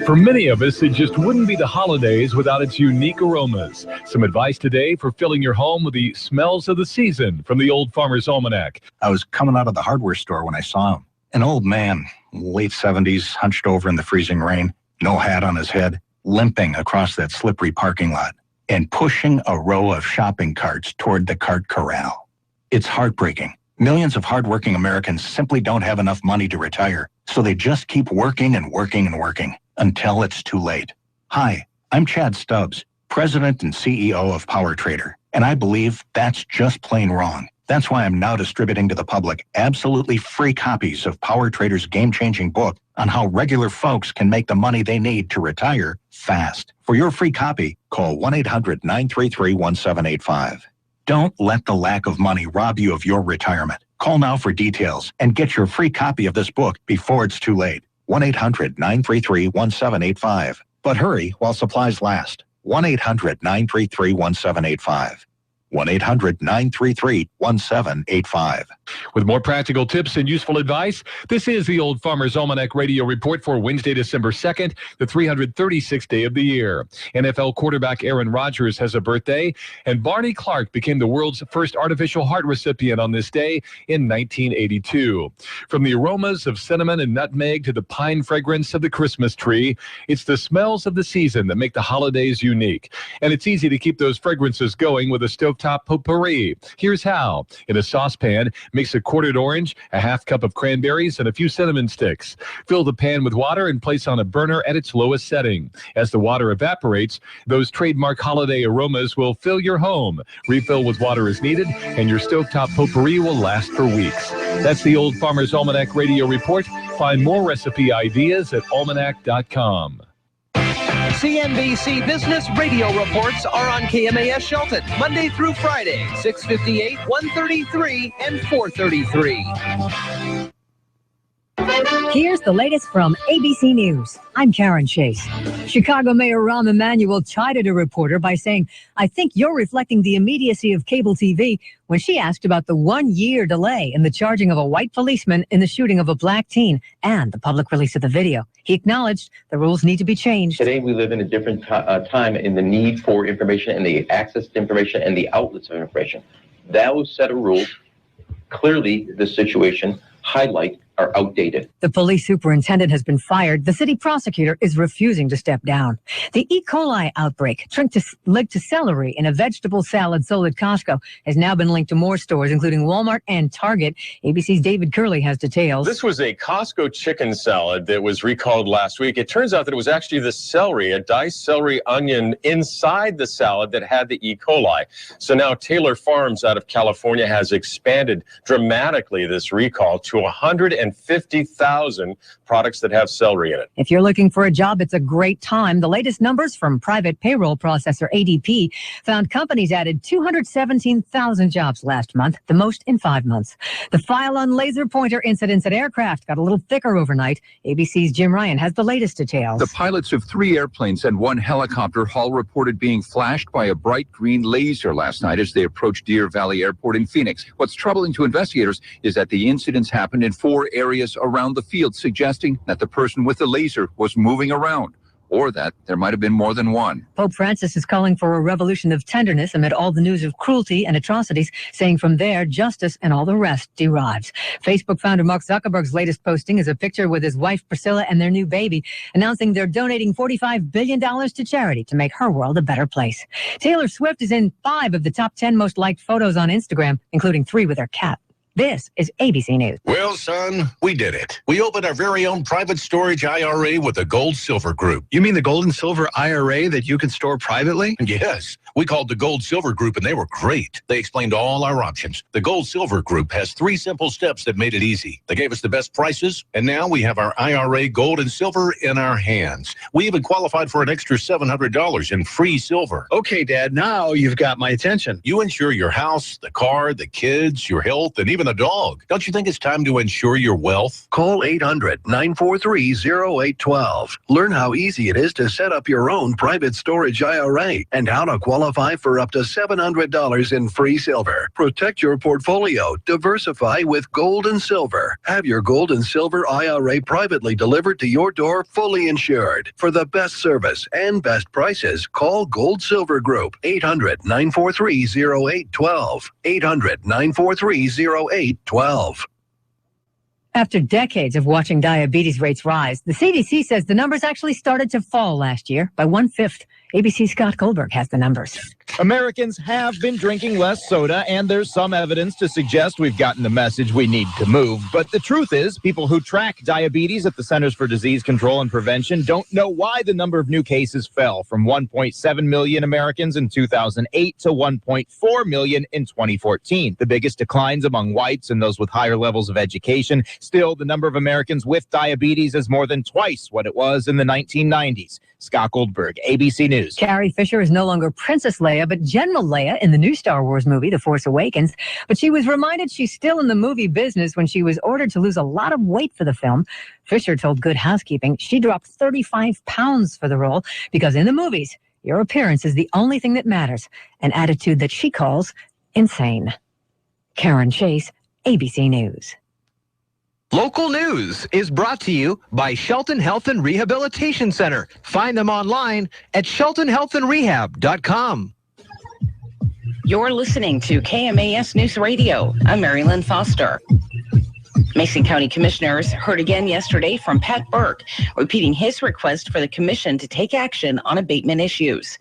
For many of us, it just wouldn't be the holidays without its unique aromas. Some advice today for filling your home with the smells of the season from the Old Farmer's Almanac. I was coming out of the hardware store when I saw him. An old man, late 70s, hunched over in the freezing rain, no hat on his head, limping across that slippery parking lot and pushing a row of shopping carts toward the cart corral. It's heartbreaking. Millions of hardworking Americans simply don't have enough money to retire, so they just keep working and working and working until it's too late. Hi, I'm Chad Stubbs, President and CEO of Power Trader, and I believe that's just plain wrong. That's why I'm now distributing to the public absolutely free copies of Power Trader's game-changing book on how regular folks can make the money they need to retire fast. For your free copy, call 1-800-933-1785. Don't let the lack of money rob you of your retirement. Call now for details and get your free copy of this book before it's too late. 1-800-933-1785. But hurry while supplies last. 1-800-933-1785. 1-800-933-1785. With more practical tips and useful advice, this is the Old Farmer's Almanac Radio Report for Wednesday, December 2nd, the 336th day of the year. NFL quarterback Aaron Rodgers has a birthday, and Barney Clark became the world's first artificial heart recipient on this day in 1982. From the aromas of cinnamon and nutmeg to the pine fragrance of the Christmas tree, it's the smells of the season that make the holidays unique. And it's easy to keep those fragrances going with a stovetop potpourri. Here's how. In a saucepan, mix a quartered orange, a half cup of cranberries, and a few cinnamon sticks. Fill the pan with water and place on a burner at its lowest setting. As the water evaporates, those trademark holiday aromas will fill your home. Refill with water as needed, and your stovetop potpourri will last for weeks. That's the Old Farmer's Almanac Radio Report. Find more recipe ideas at almanac.com. CNBC Business Radio reports are on KMAS Shelton, Monday through Friday, 6:58, 1:33, and 4:33. Here's the latest from ABC News. I'm Karen Chase. Chicago Mayor Rahm Emanuel chided a reporter by saying, "I think you're reflecting the immediacy of cable TV," when she asked about the 1-year delay in the charging of a white policeman in the shooting of a black teen and the public release of the video. He acknowledged the rules need to be changed. Today, we live in a different time in the need for information and the access to information and the outlets of information. Those set of rules, clearly the situation highlight are outdated. The police superintendent has been fired. The city prosecutor is refusing to step down. The E. coli outbreak, linked to celery in a vegetable salad sold at Costco, has now been linked to more stores, including Walmart and Target. ABC's David Curley has details. This was a Costco chicken salad that was recalled last week. It turns out that it was actually the celery, a diced celery onion inside the salad that had the E. coli. So now Taylor Farms out of California has expanded dramatically this recall to 150,000 products that have celery in it. If you're looking for a job, it's a great time. The latest numbers from private payroll processor ADP found companies added 217,000 jobs last month, the most in 5 months. The file on laser pointer incidents at aircraft got a little thicker overnight. ABC's Jim Ryan has the latest details. The pilots of 3 airplanes and 1 helicopter all reported being flashed by a bright green laser last night as they approached Deer Valley Airport in Phoenix. What's troubling to investigators is that the incidents happened in 4 areas around the field, suggesting that the person with the laser was moving around, or that there might have been more than one. Pope Francis is calling for a revolution of tenderness amid all the news of cruelty and atrocities, saying from there, justice and all the rest derives. Facebook founder Mark Zuckerberg's latest posting is a picture with his wife Priscilla and their new baby, announcing they're donating $45 billion to charity to make her world a better place. Taylor Swift is in 5 of the top 10 most liked photos on Instagram, including 3 with her cat. This is ABC News. Well, son, we did it. We opened our very own private storage IRA with the Gold Silver Group. You mean the Gold and Silver IRA that you can store privately? Yes. We called the Gold Silver Group, and they were great. They explained all our options. The Gold Silver Group has 3 simple steps that made it easy. They gave us the best prices, and now we have our IRA Gold and Silver in our hands. We even qualified for an extra $700 in free silver. Okay, Dad, now you've got my attention. You insure your house, the car, the kids, your health, and even a dog. Don't you think it's time to insure your wealth? Call 800-943-0812. Learn how easy it is to set up your own private storage IRA and how to qualify for up to $700 in free silver. Protect your portfolio. Diversify with Gold and Silver. Have your Gold and Silver IRA privately delivered to your door, fully insured. For the best service and best prices, call Gold Silver Group. 800-943-0812. 800-943-0812. After decades of watching diabetes rates rise, the CDC says the numbers actually started to fall last year by 1/5. ABC's Scott Goldberg has the numbers. Americans have been drinking less soda, and there's some evidence to suggest we've gotten the message we need to move. But the truth is, people who track diabetes at the Centers for Disease Control and Prevention don't know why the number of new cases fell from 1.7 million Americans in 2008 to 1.4 million in 2014. The biggest declines among whites and those with higher levels of education. Still, the number of Americans with diabetes is more than twice what it was in the 1990s. Scott Goldberg, ABC News. Carrie Fisher is no longer Princess Leia, but General Leia in the new Star Wars movie, The Force Awakens. But she was reminded she's still in the movie business when she was ordered to lose a lot of weight for the film. Fisher told Good Housekeeping she dropped 35 pounds for the role because in the movies, Your appearance is the only thing that matters, an attitude that she calls insane. Karen Chase, ABC News. Local news is brought to you by Shelton Health and Rehabilitation Center. Find them online at sheltonhealthandrehab.com. You're listening to KMAS News Radio. I'm Mary Lynn Foster. Mason County Commissioners heard again yesterday from Pat Burke, repeating his request for the commission to take action on abatement issues.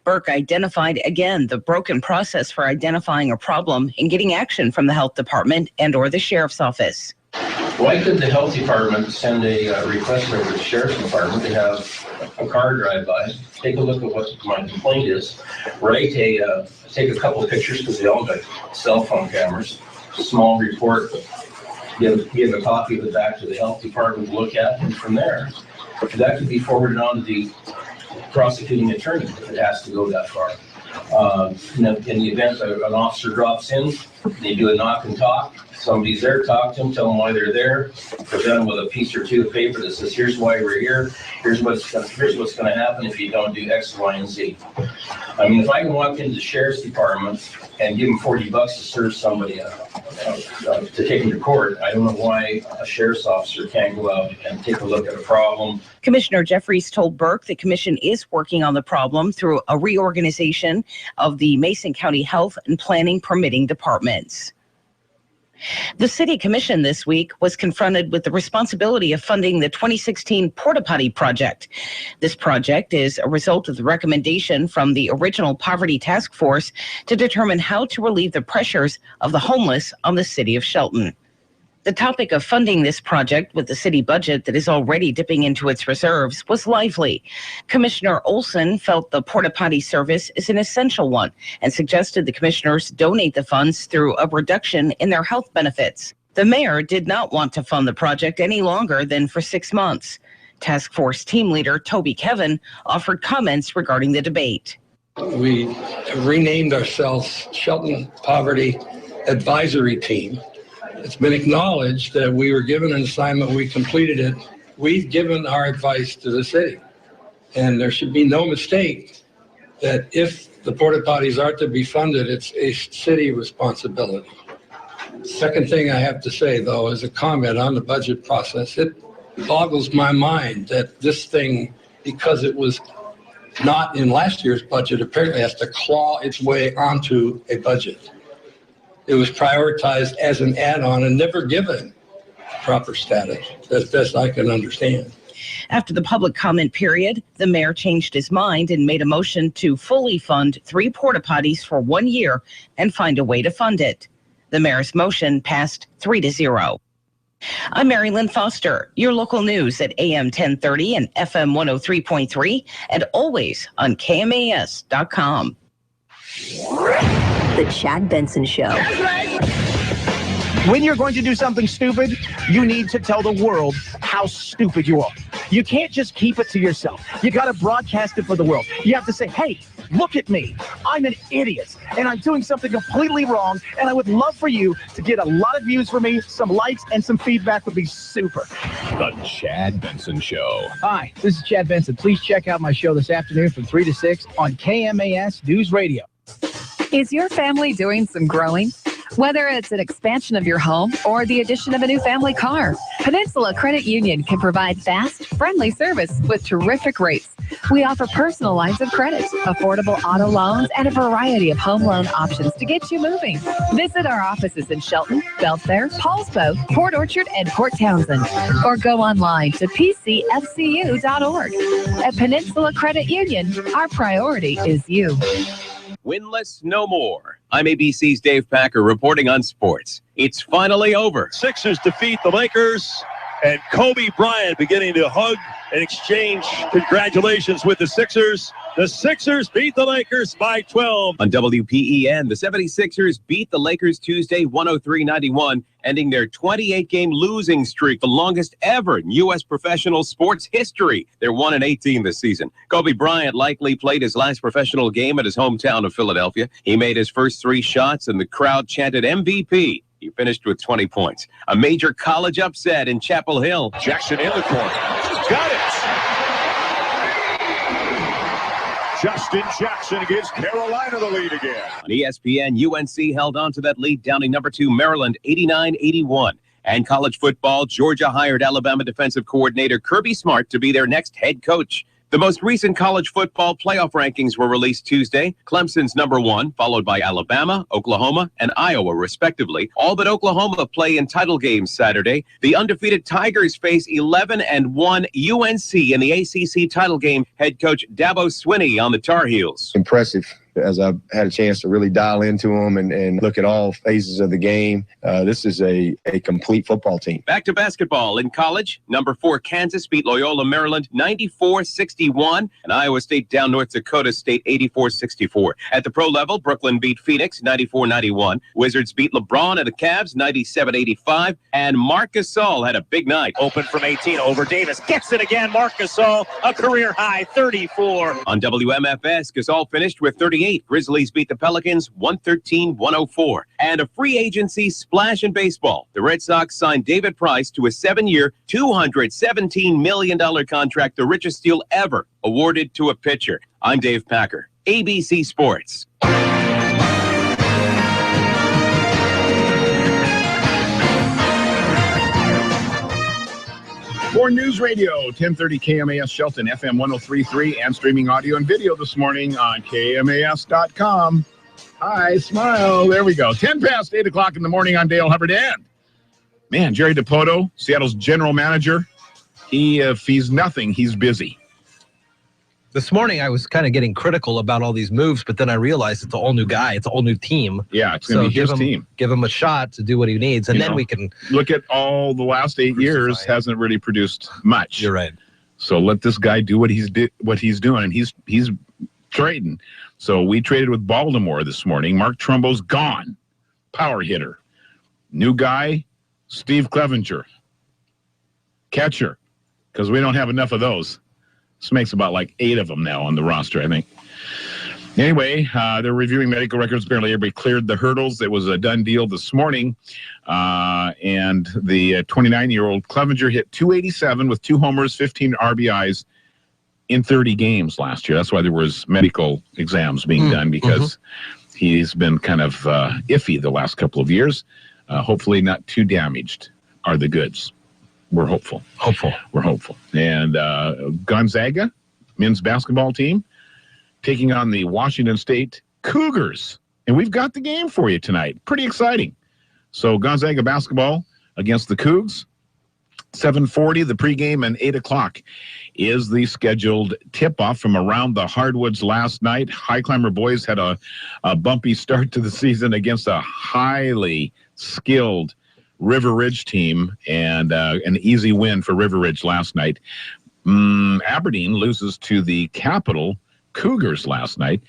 Burke identified again the broken process for identifying a problem and getting action from the health department and or the sheriff's office. Why could the health department send a request over to the sheriff's department to have a car drive by, take a look at what my complaint is, take a couple of pictures because they all got cell phone cameras, small report, give a copy of it back to the health department to look at, and from there, that could be forwarded on to the prosecuting attorney if it has to go that far. In the event that an officer drops in, they do a knock and talk. Somebody's there, talk to them, tell them why they're there, present them with a piece or two of paper that says, here's why we're here, here's what's going to happen if you don't do X, Y, and Z. I mean, if I can walk into the sheriff's department and give them $40 to serve somebody to take them to court, I don't know why a sheriff's officer can't go out and take a look at a problem. Commissioner Jeffries told Burke the commission is working on the problem through a reorganization of the Mason County Health and Planning Permitting departments. The City Commission this week was confronted with the responsibility of funding the 2016 Porta Potty project. This project is a result of the recommendation from the original Poverty Task Force to determine how to relieve the pressures of the homeless on the city of Shelton. The topic of funding this project with the city budget that is already dipping into its reserves was lively. Commissioner Olson felt the porta potty service is an essential one and suggested the commissioners donate the funds through a reduction in their health benefits. The mayor did not want to fund the project any longer than for 6 months. Task Force team leader Toby Kevin offered comments regarding the debate. We renamed ourselves Shelton Poverty Advisory Team. It's been acknowledged that we were given an assignment, we completed it. We've given our advice to the city. And there should be no mistake that if the porta potties are to be funded, it's a city responsibility. Second thing I have to say, though, is a comment on the budget process. It boggles my mind that this thing, because it was not in last year's budget, apparently has to claw its way onto a budget. It was prioritized as an add-on and never given proper status, as best I can understand. After the public comment period, the mayor changed his mind and made a motion to fully fund 3 porta potties for 1 year and find a way to fund it. The mayor's motion passed 3-0. I'm Mary Lynn Foster, your local news at AM 1030 and FM 103.3 and always on KMAS.com. The Chad Benson Show. When you're going to do something stupid, you need to tell the world how stupid you are. You can't just keep it to yourself. You got to broadcast it for the world. You have to say, hey, look at me. I'm an idiot, and I'm doing something completely wrong, and I would love for you to get a lot of views for me, some likes, and some feedback would be super. The Chad Benson Show. Hi, this is Chad Benson. Please check out my show this afternoon from 3 to 6 on KMAS News Radio. Is your family doing some growing? Whether it's an expansion of your home or the addition of a new family car, Peninsula Credit Union can provide fast, friendly service with terrific rates. We offer personal lines of credit, affordable auto loans, and a variety of home loan options to get you moving. Visit our offices in Shelton, Belfair, Paulsbo, Port Orchard, and Port Townsend, or go online to pcfcu.org. At Peninsula Credit Union, our priority is you. Winless no more. I'm ABC's Dave Packer reporting on sports. It's finally over. Sixers defeat the Lakers, and Kobe Bryant beginning to hug and exchange congratulations with the Sixers. The Sixers beat the Lakers by 12. On WPEN, the 76ers beat the Lakers Tuesday 103-91, ending their 28-game losing streak, the longest ever in U.S. professional sports history. They're 1-18 this season. Kobe Bryant likely played his last professional game at his hometown of Philadelphia. He made his first 3 shots, and the crowd chanted MVP. He finished with 20 points. A major college upset in Chapel Hill. Jackson in the corner. Got it. Justin Jackson gives Carolina the lead again. On ESPN, UNC held on to that lead, downing number 2 Maryland 89-81. And college football, Georgia hired Alabama defensive coordinator Kirby Smart to be their next head coach. The most recent college football playoff rankings were released Tuesday. Clemson's number 1, followed by Alabama, Oklahoma, and Iowa, respectively. All but Oklahoma play in title games Saturday. The undefeated Tigers face 11-1 UNC in the ACC title game. Head coach Dabo Swinney on the Tar Heels. Impressive. As I've had a chance to really dial into them and look at all phases of the game, this is a complete football team. Back to basketball. In college, number 4 Kansas beat Loyola Maryland 94-61, and Iowa State down North Dakota State 84-64. At the pro level, Brooklyn beat Phoenix 94-91. Wizards beat LeBron and the Cavs 97-85, and Marc Gasol had a big night. Open from 18 over Davis. Gets it again. Marc Gasol, a career high 34. On WMFS, Gasol finished with 38. Grizzlies beat the Pelicans 113-104. And a free agency splash in baseball. The Red Sox signed David Price to a 7-year, $217 million contract, the richest deal ever awarded to a pitcher. I'm Dave Packer, ABC Sports. More News Radio, 1030 KMAS Shelton, FM 103.3, and streaming audio and video this morning on KMAS.com. Hi, smile. There we go. 10 past 8 o'clock in the morning on Dale Hubbard. And, man, Jerry DiPoto, Seattle's general manager, if he's nothing, he's busy. This morning, I was kind of getting critical about all these moves, but then I realized it's a whole new guy. It's a whole new team. Yeah, it's going to be his team. Give him a shot to do what he needs, and then we can... Look at all the last 8 years, hasn't really produced much. You're right. So let this guy do what he's doing, and he's trading. So we traded with Baltimore this morning. Mark Trumbo's gone. Power hitter. New guy, Steve Clevenger. Catcher, because we don't have enough of those. This makes about like 8 of them now on the roster, I think. Anyway, they're reviewing medical records. Apparently, everybody cleared the hurdles. It was a done deal this morning. And the 29-year-old Clevenger hit .287 with 2 homers, 15 RBIs in 30 games last year. That's why there was medical exams being done, because he's been kind of iffy the last couple of years. Hopefully not too damaged are the goods. We're hopeful. We're hopeful. And Gonzaga, men's basketball team, taking on the Washington State Cougars. And we've got the game for you tonight. Pretty exciting. So Gonzaga basketball against the Cougs. 7:40, the pregame, and 8 o'clock is the scheduled tip-off from around the hardwoods last night. High Climber boys had a bumpy start to the season against a highly skilled River Ridge team, and an easy win for River Ridge last night. Aberdeen loses to the Capital Cougars last night.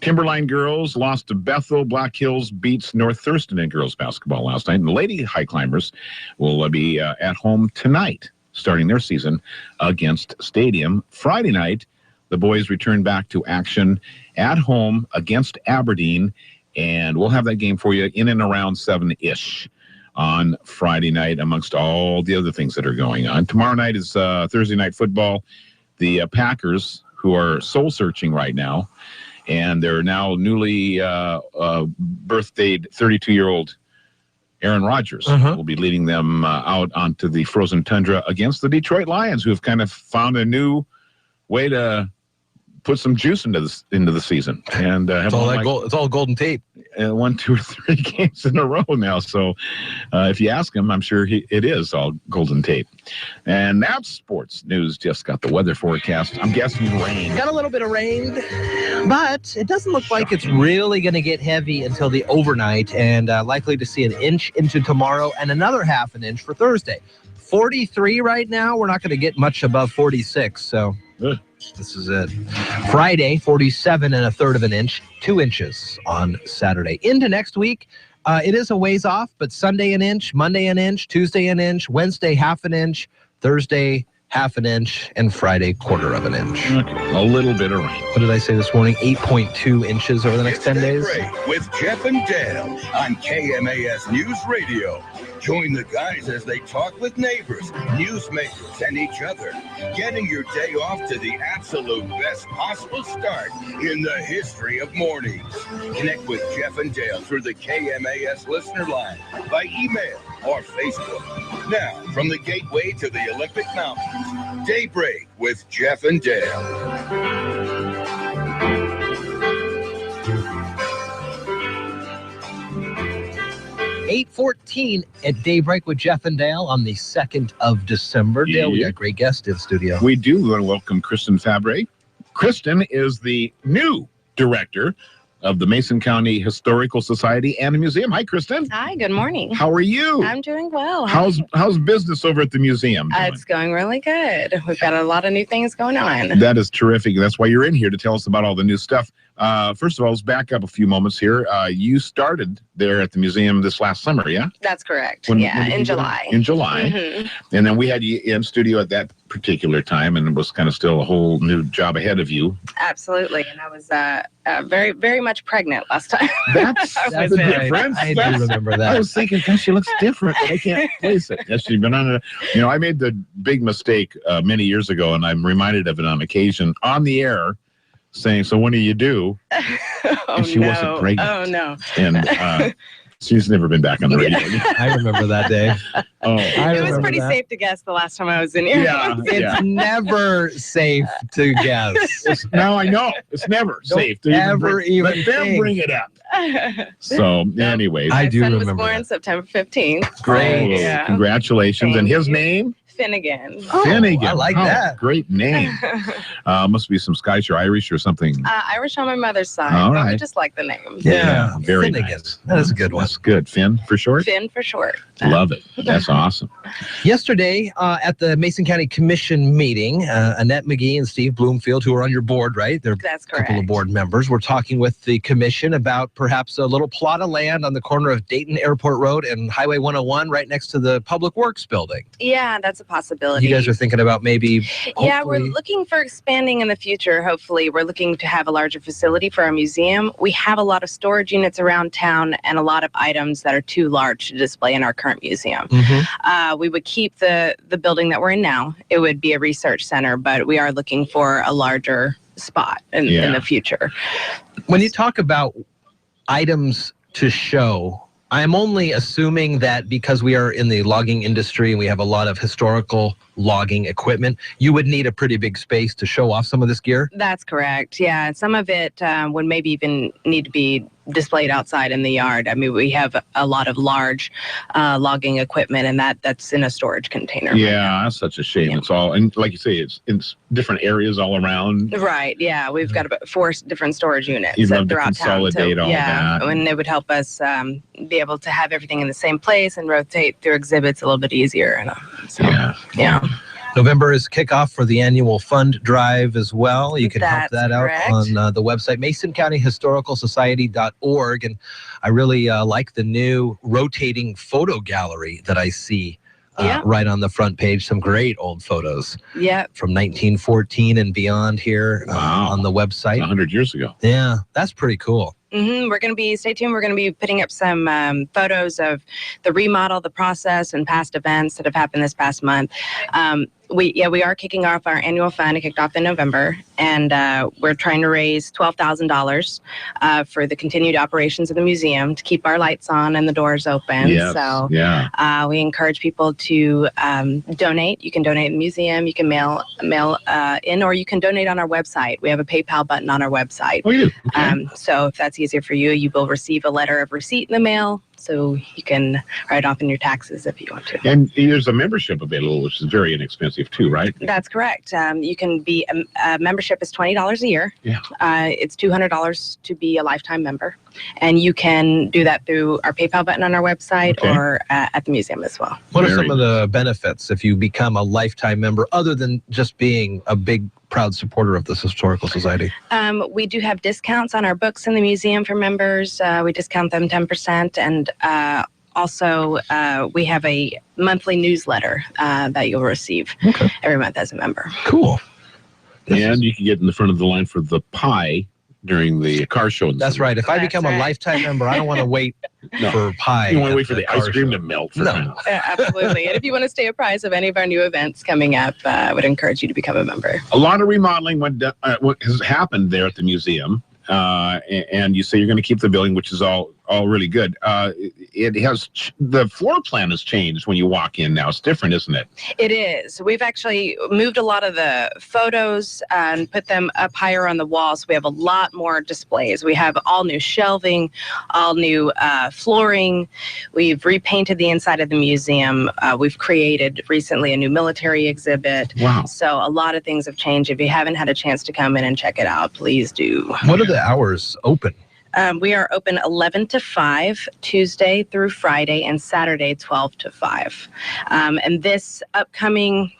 Timberline girls lost to Bethel. Black Hills beats North Thurston in girls basketball last night. And the Lady High Climbers will be at home tonight, starting their season against Stadium. Friday night, the boys return back to action at home against Aberdeen, and we'll have that game for you in and around 7-ish. On Friday night, amongst all the other things that are going on. Tomorrow night is Thursday night football. The Packers, who are soul-searching right now, and they're now newly birthdayed 32-year-old Aaron Rodgers will be leading them out onto the frozen tundra against the Detroit Lions, who have kind of found a new way to put some juice into the season. And it's all Golden Tate. 1, 2, or 3 games in a row now. So if you ask him, I'm sure it is all Golden Tate. And that's sports news. Just got the weather forecast. I'm guessing rain. Got a little bit of rain, but it doesn't look like it's really going to get heavy until the overnight, and likely to see 1 inch into tomorrow and another 1/2 inch for Thursday. 43 right now. We're not going to get much above 46, so this is it. Friday, 47 and 1/3 inch, 2 inches on Saturday. Into next week, it is a ways off, but Sunday 1 inch, Monday 1 inch, Tuesday 1 inch, Wednesday 1/2 inch, Thursday 1/2 inch, and Friday 1/4 inch. Okay. A little bit of rain. What did I say this morning? 8.2 inches over the next 10 days. Daybreak with Jeff and Dale on KMAS News Radio. Join the guys as they talk with neighbors, newsmakers, and each other, getting your day off to the absolute best possible start in the history of mornings. Connect with Jeff and Dale through the KMAS listener line, by email or Facebook. Now, from the gateway to the Olympic Mountains, Daybreak with Jeff and Dale. 8:14 at Daybreak with Jeff and Dale on the 2nd of December. Dale, we got a great guest in the studio. We do. We want to welcome Kristen Fabre. Kristen is the new director of the Mason County Historical Society and Museum. Hi, Kristen. Hi, good morning. How are you? I'm doing well. How's business over at the museum doing? It's going really good. We've got a lot of new things going on. That is terrific. That's why you're in here, to tell us about all the new stuff. First of all, let's back up a few moments here. You started there at the museum this last summer, yeah? That's correct. When in July. In July. Mm-hmm. And then we had you in studio at that particular time, and it was kind of still a whole new job ahead of you. Absolutely. And I was very, very much pregnant last time. That's the difference. I do remember that. I was thinking, gosh, she looks different. I can't place it. Yes, she's been on a, I made the big mistake many years ago, and I'm reminded of it on occasion on the air, saying, "So when do you do?" And she wasn't pregnant. Oh, no. And she's never been back on the radio. I remember that day. It was pretty safe to guess the last time I was in here. Yeah, It's never safe to guess. Now I know. It's never safe to even let them bring it up. So, anyways. I do My son was remember. born September 15th. Great. Yeah. Congratulations. And his name? Finnegan. Finnegan. I like that. Great name. Must be some Scottish or Irish or something. Irish on my mother's side. All but we right. just like the name. Yeah, very Finnegan. nice. That is a good one. That's good. Finn for short? Finn for short. Love it. That's awesome. Yesterday at the Mason County Commission meeting, Annette McGee and Steve Bloomfield, who are on your board, right? They're That's a couple of board members. We're talking with the commission about perhaps a little plot of land on the corner of Dayton Airport Road and Highway 101 right next to the Public Works building. Yeah, that's a possibility. You guys are thinking about maybe Yeah, we're hopefully- looking for expanding in the future. Hopefully, we're looking to have a larger facility for our museum. We have a lot of storage units around town and a lot of items that are too large to display in our current museum. We would keep the building that we're in now. It would be a research center, but we are looking for a larger spot in the future. When you talk about items to show, I'm only assuming that because we are in the logging industry and we have a lot of historical logging equipment, you would need a pretty big space to show off some of this gear. That's correct. Yeah, some of it would maybe even need to be displayed outside in the yard. I mean, we have a lot of large logging equipment, and that's in a storage container. Yeah, that's such a shame. It's all, and like you say, it's in different areas all around. Right. Yeah, we've got about 4 different storage units You'd love to throughout town. consolidate all that. And it would help us be able to have everything in the same place and rotate through exhibits a little bit easier. And yeah. November is kickoff for the annual fund drive as well. You can help that out correct. on the website, masoncountyhistoricalsociety.org. And I really like the new rotating photo gallery that I see right on the front page. Some great old photos from 1914 and beyond here on the website. 100 years ago. Yeah, that's pretty cool. We're going to be, stay tuned, we're going to be putting up some photos of the remodel, the process, and past events that have happened this past month. We are kicking off our annual fund. It kicked off in November, and we're trying to raise $12,000 for the continued operations of the museum to keep our lights on and the doors open. Yes, So we encourage people to donate. You can donate in the museum, you can mail in, or you can donate on our website. We have a PayPal button on our website. Oh, you do? Okay. So if that's easier for you, you will receive a letter of receipt in the mail, so you can write off in your taxes if you want to. And there's a membership available, which is very inexpensive too, right? That's correct. You can be a membership is $20 a year. Yeah. It's $200 to be a lifetime member, and you can do that through our PayPal button on our website or at the museum as well. What are some of the benefits if you become a lifetime member, other than just being a big, proud supporter of this historical society? We do have discounts on our books in the museum for members. We discount them 10%, and also we have a monthly newsletter that you'll receive every month as a member. Cool. And you can get in the front of the line for the pie during the car show. That's right. If I become a lifetime member, I don't want to wait for pie. You want to wait for the ice cream to melt. No. Absolutely. And if you want to stay apprised of any of our new events coming up, I would encourage you to become a member. A lot of remodeling what has happened there at the museum, and you say you're going to keep the building, which is all really good. The floor plan has changed when you walk in now. It's different, isn't it? It is. We've actually moved a lot of the photos and put them up higher on the walls. We have a lot more displays. We have all new shelving, all new flooring. We've repainted the inside of the museum. We've created recently a new military exhibit. Wow. So a lot of things have changed. If you haven't had a chance to come in and check it out, please do. What are the hours open? We are open 11 to 5, Tuesday through Friday, and Saturday 12 to 5. And this upcoming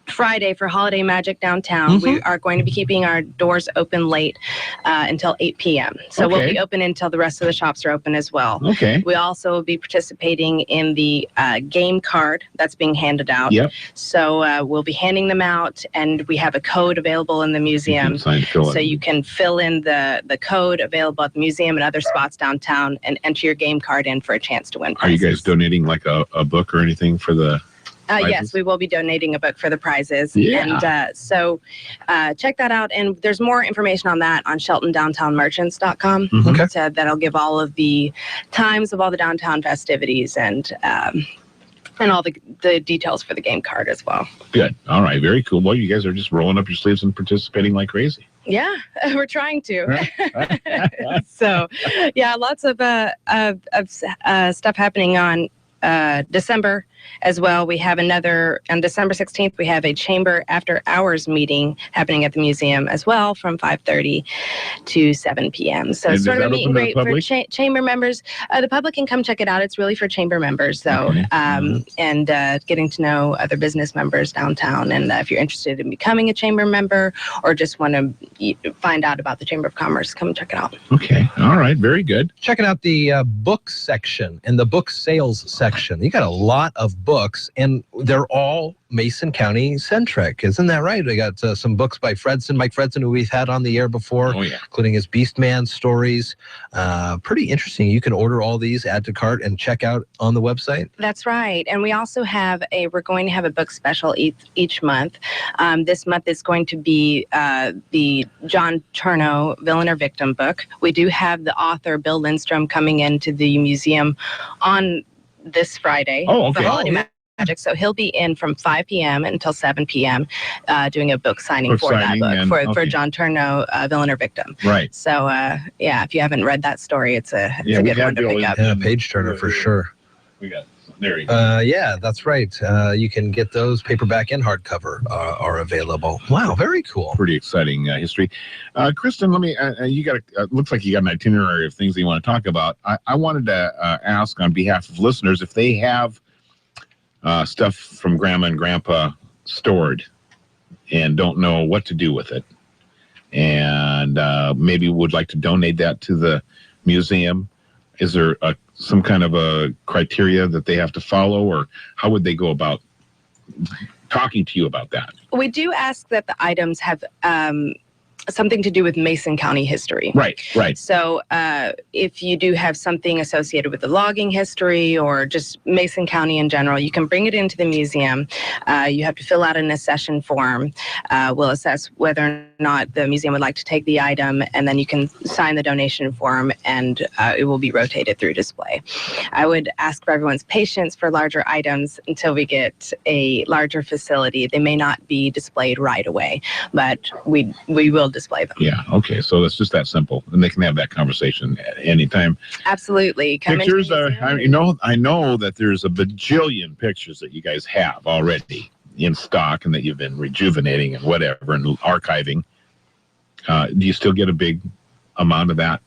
Friday for Holiday Magic Downtown, we are going to be keeping our doors open late until 8 p.m. So we'll be open until the rest of the shops are open as well. Okay. We also will be participating in the game card that's being handed out. Yep. So we'll be handing them out, and we have a code available in the museum. So you can fill in the code available at the museum and other spots downtown and enter your game card in for a chance to win prizes. Are you guys donating like a book or anything for the yes, we will be donating a book for the prizes. Yeah. And so check that out. And there's more information on that on SheltonDowntownMerchants.com. Okay. So that'll give all of the times of all the downtown festivities and all the details for the game card as well. Good. All right. Very cool. Well, you guys are just rolling up your sleeves and participating like crazy. Yeah, we're trying to. So, yeah, lots of stuff happening on December as well. We have another on December 16th. We have a chamber after hours meeting happening at the museum as well from 5:30 to 7 p.m. So it's sort of a meet and great for chamber members. The public can come check it out. It's really for chamber members, though, and getting to know other business members downtown. And if you're interested in becoming a chamber member or just want to find out about the Chamber of Commerce, come check it out. Okay. All right. Very good. Checking out the book section and the book sales section. You got a lot of books, and they're all Mason County centric. Isn't that right? We got some books by Mike Fredson, who we've had on the air before, including his Beastman stories. Pretty interesting. You can order all these, add to cart, and check out on the website. That's right. And we also have we're going to have a book special each month. This month is going to be the John Chernow Villain or Victim book. We do have the author, Bill Lindstrom, coming into the museum on this Friday for Holiday Magic. So he'll be in from 5 p.m. until 7 p.m. Doing a book signing for that book for John Turno, Villain or Victim. Right. So yeah, if you haven't read that story, it's a good one to pick up. Yeah, page turner for sure. We got there you go. Yeah, that's right. You can get those paperback and hardcover are available. Wow, very cool. Pretty exciting history. Kristen, let me. You got looks like you got an itinerary of things that you want to talk about. I wanted to ask on behalf of listeners if they have stuff from Grandma and Grandpa stored and don't know what to do with it, and maybe would like to donate that to the museum. Is there some kind of a criteria that they have to follow, or how would they go about talking to you about that? We do ask that the items have something to do with Mason County history. Right. So if you do have something associated with the logging history or just Mason County in general, you can bring it into the museum. You have to fill out an accession form. We'll assess whether or not the museum would like to take the item, and then you can sign the donation form, and it will be rotated through display. I would ask for everyone's patience for larger items until we get a larger facility. They may not be displayed right away, but we will display them. Yeah, okay, so it's just that simple, and they can have that conversation at any time. Absolutely. Pictures are, I know that there's a bajillion pictures that you guys have already in stock and that you've been rejuvenating and whatever and archiving. Do you still get a big amount of that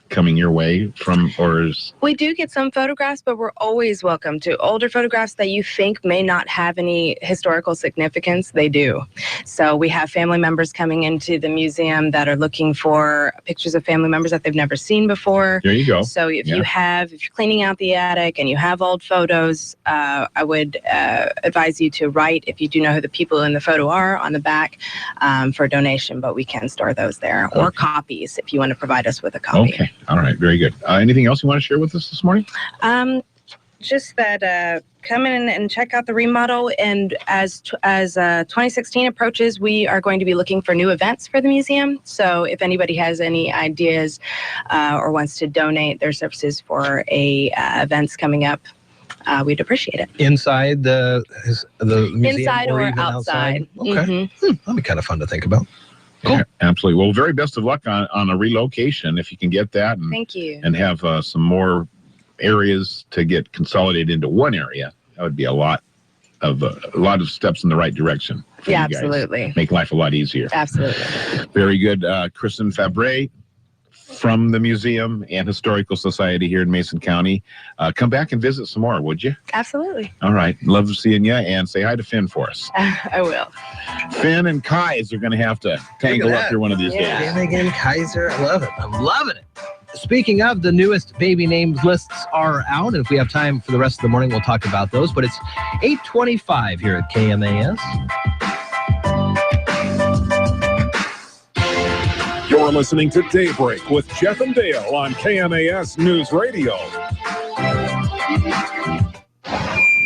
coming your way from, or is... We do get some photographs, but we're always welcome to older photographs that you think may not have any historical significance. They do. So we have family members coming into the museum that are looking for pictures of family members that they've never seen before. There you go. So if you're cleaning out the attic and you have old photos, I would advise you to write, if you do know who the people in the photo are, on the back for a donation, but we can store those there, or copies if you want to provide us with a copy. Okay. All right. Very good. Anything else you want to share with us this morning? Just that come in and check out the remodel. And as 2016 approaches, we are going to be looking for new events for the museum. So if anybody has any ideas or wants to donate their services for events coming up, we'd appreciate it. Inside the museum, inside or even outside. Okay. Mm-hmm. That'd be kind of fun to think about. Cool. Yeah, absolutely. Well, very best of luck on a relocation if you can get that. And, thank you. And have some more areas to get consolidated into one area. That would be a lot of steps in the right direction. For Yeah, you guys. absolutely. Make life a lot easier. Absolutely. Very good. Kristen Fabre from the Museum and Historical Society here in Mason County. Come back and visit some more, would you? Absolutely. All right. Love seeing you, and say hi to Finn for us. I will. Finn and Kais are going to have to tangle up here one of these days. Again, Kaiser. I love it. I'm loving it. Speaking of, the newest baby names lists are out, and if we have time for the rest of the morning, we'll talk about those. But it's 8:25 here at KMAS. You're listening to Daybreak with Jeff and Dale on KMAS News Radio.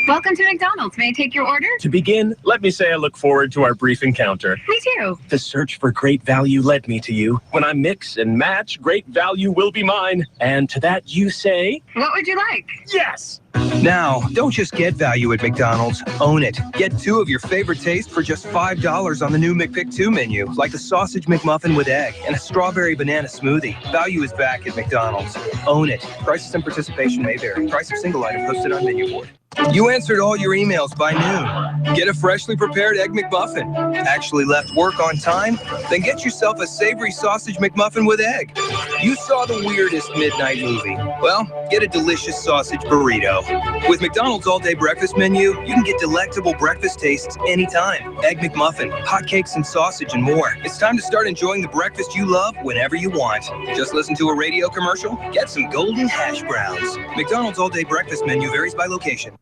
Welcome to McDonald's. May I take your order? To begin, let me say I look forward to our brief encounter. Me too. The search for great value led me to you. When I mix and match, great value will be mine. And to that you say... What would you like? Yes! Now, don't just get value at McDonald's, own it. Get two of your favorite tastes for just $5 on the new McPick 2 menu, like the sausage McMuffin with egg and a strawberry banana smoothie. Value is back at McDonald's. Own it. Prices and participation may vary. Price of single item posted on menu board. You answered all your emails by noon. Get a freshly prepared Egg McMuffin. Actually left work on time? Then get yourself a savory sausage McMuffin with egg. You saw the weirdest midnight movie. Well, get a delicious sausage burrito. With McDonald's all-day breakfast menu, you can get delectable breakfast tastes anytime. Egg McMuffin, hotcakes and sausage and more. It's time to start enjoying the breakfast you love whenever you want. Just listen to a radio commercial? Get some golden hash browns. McDonald's all-day breakfast menu varies by location.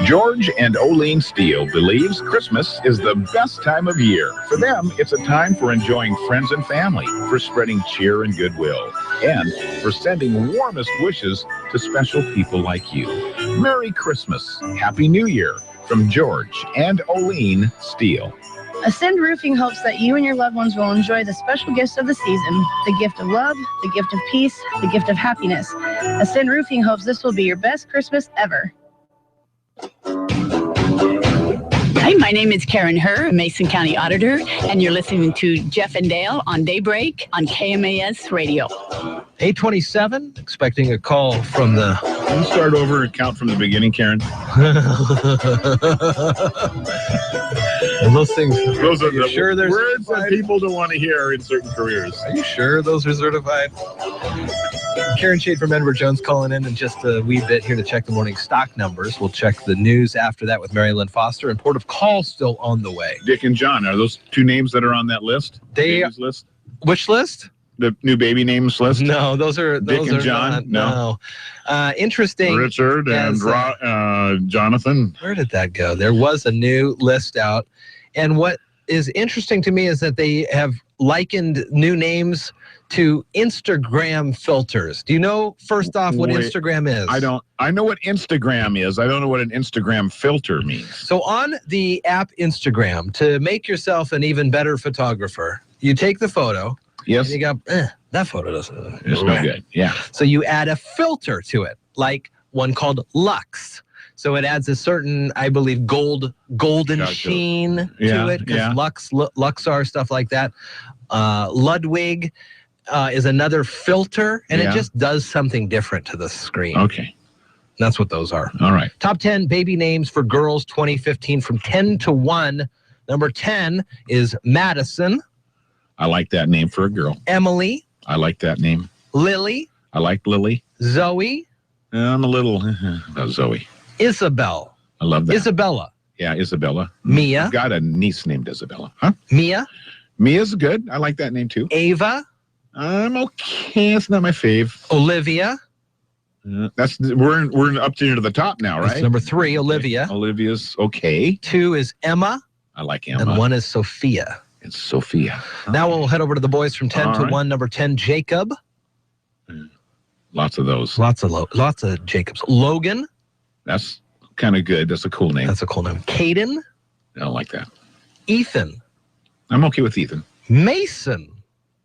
George and Olene Steele believes Christmas is the best time of year. For them, it's a time for enjoying friends and family, for spreading cheer and goodwill, and for sending warmest wishes to special people like you. Merry Christmas, Happy New Year from George and Olene Steele. Ascend Roofing hopes that you and your loved ones will enjoy the special gifts of the season, the gift of love, the gift of peace, the gift of happiness. Ascend Roofing hopes this will be your best Christmas ever. Hi, my name is Karen Herr, Mason County Auditor, and you're listening to Jeff and Dale on Daybreak on KMAS Radio. 8:27, expecting a call from the... Can you start over and count from the beginning, Karen? And those things... Those are the sure words that people don't want to hear in certain careers. Are you sure those are certified? Karen Shade from Edward Jones calling in just a wee bit here to check the morning stock numbers. We'll check the news after that with Mary Lynn Foster, and Port of Call still on the way. Dick and John, are those two names that are on that list? Babies list? Which list? The new baby names list? No, those are Dick and John. No. Interesting. Richard and Jonathan. Where did that go? There was a new list out, and what is interesting to me is that they have likened new names to Instagram filters. Do you know, first off, what Instagram is? I don't. I know what Instagram is. I don't know what an Instagram filter means. So on the app Instagram, to make yourself an even better photographer, you take the photo. Yes. And you go, that photo doesn't. It's no good. Yeah. So you add a filter to it, like one called Lux. So it adds a certain, I believe, golden sheen to it, because Luxar, stuff like that. Ludwig is another filter, and it just does something different to the screen. Okay. That's what those are. All right. Top 10 baby names for girls 2015 from 10 to 1. Number 10 is Madison. I like that name for a girl. Emily. I like that name. Lily. I like Lily. Zoe. I'm a little about Zoe. Isabel. I love that. Isabella. Yeah, Isabella. Mia. I've got a niece named Isabella. Huh? Mia. Mia's good. I like that name too. Ava. I'm okay. It's not my fave. Olivia. We're up to the top now, right? That's number 3, Olivia. Olivia's okay. 2 is Emma. I like Emma. And 1 is Sophia. It's Sophia. Now we'll head over to the boys from 10 to 1. Number 10, Jacob. Lots of those. Lots of Jacobs. Logan. That's kind of good. That's a cool name. That's a cool name. Caden. I don't like that. Ethan. I'm okay with Ethan. Mason.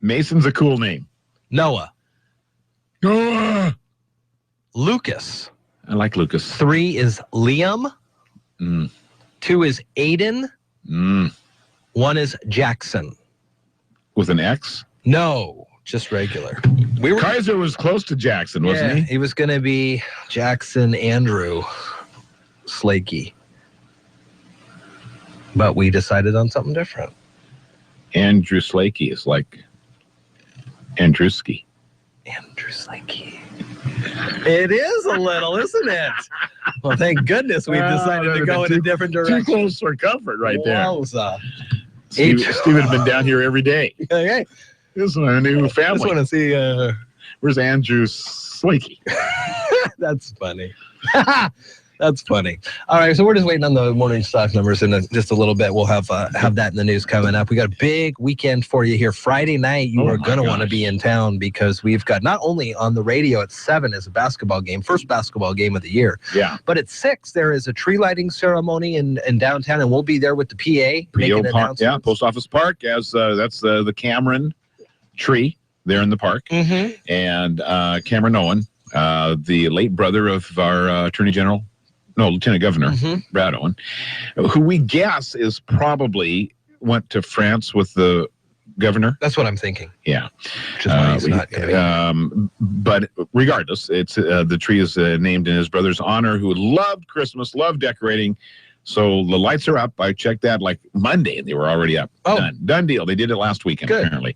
Mason's a cool name. Noah. Noah. Lucas. I like Lucas. 3 is Liam. 2 is Aiden. 1 is Jackson. With an X? No, just regular. Kaiser was close to Jackson, wasn't he? He was going to be Jackson Andrew Slakey. But we decided on something different. Andrew Slakey is like Andrewski. Andrew Slakey. It is a little, isn't it? Well, thank goodness we decided to go in a different direction. Too close for comfort right there. Wowza. Steve had been down here every day. Okay. This is a new family. I just want to see. Where's Andrew Slakey? That's funny. That's funny. All right, so we're just waiting on the morning stock numbers in just a little bit. We'll have that in the news coming up. We got a big weekend for you here. Friday night, you are going to want to be in town because we've got not only on the radio at 7 is a basketball game, first basketball game of the year. Yeah. But at 6, there is a tree lighting ceremony in downtown, and we'll be there with the PA. Making announcements. Yeah, Post Office Park, as that's the Cameron tree there in the park. And Cameron Owen, the late brother of our Attorney General. No, Lieutenant Governor Brad Owen, who we guess is probably went to France with the governor. That's what I'm thinking. Yeah. Which is why he's not going to be. But regardless, it's the tree is named in his brother's honor, who loved Christmas, loved decorating. So the lights are up. I checked that like Monday, and they were already up. Oh. Done deal. They did it last weekend, apparently.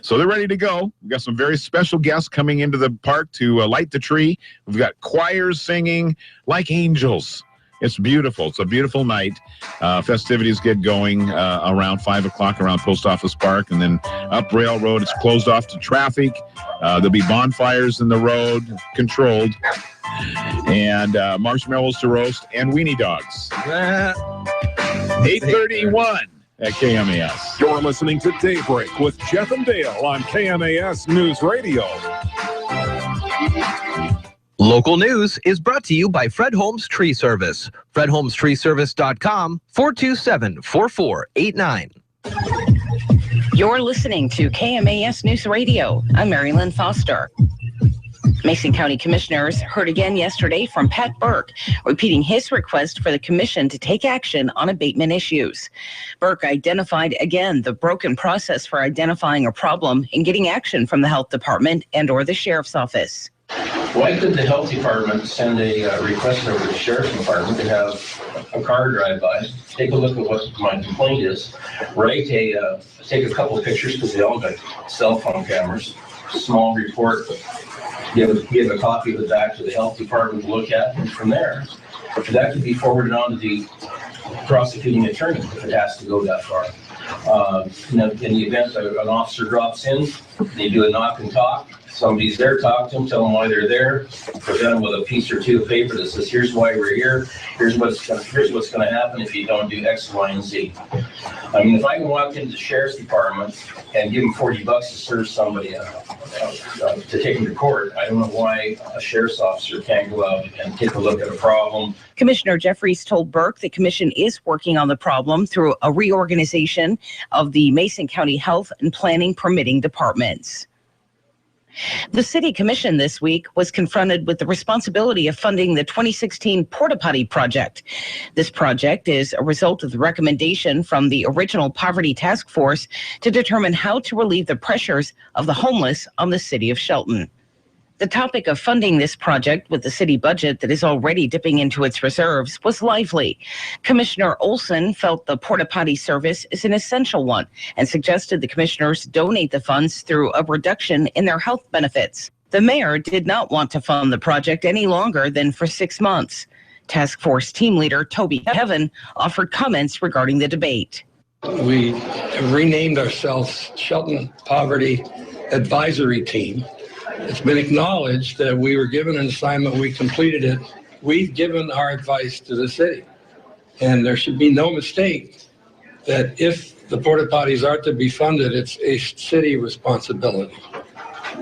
So they're ready to go. We've got some very special guests coming into the park to light the tree. We've got choirs singing like angels. It's beautiful. It's a beautiful night. Festivities get going around 5 o'clock around Post Office Park, and then up Railroad. It's closed off to traffic. There'll be bonfires in the road, controlled. And marshmallows to roast and weenie dogs. 8:31 at KMAS. You're listening to Daybreak with Jeff and Dale on KMAS News Radio. Local news is brought to you by Fred Holmes Tree Service. FredHolmesTreeService.com 427-4489. You're listening to KMAS News Radio. I'm Mary Lynn Foster. Mason County Commissioners heard again yesterday from Pat Burke, repeating his request for the commission to take action on abatement issues. Burke identified again the broken process for identifying a problem and getting action from the health department and or the sheriff's office. Why could the health department send a request over to the sheriff's department to have a car drive by, take a look at what my complaint is, take a couple of pictures because they all got cell phone cameras, small report, give a copy of it back to the health department to look at, and from there, that could be forwarded on to the prosecuting attorney if it has to go that far. In the event that an officer drops in, they do a knock and talk. Somebody's there, talk to them, tell them why they're there, present them with a piece or two of paper that says, here's why we're here, here's what's going to happen if you don't do X, Y, and Z. I mean, if I can walk into the sheriff's department and give them $40 to serve somebody to take them to court, I don't know why a sheriff's officer can't go out and take a look at a problem. Commissioner Jeffries told Burke the commission is working on the problem through a reorganization of the Mason County Health and Planning Permitting departments. The City Commission this week was confronted with the responsibility of funding the 2016 Porta Potty project. This project is a result of the recommendation from the original Poverty Task Force to determine how to relieve the pressures of the homeless on the city of Shelton. The topic of funding this project with the city budget that is already dipping into its reserves was lively. Commissioner Olson felt the porta potty service is an essential one and suggested the commissioners donate the funds through a reduction in their health benefits. The mayor did not want to fund the project any longer than for 6 months. Task Force team leader Toby Heaven offered comments regarding the debate. We renamed ourselves Shelton Poverty Advisory Team. It's been acknowledged that we were given an assignment, we completed it. We've given our advice to the city. And there should be no mistake that if the porta potties are to be funded, it's a city responsibility.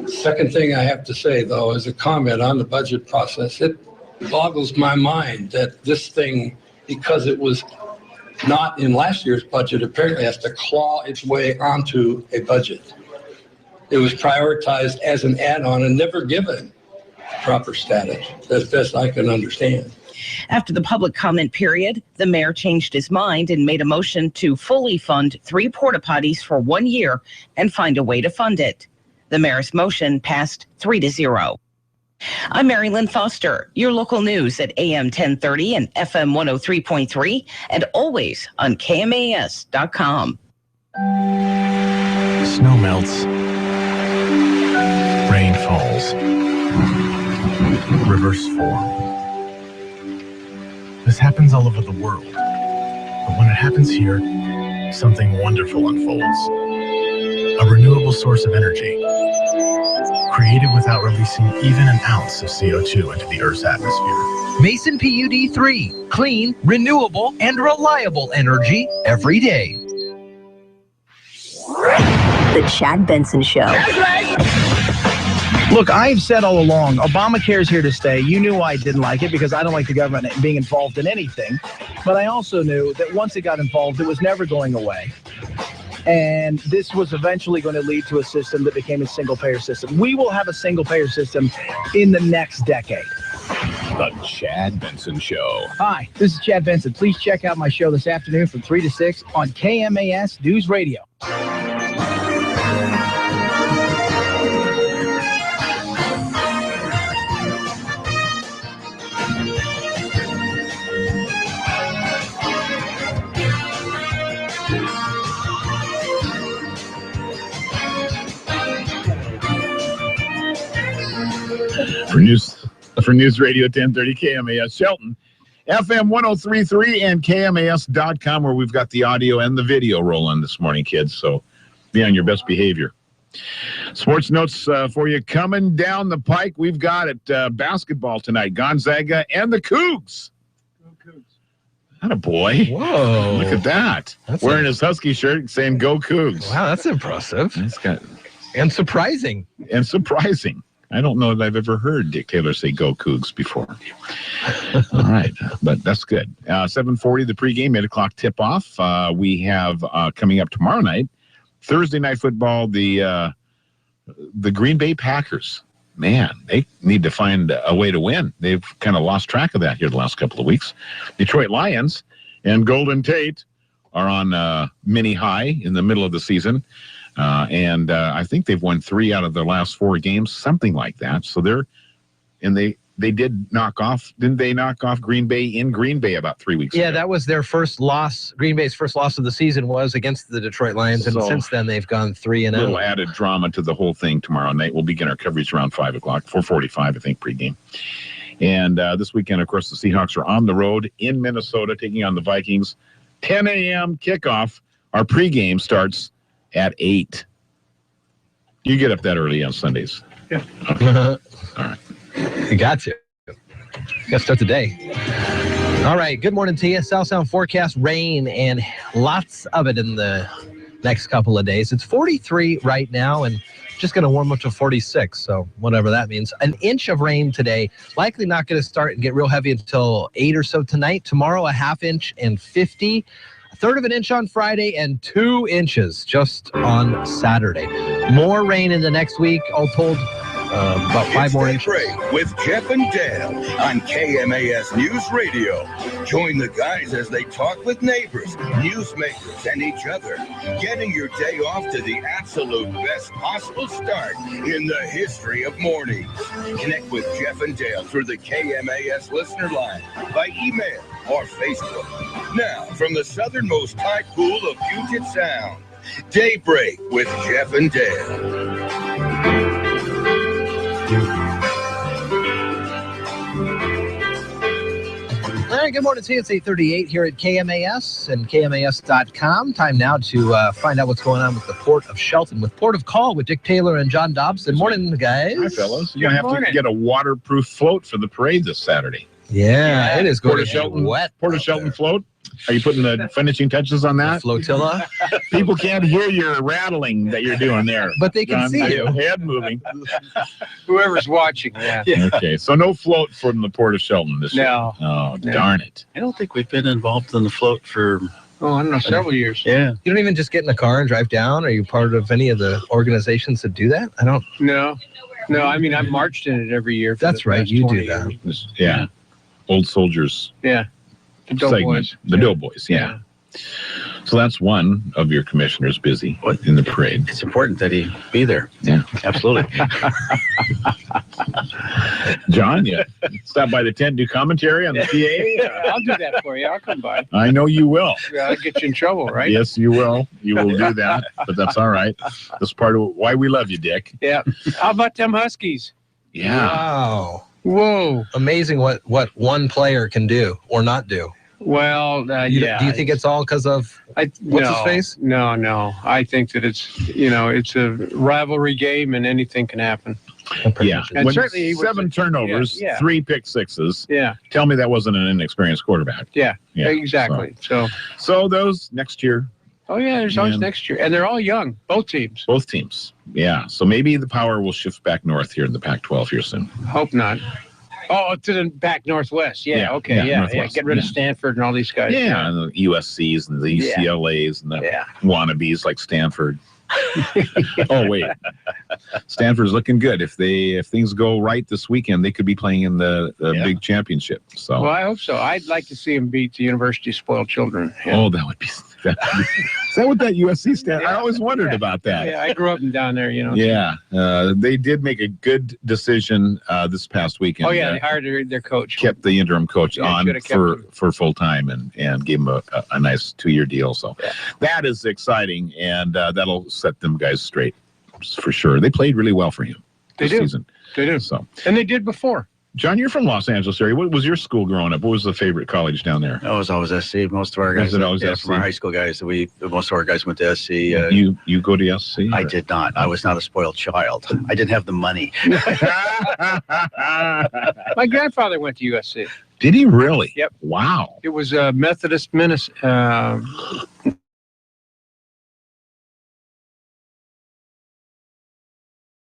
Second thing I have to say, though, is a comment on the budget process. It boggles my mind that this thing, because it was not in last year's budget, apparently has to claw its way onto a budget. It was prioritized as an add-on and never given proper status, as best I can understand. After the public comment period, the mayor changed his mind and made a motion to fully fund 3 porta potties for 1 year and find a way to fund it. The mayor's motion passed 3-0. I'm Mary Lynn Foster, your local news at AM 1030 and FM 103.3 and always on KMAS.com. Snow melts. Rain falls. Rivers form. This happens all over the world. But when it happens here, something wonderful unfolds. A renewable source of energy, created without releasing even an ounce of CO2 into the Earth's atmosphere. Mason PUD 3, clean, renewable, and reliable energy every day. The Chad Benson Show. Look, I've said all along, Obamacare is here to stay. You knew I didn't like it because I don't like the government being involved in anything. But I also knew that once it got involved, it was never going away. And this was eventually going to lead to a system that became a single-payer system. We will have a single-payer system in the next decade. The Chad Benson Show. Hi, this is Chad Benson. Please check out my show this afternoon from 3 to 6 on KMAS Newsradio. For News Radio 1030 KMAS Shelton, FM 103.3 and KMAS.com, where we've got the audio and the video rolling this morning, kids. So be on your best behavior. Sports notes for you coming down the pike. We've got it basketball tonight. Gonzaga and the Cougs. Atta boy. Whoa. Look at that. Wearing his Husky shirt saying go Cougs. Wow, that's impressive. And surprising. I don't know that I've ever heard Dick Taylor say go Cougs before. All right, but that's good. 7:40, the pregame, 8 o'clock tip-off. We have coming up tomorrow night, Thursday night football, the Green Bay Packers. Man, they need to find a way to win. They've kind of lost track of that here the last couple of weeks. Detroit Lions and Golden Tate are on mini high in the middle of the season. And I think they've won 3 out of their last 4 games, something like that. So they did knock off, didn't they knock off Green Bay in Green Bay about 3 weeks ago? Yeah, that was their first loss. Green Bay's first loss of the season was against the Detroit Lions, and since then they've gone 3-0. A little added drama to the whole thing tomorrow night. We'll begin our coverage around 5 o'clock, 4:45, I think, pregame. And this weekend, of course, the Seahawks are on the road in Minnesota, taking on the Vikings. 10 a.m. kickoff. Our pregame starts at 8. You get up that early on Sundays. Yeah. Okay. All right. You got to. You got to start the day. All right. Good morning to you. South Sound forecast, rain, and lots of it in the next couple of days. It's 43 right now, and just going to warm up to 46, so whatever that means. An inch of rain today. Likely not going to start and get real heavy until 8 or so tonight. Tomorrow, a half inch and 50. 1/3 of an inch on Friday and 2 inches just on Saturday. More rain in the next week, all told, about 5 more inches. Daybreak with Jeff and Dale on KMAS News Radio. Join the guys as they talk with neighbors, newsmakers, and each other, getting your day off to the absolute best possible start in the history of mornings. Connect with Jeff and Dale through the KMAS listener line, by email, or Facebook. Now, from the southernmost tide pool of Puget Sound, Daybreak with Jeff and Dale. Larry, good morning to you. It's 8:38 here at KMAS and KMAS.com. Time now to find out what's going on with the Port of Shelton with Port of Call with Dick Taylor and John Dobson. Morning, guys. Hi, fellas. You're going to have to get a waterproof float for the parade this Saturday. Yeah, it is going to Shelton, be wet. Port of Shelton float. Are you putting the finishing touches on that? The flotilla? People can't hear your rattling that you're doing there. But they can see you. Head moving. Whoever's watching, yeah. Okay, so no float from the Port of Shelton this year. No. Oh, darn it. I don't think we've been involved in the float for... I don't know, several years. Yeah. You don't even just get in a car and drive down? Are you part of any of the organizations that do that? I don't... No, I mean, I've marched in it every year. That's right, you do that. Yeah. Old soldiers. Yeah. The Doughboys. The Doughboys, yeah. So that's one of your commissioners busy in the parade. It's important that he be there. Yeah. Absolutely. John, yeah. Stop by the tent, do commentary on the PA. Yeah, I'll do that for you. I'll come by. I know you will. Yeah, I'll get you in trouble, right? Yes, you will. You will do that, but that's all right. That's part of why we love you, Dick. Yeah. How about them Huskies? Yeah. Wow. Whoa. Amazing what one player can do or not do. Well, yeah. Do you think it's all because of what's his face? No. I think that it's a rivalry game and anything can happen. Yeah. And when certainly 7 turnovers, yeah. 3 pick sixes. Yeah. Tell me that wasn't an inexperienced quarterback. Yeah. Exactly. So those next year. Oh, yeah, there's always next year. And they're all young, both teams. Both teams. Yeah. So maybe the power will shift back north here in the Pac-12 here soon. Hope not. Oh, to the back northwest. Yeah. Okay. Yeah. Get rid of Stanford and all these guys. Yeah. And the USCs and the UCLAs and the wannabes like Stanford. Oh, wait. Stanford's looking good. If things go right this weekend, they could be playing in the big championship. So. Well, I hope so. I'd like to see them beat the University of Spoiled Children. Yeah. Oh, that would be. Is that what that USC stand? I always wondered about that. Yeah, I grew up down there, Yeah, they did make a good decision this past weekend. Oh, yeah, they hired their coach. Kept the interim coach on for full time and gave him a nice 2-year deal. So that is exciting, and that'll set them guys straight for sure. They played really well for you this season. They do. So, and they did before. John, you're from Los Angeles area. What was your school growing up? What was the favorite college down there? It was always SC. Most of our guys, from our high school guys, most of our guys went to SC. You go to SC? I did not. I was not a spoiled child. I didn't have the money. My grandfather went to USC. Did he really? Yep. Wow. It was a Methodist minister.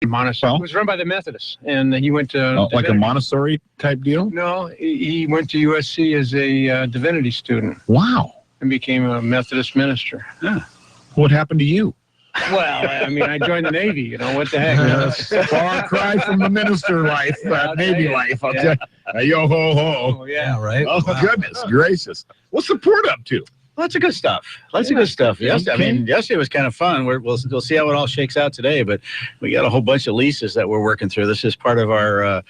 Montessori. It was run by the Methodists, and he went to like a Montessori type deal. No, he went to USC as a divinity student. Wow! And became a Methodist minister. Yeah. What happened to you? Well, I mean, I joined the Navy. What the heck? Far cry from the minister life, Navy life. I'll tell you. Yo ho ho. Oh yeah, right. Oh goodness gracious! What's the port up to? Lots of good stuff. Lots of good stuff. Yes, I mean, yesterday was kind of fun. We'll see how it all shakes out today, but we got a whole bunch of leases that we're working through. This is part of our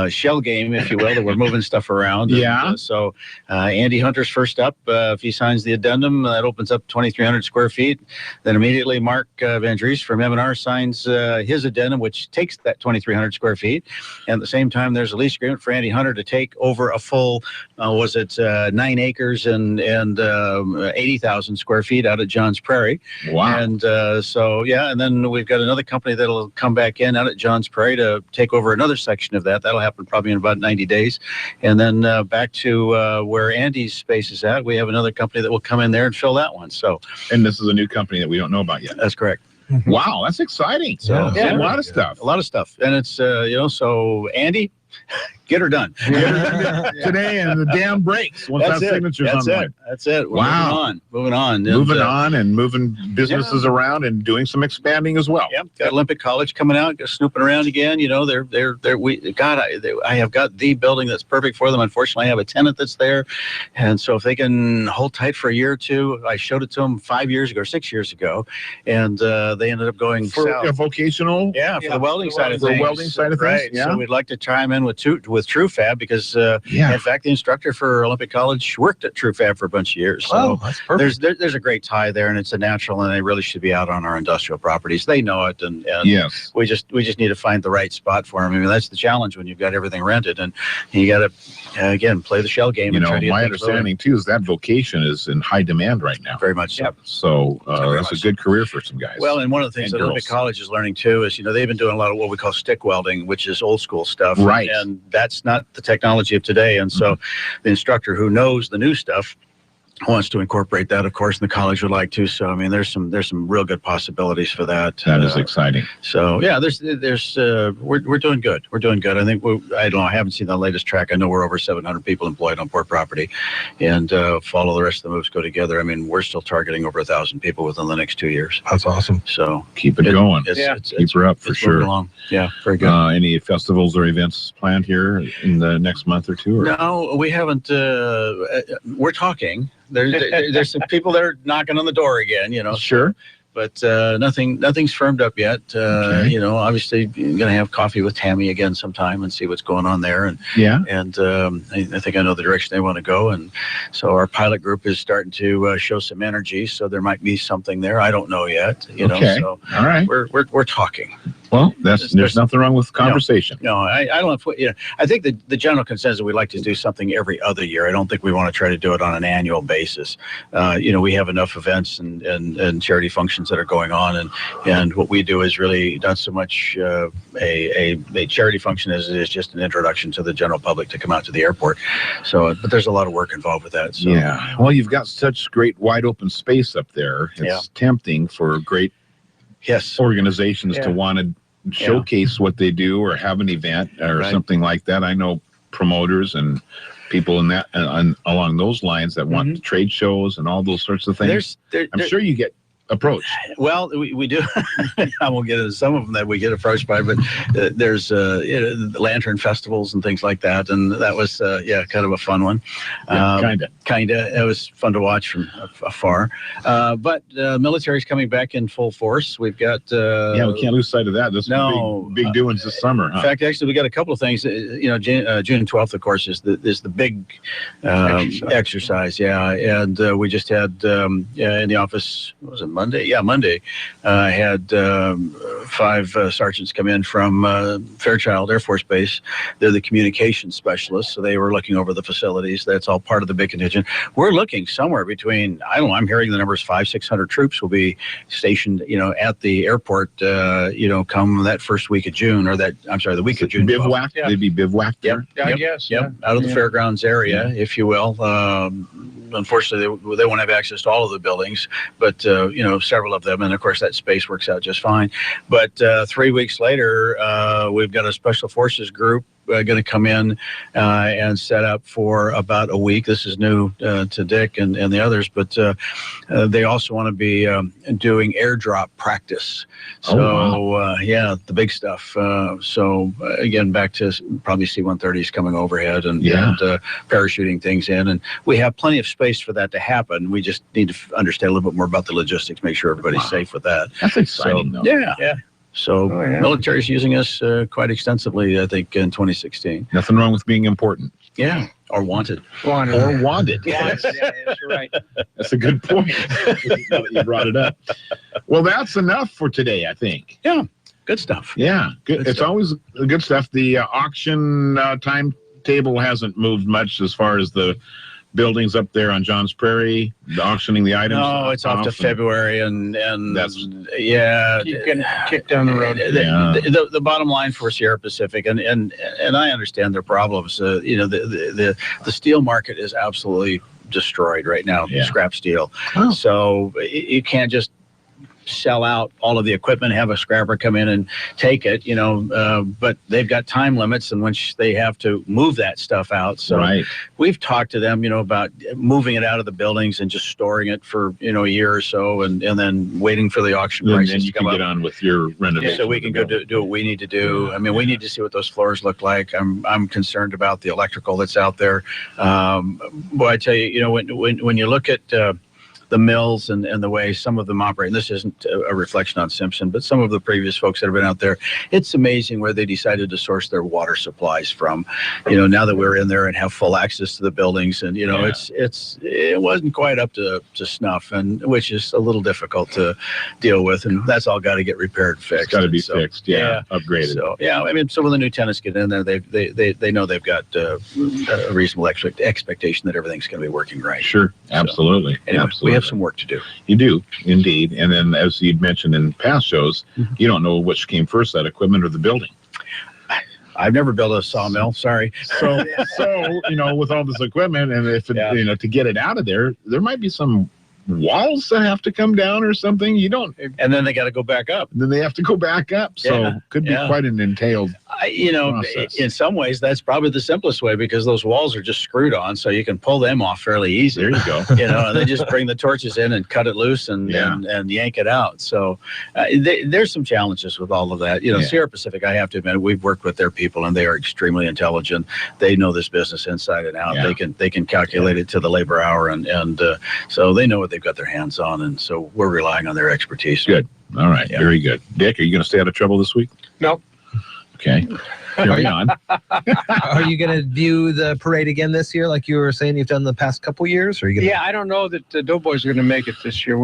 shell game, if you will, that we're moving stuff around. Yeah. And, so Andy Hunter's first up. If he signs the addendum, that opens up 2,300 square feet. Then immediately Mark Van Dries from M&R signs his addendum, which takes that 2,300 square feet. And at the same time, there's a lease agreement for Andy Hunter to take over a full, 9 acres and 80,000 square feet out at Johns Prairie. Wow. And and then we've got another company that'll come back in out at Johns Prairie to take over another section of that. That'll happen probably in about 90 days. And then back to where Andy's space is at, we have another company that will come in there and fill that one. So, and this is a new company that we don't know about yet. That's correct. Wow, that's exciting. So, a lot of stuff. A lot of stuff. And it's, so Andy, get her done. Today and the dam breaks once that signature's online. That's it. We're wow. Moving on. And moving businesses around and doing some expanding as well. Yep. Got Olympic College coming out, snooping around again. I have got the building that's perfect for them. Unfortunately, I have a tenant that's there. And so if they can hold tight for a year or two, I showed it to them 6 years ago, and they ended up going for south. A vocational? Yeah, for the welding side of things. The welding side of things, right. So we'd like to try them in with TrueFab because, in fact, the instructor for Olympic College worked at TrueFab for a bunch of years. So that's perfect. There's a great tie there, and it's a natural, and they really should be out on our industrial properties. They know it, and yes, we just need to find the right spot for them. I mean, that's the challenge when you've got everything rented, and you got to again play the shell game. You and know, try to get my things understanding too is that vocation is in high demand right now. very much so. So that's a good career for some guys. Well, and one of the things that Olympic College is learning too is, they've been doing a lot of what we call stick welding, which is old school stuff. Right. And that's not the technology of today. And so the instructor who knows the new stuff wants to incorporate that, of course, and the college would like to. So, I mean, there's some real good possibilities for that. That is exciting. So, yeah, we're doing good. We're doing good. I think I don't know. I haven't seen the latest track. I know we're over 700 people employed on port property, and follow the rest of the moves go together. I mean, we're still targeting over 1,000 people within the next 2 years. That's awesome. So keep it going. Keep her up for sure. Along. Yeah, very good. Any festivals or events planned here in the next month or two? Or? No, we haven't. We're talking. There's some people that are knocking on the door again, Sure. But nothing's firmed up yet. Obviously, you're going to have coffee with Tammy again sometime and see what's going on there. And I think I know the direction they want to go. And so our pilot group is starting to show some energy. So there might be something there. I don't know yet. So all right. We're talking. Well, there's nothing wrong with conversation. No, I don't. I think the general consensus we'd like to do something every other year. I don't think we want to try to do it on an annual basis. We have enough events and charity functions that are going on, and what we do is really not so much a charity function as it is just an introduction to the general public to come out to the airport. So, but there's a lot of work involved with that. So. Yeah. Well, you've got such great wide open space up there. It's tempting for great organizations to want to showcase what they do or have an event or something like that. I know promoters and people in that along those lines that want trade shows and all those sorts of things. I'm sure you get approached. Well, we do. I won't get into some of them that we get approached by, but there's lantern festivals and things like that, and that was kind of a fun one. Kind of. It was fun to watch from afar. But military's coming back in full force. We've got we can't lose sight of that. There's big doings this summer. In fact, actually, we got a couple of things. June 12th, of course, is the big exercise. Yeah, and we just had in the office. What was it? Monday. Yeah, Monday. I had 5 sergeants come in from Fairchild Air Force Base. They're the communications specialists, so they were looking over the facilities. That's all part of the big contingent. We're looking somewhere between, I don't know, I'm hearing the numbers 500-600 troops will be stationed, at the airport, come that first week of June, the week of June. Bivouac? Yeah. They'd be bivouacked there? I guess. Yep. Out of the fairgrounds area, if you will. Unfortunately, they won't have access to all of the buildings, but several of them, and of course that space works out just fine. But 3 weeks later, we've got a special forces group going to come in and set up for about a week. This is new to Dick and the others, but they also want to be doing airdrop practice. So, the big stuff. So, again, back to probably C-130s coming overhead and parachuting things in. And we have plenty of space for that to happen. We just need to understand a little bit more about the logistics, make sure everybody's safe with that. That's exciting, though. Yeah. So military's using us quite extensively, I think, in 2016. Nothing wrong with being important. Yeah, or wanted. Or wanted. Yes, you're right. That's a good point. Now that you brought it up. Well, that's enough for today, I think. Yeah, good stuff. Yeah, good. It's always good stuff. The auction timetable hasn't moved much as far as the buildings up there on Johns Prairie, auctioning the items. No, it's off to February, and that's keep getting kicked down the road. The bottom line for Sierra Pacific, and I understand their problems. The steel market is absolutely destroyed right now. Scrap steel. Oh. So you can't just sell out all of the equipment, have a scrapper come in and take it, but they've got time limits in which they have to move that stuff out. So we've talked to them, about moving it out of the buildings and just storing it for, a year or so and then waiting for the auction prices to come up. Get on with your renovation. So we can go do what we need to do. I mean, we need to see what those floors look like. I'm concerned about the electrical that's out there. Boy, I tell you, when you look at the mills and the way some of them operate. And this isn't a reflection on Simpson, but some of the previous folks that have been out there, it's amazing where they decided to source their water supplies from. Now that we're in there and have full access to the buildings, and it wasn't quite up to snuff, and which is a little difficult to deal with, and that's all got to get repaired and fixed. It's got to be fixed, upgraded. So so when the new tenants get in there, they know they've got a reasonable expectation that everything's going to be working right. Sure, absolutely. So, anyway, absolutely. We have some work to do. You do, indeed. And then, as you'd mentioned in past shows, you don't know which came first, that equipment or the building. I've never built a sawmill. Sorry. So with all this equipment, and if to get it out of there, there might be some walls that have to come down or something. And then they got to go back up. Then they have to go back up. So could be quite an entailed process. In some ways, that's probably the simplest way, because those walls are just screwed on, so you can pull them off fairly easy. There you go. And they just bring the torches in and cut it loose and yank it out. So there's some challenges with all of that. Sierra Pacific, I have to admit, we've worked with their people, and they are extremely intelligent. They know this business inside and out. Yeah. They can calculate it to the labor hour, and so they know what they've got their hands on, and so we're relying on their expertise. Good. All right. Very good. Dick, are you going to stay out of trouble this week? Nope. Okay. Carry on. Are you going to do the parade again this year, like you were saying you've done the past couple years? Or are you gonna... Yeah, I don't know that the Doughboys are going to make it this year.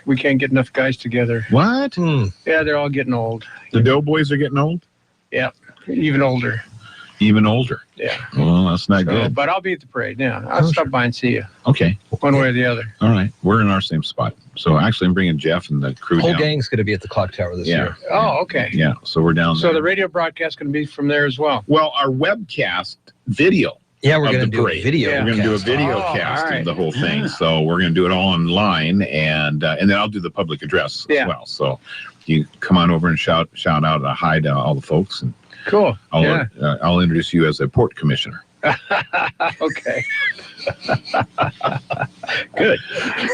We can't get enough guys together. What? Yeah, they're all getting old. The Doughboys are getting old? Yeah, even older. Even older? Yeah. Well, that's not good. But I'll be at the parade. Yeah, I'll stop by and see you. Okay. One way or the other. All right. We're in our same spot. So actually, I'm bringing Jeff and the crew whole down. gang's going to be at the clock tower this year. Oh, okay. Yeah, so we're down there. So the radio broadcast is going to be from there as well. Well, our webcast video. Yeah, we're going to do a video. We're going to do a video cast of the whole thing. So we're going to do it all online, and then I'll do the public address as well. So you come on over and shout out a hi to all the folks, and cool. I'll introduce you as a port commissioner. Okay. Good.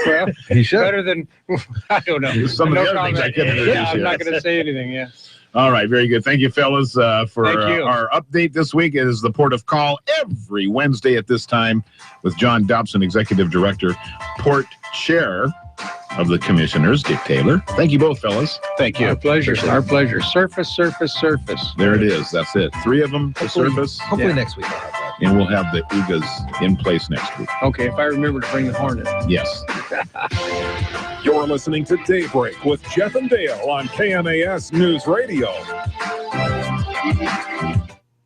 Well, you should. Better than I don't know. Some of the other things I couldn't introduce. Yeah, I'm not going to say anything. Yeah. All right, very good. Thank you, fellas, for our update this week. It is the Port of Call every Wednesday at this time with John Dobson, Executive Director, Port Chair of the Commissioners, Dick Taylor. Thank you both, fellas. Thank you. Our pleasure. Our pleasure. Surface. There it is. That's it. 3 of them to surface. Hopefully next week. And we'll have the UGAs in place next week. Okay, if I remember to bring the Hornet. Yes. You're listening to Daybreak with Jeff and Dale on KMAS News Radio.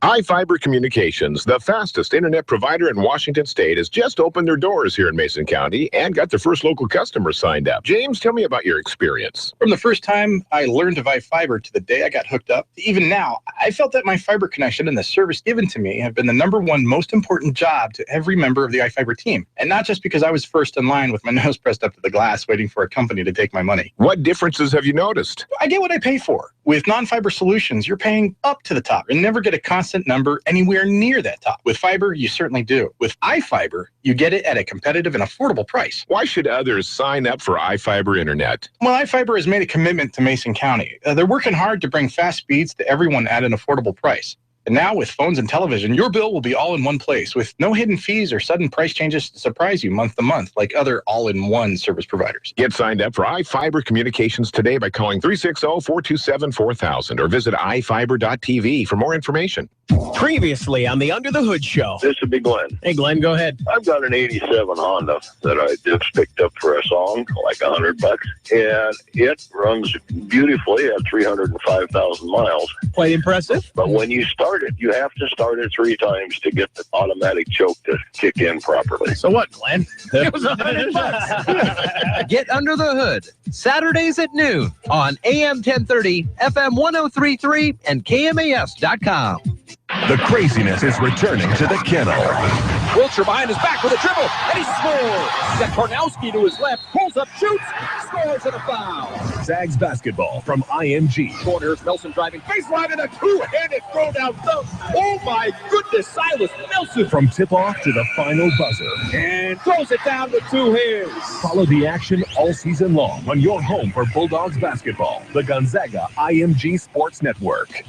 iFiber Communications, the fastest internet provider in Washington State, has just opened their doors here in Mason County and got their first local customers signed up. James, tell me about your experience. From the first time I learned of iFiber to the day I got hooked up, even now, I felt that my fiber connection and the service given to me have been the #1 most important job to every member of the iFiber team. And not just because I was first in line with my nose pressed up to the glass waiting for a company to take my money. What differences have you noticed? I get what I pay for. With non-fiber solutions, you're paying up to the top and never get a constant number anywhere near that top. With fiber, you certainly do. With iFiber, you get it at a competitive and affordable price. Why should others sign up for iFiber Internet? Well, iFiber has made a commitment to Mason County. They're working hard to bring fast speeds to everyone at an affordable price. And now with phones and television, your bill will be all in one place with no hidden fees or sudden price changes to surprise you month to month like other all-in-one service providers. Get signed up for iFiber Communications today by calling 360-427-4000 or visit iFiber.tv for more information. Previously on the Under the Hood Show. This would be Glenn. Hey, Glenn, go ahead. I've got an 87 Honda that I just picked up for a song, like $100, and it runs beautifully at 305,000 miles. Quite impressive. But when you start it, you have to start it 3 times to get the automatic choke to kick in properly. So what, Glenn? It was $100. Get Under the Hood, Saturdays at noon on AM 1030, FM 103.3, and KMAS.com. The craziness is returning to the kennel. Wiltshire behind his back with a dribble, and he scores. Got Kornowski to his left, pulls up, shoots, scores, and a foul. Zags basketball from IMG. Corners, Nelson driving, baseline, and a two-handed throw down dunk. Oh my goodness, Silas Nelson. From tip-off to the final buzzer. And throws it down with 2 hands. Follow the action all season long on your home for Bulldogs basketball, the Gonzaga IMG Sports Network.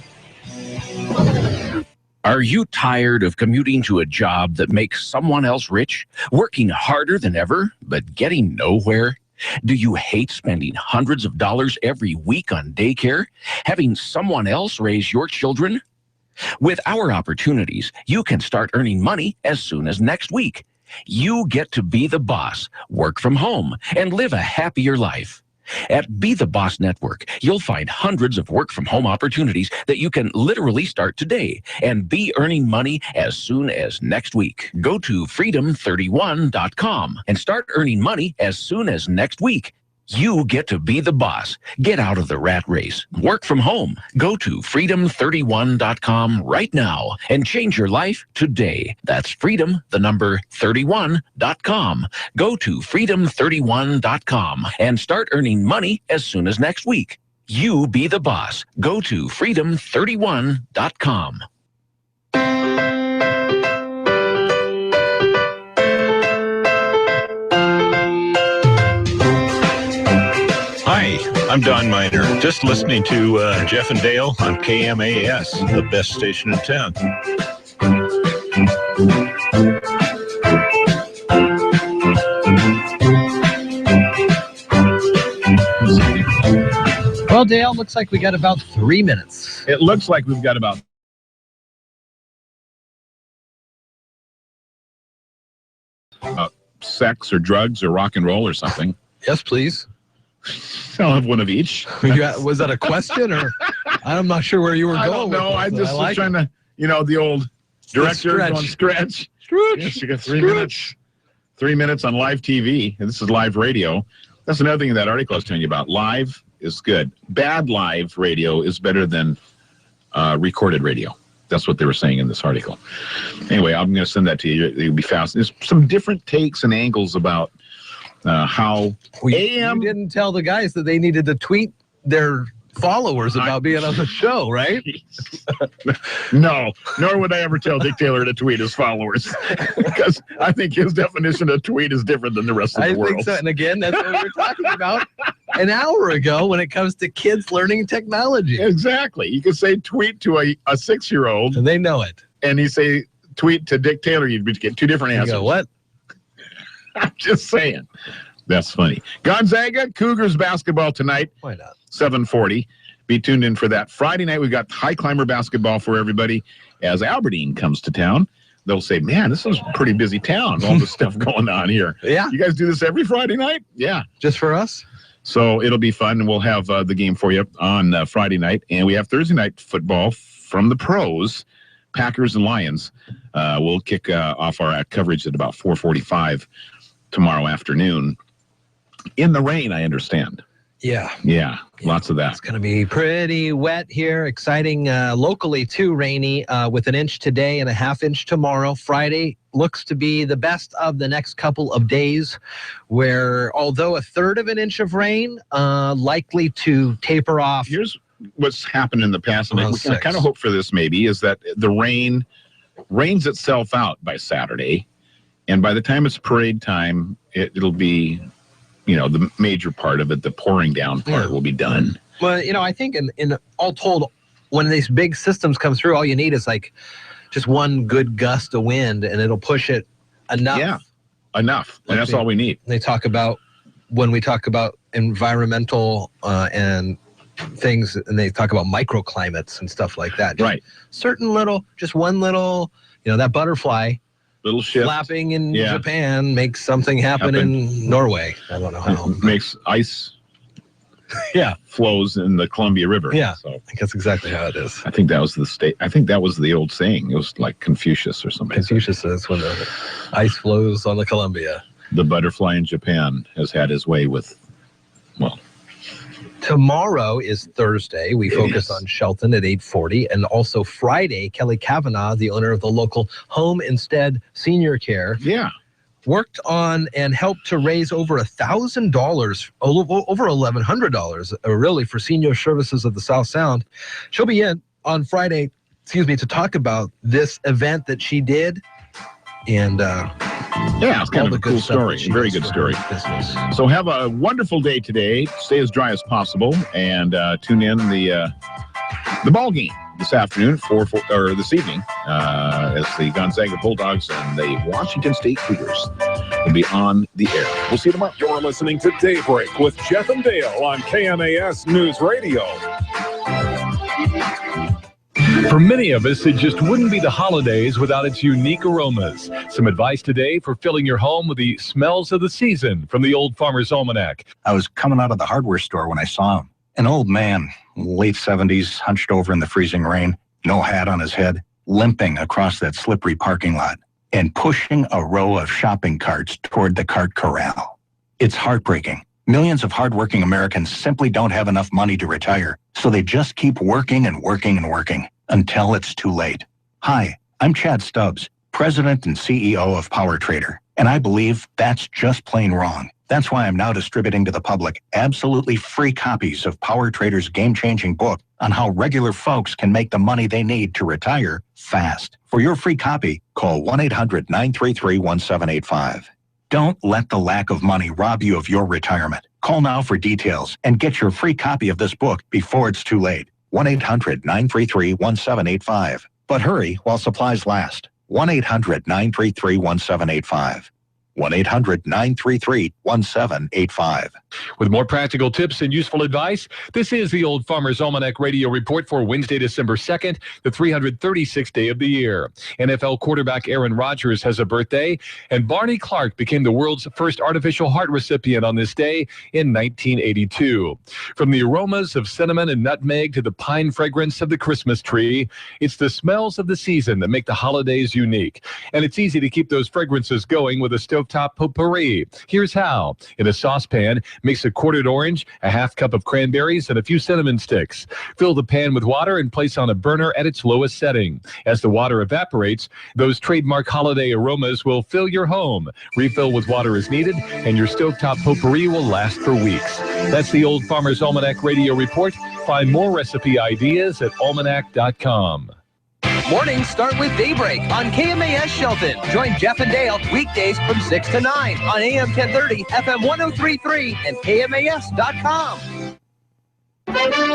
Are you tired of commuting to a job that makes someone else rich, working harder than ever, but getting nowhere? Do you hate spending hundreds of dollars every week on daycare, having someone else raise your children? With our opportunities, you can start earning money as soon as next week. You get to be the boss, work from home, and live a happier life. At Be the Boss Network, you'll find hundreds of work-from-home opportunities that you can literally start today and be earning money as soon as next week. Go to freedom31.com and start earning money as soon as next week. You get to be the boss. Get out of the rat race. Work from home. Go to freedom31.com right now and change your life today. That's freedom31.com. Go to freedom31.com and start earning money as soon as next week. You be the boss. Go to freedom31.com. Hi, I'm Don Miner. Just listening to Jeff and Dale on KMAS, the best station in town. Well, Dale, looks like we got about 3 minutes. It looks like we've got about sex or drugs or rock and roll or something. Yes, please. I'll have one of each. Was that a question, or I'm not sure where you were going? I don't know. I just was trying to, the old director on Stretch. Yes, you got 3 minutes. 3 minutes on live TV, and this is live radio. That's another thing in that article I was telling you about. Live is good. Bad live radio is better than recorded radio. That's what they were saying in this article. Anyway, I'm going to send that to you. It'll be fast. There's some different takes and angles about how you didn't tell the guys that they needed to tweet their followers about being on the show, right? No, nor would I ever tell Dick Taylor to tweet his followers, because I think his definition of tweet is different than the rest of the world. I think so. And again, that's what we were talking about an hour ago when it comes to kids learning technology. Exactly. You could say tweet to a 6-year-old. And they know it. And you say tweet to Dick Taylor, you'd get two different answers. You go, what? I'm just saying. That's funny. Gonzaga, Cougars basketball tonight. Why not? 7:40. Be tuned in for that. Friday night, we've got high climber basketball for everybody. As Aberdeen comes to town, they'll say, man, this is a pretty busy town, all the stuff going on here. Yeah. You guys do this every Friday night? Yeah. Just for us? So it'll be fun, and we'll have the game for you on Friday night. And we have Thursday night football from the pros, Packers and Lions. We'll kick off our coverage at about 4:45 tomorrow afternoon. In the rain, I understand. Yeah. Yeah, lots of that. It's going to be pretty wet here. Exciting locally, too, rainy with 1 inch today and a 1/2 inch tomorrow. Friday looks to be the best of the next couple of days, where although 1/3 of an inch of rain likely to taper off. Here's what's happened in the past, and I kind of hope for this maybe, is that the rain rains itself out by Saturday, and by the time it's parade time, it'll be... the major part of it, the pouring down part, will be done. Well, I think in all told, when these big systems come through, all you need is like just one good gust of wind, and it'll push it enough. Yeah, enough. And that's all we need. They talk about, when we talk about environmental and things, and they talk about microclimates and stuff like that. Right. Just one little, that butterfly. Little shift. Flapping in Japan makes something happen in Norway. I don't know how. Makes ice Yeah. flows in the Columbia River. Yeah. So I think that's exactly how it is. I think that was the state. I think that was the old saying. It was like Confucius or something. Confucius says when the ice flows on the Columbia. The butterfly in Japan has had his way with, well. Tomorrow is Thursday. We focus on Shelton at 8:40. And also Friday, Kelly Kavanaugh, the owner of the local Home Instead Senior Care. Yeah. Worked on and helped to raise over $1,000, over $1,100, really, for senior services of the South Sound. She'll be in on Friday, to talk about this event that she did. And yeah, it's kind of a cool story. Very good story. So have a wonderful day today. Stay as dry as possible, and tune in the ball game this afternoon, or this evening, as the Gonzaga Bulldogs and the Washington State Cougars will be on the air. We'll see you tomorrow. You're listening to Daybreak with Jeff and Dale on KMAS News Radio. For many of us, it just wouldn't be the holidays without its unique aromas. Some advice today for filling your home with the smells of the season from the Old Farmer's Almanac. I was coming out of the hardware store when I saw him. An old man, late 70s, hunched over in the freezing rain, no hat on his head, limping across that slippery parking lot and pushing a row of shopping carts toward the cart corral. It's heartbreaking. Millions of hardworking Americans simply don't have enough money to retire, so they just keep working and working and working until it's too late. Hi, I'm Chad Stubbs, President and CEO of Power Trader, and I believe that's just plain wrong. That's why I'm now distributing to the public absolutely free copies of Power Trader's game-changing book on how regular folks can make the money they need to retire fast. For your free copy, call 1-800-933-1785. Don't let the lack of money rob you of your retirement. Call now for details and get your free copy of this book before it's too late. 1-800-933-1785. But hurry while supplies last. 1-800-933-1785. 1-800-933-1785. With more practical tips and useful advice, this is the Old Farmer's Almanac Radio Report for Wednesday, December 2nd, the 336th day of the year. NFL quarterback Aaron Rodgers has a birthday, and Barney Clark became the world's first artificial heart recipient on this day in 1982. From the aromas of cinnamon and nutmeg to the pine fragrance of the Christmas tree, it's the smells of the season that make the holidays unique. And it's easy to keep those fragrances going with a stovetop potpourri. Here's how. In a saucepan, mix a quartered orange, a half cup of cranberries, and a few cinnamon sticks. Fill the pan with water and place on a burner at its lowest setting. As the water evaporates, those trademark holiday aromas will fill your home. Refill with water as needed, and your stovetop potpourri will last for weeks. That's the Old Farmer's Almanac Radio Report. Find more recipe ideas at almanac.com. Mornings start with Daybreak on KMAS Shelton. Join Jeff and Dale weekdays from 6 to 9 on AM 1030, FM 1033, and KMAS.com.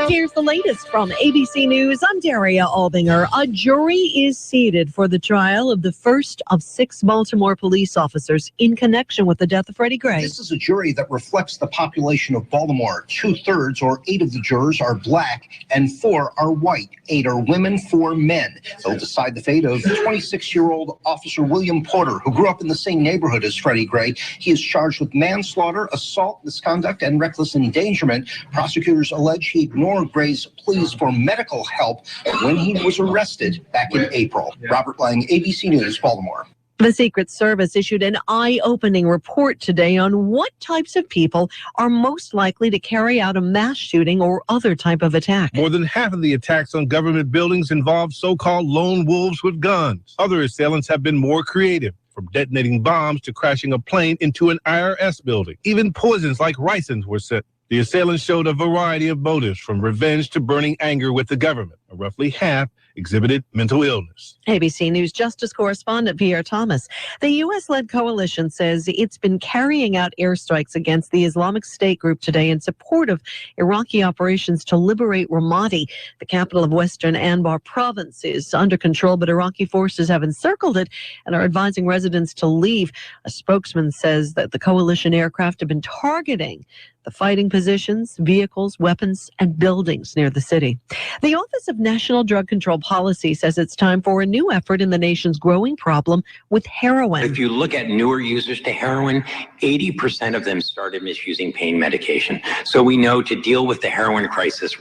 Here's the latest from ABC News. I'm Daria Albinger. A jury is seated for the trial of the first of 6 Baltimore police officers in connection with the death of Freddie Gray. This is a jury that reflects the population of Baltimore. 2/3 or 8 of the jurors are black and 4 are white. 8 are women, 4 men. They'll decide the fate of 26-year-old Officer William Porter, who grew up in the same neighborhood as Freddie Gray. He is charged with manslaughter, assault, misconduct, and reckless endangerment. Prosecutors allege he ignored Gray's pleas for medical help when he was arrested back in April. Robert Lang, ABC News, Baltimore. The Secret Service issued an eye-opening report today on what types of people are most likely to carry out a mass shooting or other type of attack. More than half of the attacks on government buildings involve so-called lone wolves with guns. Other assailants have been more creative, from detonating bombs to crashing a plane into an IRS building. Even poisons like ricin were sent. The assailants showed a variety of motives, from revenge to burning anger with the government. Roughly half exhibited mental illness. ABC News Justice correspondent Pierre Thomas. The U.S.-led coalition says it's been carrying out airstrikes against the Islamic State group today in support of Iraqi operations to liberate Ramadi. The capital of Western Anbar province is under control, but Iraqi forces have encircled it and are advising residents to leave. A spokesman says that the coalition aircraft have been targeting the fighting positions, vehicles, weapons, and buildings near the city. The Office of National Drug Control Policy says it's time for a new effort in the nation's growing problem with heroin. If you look at newer users to heroin, 80% of them started misusing pain medication. So we know to deal with the heroin crisis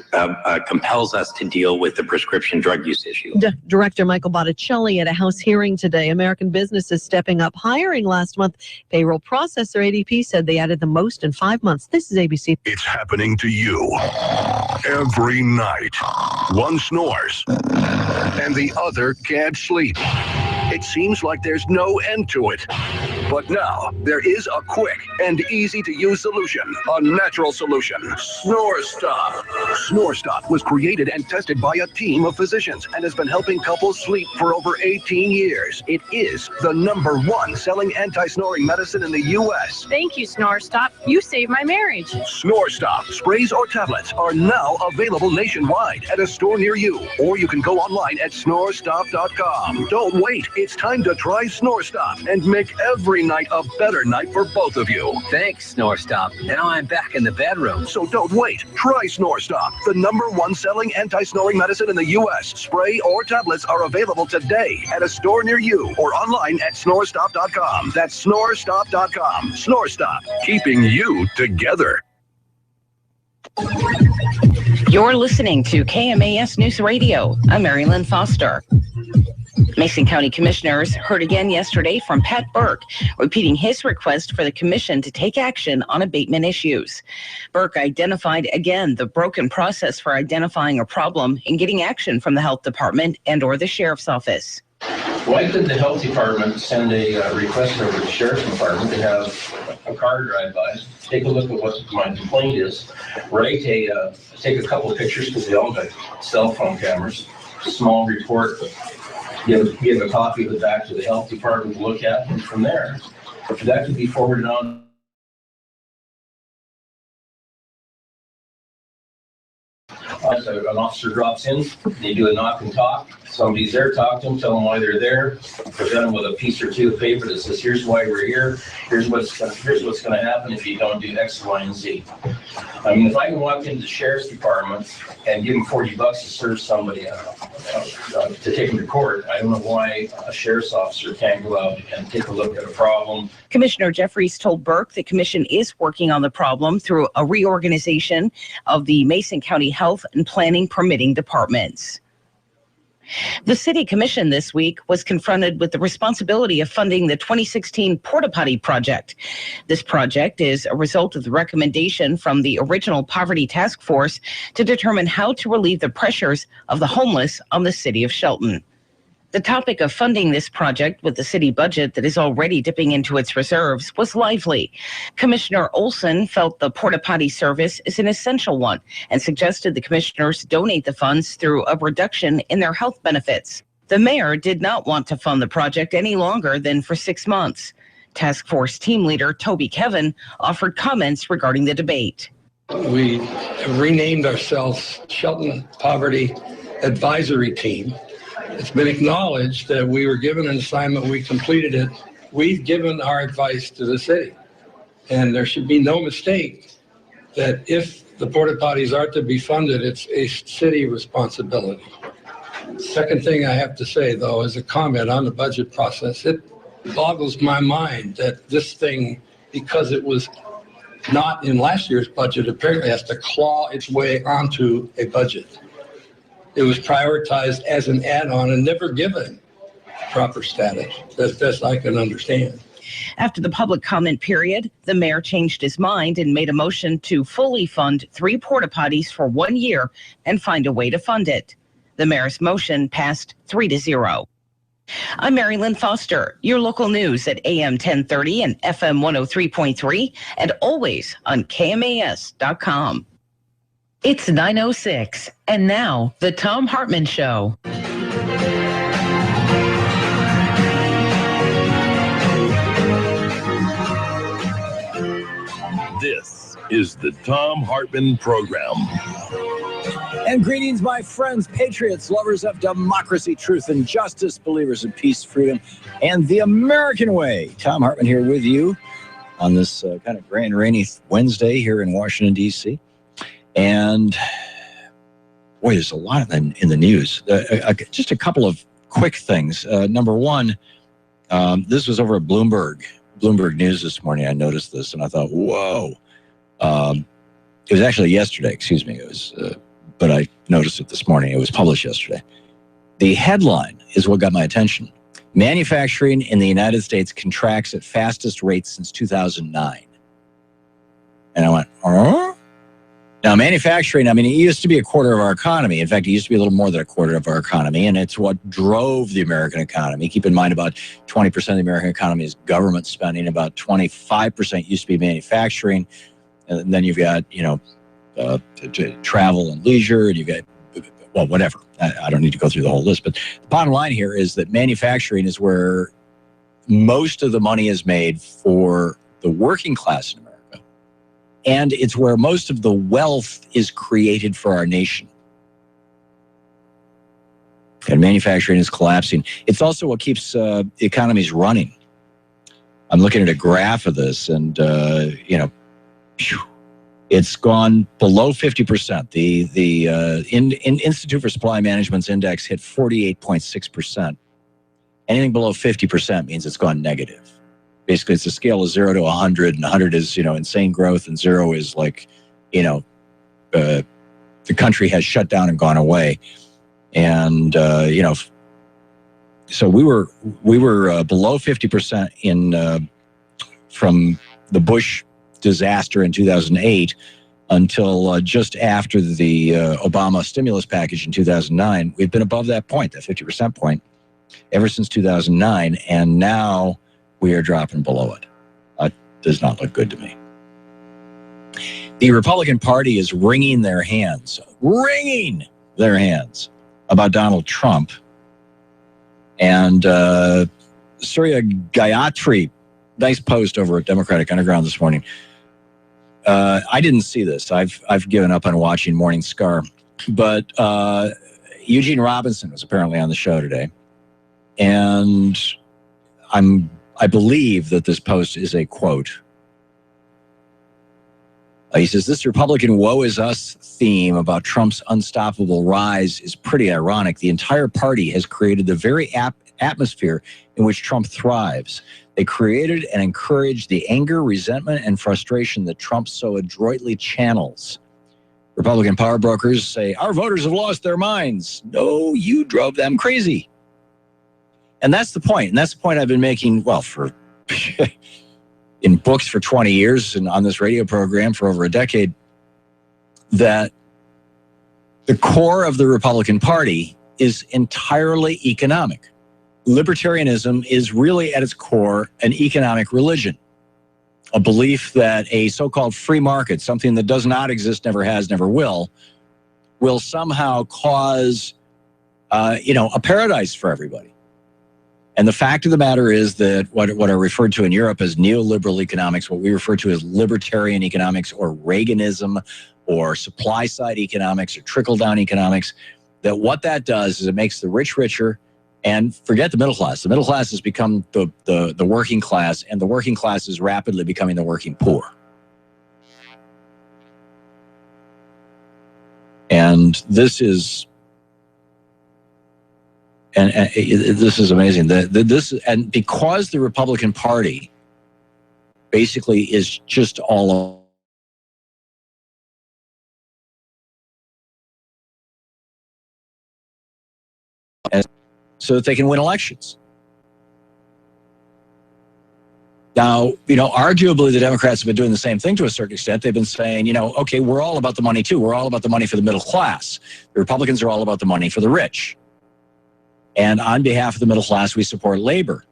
compels us to deal with the prescription drug use issue. Director Michael Botticelli at a House hearing today. American businesses stepping up hiring last month. Payroll processor ADP said they added the most in 5 months. This is ABC. It's happening to you every night. One snores and the other can't sleep. It seems like there's no end to it. But now, there is a quick and easy-to-use solution, a natural solution. Snore Stop. Snore Stop was created and tested by a team of physicians and has been helping couples sleep for over 18 years. It is the #1 selling anti-snoring medicine in the U.S. Thank you, Snore Stop. You saved my marriage. Snore Stop sprays or tablets are now available nationwide at a store near you, or you can go online at snorestop.com. Don't wait. It's time to try Snore Stop and make every night a better night for both of you. Thanks, Snore Stop. Now I'm back in the bedroom. So don't wait. Try Snore Stop, the #1 selling anti-snoring medicine in the U.S. Spray or tablets are available today at a store near you or online at snorestop.com. That's snorestop.com. Snore Stop, keeping you together. You're listening to KMAS News Radio. I'm Mary Lynn Foster. Mason County Commissioners heard again yesterday from Pat Burke, repeating his request for the commission to take action on abatement issues. Burke identified again the broken process for identifying a problem and getting action from the health department and or the sheriff's office. Why could the health department send a request over to the sheriff's department to have a car drive by, take a look at what my complaint is, take a couple of pictures because they all got cell phone cameras, small report, give a copy of it back to the health department to look at, and from there, that could be forwarded on. An officer drops in, they do a knock and talk. Somebody's there, talk to them, tell them why they're there, present them with a piece or two of paper that says, here's why we're here, here's what's going to happen if you don't do X, Y, and Z. I mean, if I can walk into the sheriff's department and give them $40 to serve somebody to take them to court, I don't know why a sheriff's officer can't go out and take a look at a problem. Commissioner Jeffries told Burke the commission is working on the problem through a reorganization of the Mason County Health and Planning permitting departments. The City Commission this week was confronted with the responsibility of funding the 2016 Porta Potty project. This project is a result of the recommendation from the original Poverty Task Force to determine how to relieve the pressures of the homeless on the city of Shelton. The topic of funding this project with the city budget that is already dipping into its reserves was lively. Commissioner Olson felt the porta potty service is an essential one and suggested the commissioners donate the funds through a reduction in their health benefits. The mayor did not want to fund the project any longer than for 6 months. Task Force team leader Toby Kevin offered comments regarding the debate. We renamed ourselves Shelton Poverty Advisory Team. It's been acknowledged that we were given an assignment, we completed it. We've given our advice to the city. And there should be no mistake that if the porta potties are to be funded, it's a city responsibility. Second thing I have to say, though, is a comment on the budget process. It boggles my mind that this thing, because it was not in last year's budget, apparently has to claw its way onto a budget. It was prioritized as an add-on and never given proper status, as best I can understand. After the public comment period, the mayor changed his mind and made a motion to fully fund 3 porta potties for 1 year and find a way to fund it. The mayor's motion passed 3-0. I'm Mary Lynn Foster, your local news at AM 1030 and FM 103.3 and always on KMAS.com. It's 9:06, and now, The Thom Hartmann Show. This is the Thom Hartmann Program. And greetings, my friends, patriots, lovers of democracy, truth, and justice, believers in peace, freedom, and the American way. Thom Hartmann here with you on this kind of gray and rainy Wednesday here in Washington, D.C., and boy, there's a lot in the news. Just a couple of quick things. Number one, this was over at Bloomberg News this morning. I noticed this and I thought, whoa. It was actually yesterday, excuse me. It was, but I noticed it this morning. It was published yesterday. The headline is what got my attention. Manufacturing in the United States contracts at fastest rates since 2009. And I went, Now, manufacturing, I mean, it used to be a quarter of our economy. In fact, it used to be a little more than a quarter of our economy, and it's what drove the American economy. Keep in mind, about 20% of the American economy is government spending. About 25% used to be manufacturing. And then you've got, travel and leisure, and you've got, well, whatever. I don't need to go through the whole list. But the bottom line here is that manufacturing is where most of the money is made for the working class in America. And it's where most of the wealth is created for our nation. And manufacturing is collapsing. It's also what keeps economies running. I'm looking at a graph of this, and, it's gone below 50%. The Institute for Supply Management's index hit 48.6%. Anything below 50% means it's gone negative. Basically, it's a scale of 0 to 100, and 100 is, insane growth, and 0 is like, the country has shut down and gone away. And, so we were below 50% from the Bush disaster in 2008 until just after the Obama stimulus package in 2009. We've been above that point, that 50% point, ever since 2009, and now we are dropping below it. That does not look good to me. The Republican Party is wringing their hands about Donald Trump. And Surya Gayatri, nice post over at Democratic Underground this morning. I didn't see this. I've given up on watching Morning Scar. But Eugene Robinson was apparently on the show today. And I believe that this post is a quote. He says, this Republican woe is us theme about Trump's unstoppable rise is pretty ironic. The entire party has created the very atmosphere in which Trump thrives. They created and encouraged the anger, resentment, and frustration that Trump so adroitly channels. Republican power brokers say, our voters have lost their minds. No, you drove them crazy. And that's the point. And that's the point I've been making, well, for in books for 20 years and on this radio program for over a decade, that the core of the Republican Party is entirely economic. Libertarianism is really at its core an economic religion, a belief that a so-called free market, something that does not exist, never has, never will somehow cause, a paradise for everybody. And the fact of the matter is that what are referred to in Europe as neoliberal economics, what we refer to as libertarian economics or Reaganism or supply-side economics or trickle-down economics, that what that does is it makes the rich richer and forget the middle class. The middle class has become the working class, and the working class is rapidly becoming the working poor. And this is... And this is amazing. And because the Republican Party basically is just all so that they can win elections. Now, arguably the Democrats have been doing the same thing to a certain extent. They've been saying, okay, we're all about the money too. We're all about the money for the middle class. The Republicans are all about the money for the rich. And on behalf of the middle class, we support labor.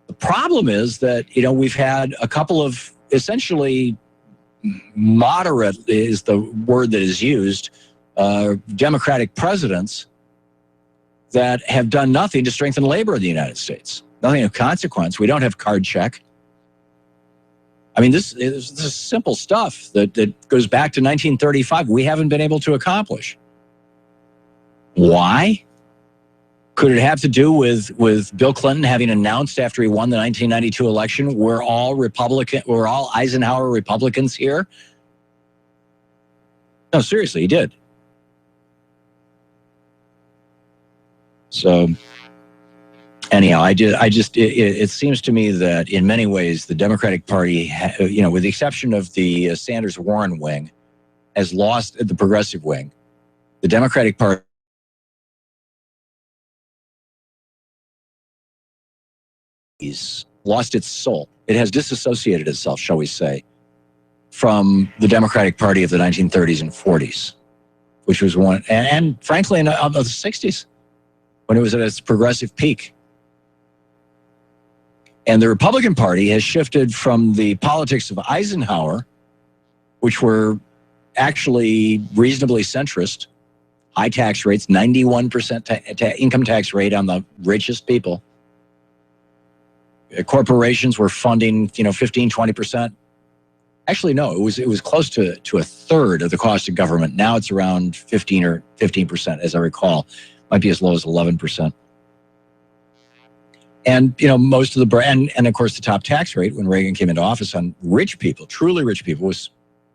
The problem is that, we've had a couple of essentially moderate is the word that is used, Democratic presidents that have done nothing to strengthen labor in the United States. Nothing of consequence. We don't have card check. I mean, this is simple stuff that goes back to 1935. We haven't been able to accomplish. Why? Could it have to do with Bill Clinton having announced after he won the 1992 election, we're all Eisenhower Republicans here? No, seriously, he did. So anyhow, it seems to me that in many ways the Democratic Party, with the exception of the Sanders-Warren wing, has lost the progressive wing. The Democratic Party lost its soul. It has disassociated itself, shall we say, from the Democratic Party of the 1930s and 40s, which was one, and frankly, of the 60s, when it was at its progressive peak. And the Republican Party has shifted from the politics of Eisenhower, which were actually reasonably centrist, high tax rates, 91% income tax rate on the richest people. Corporations were funding, 15, 20%. Actually, no, it was close to a third of the cost of government. Now it's around 15%, as I recall. Might be as low as 11%. And, most of the, and of course, the top tax rate when Reagan came into office on rich people, truly rich people, was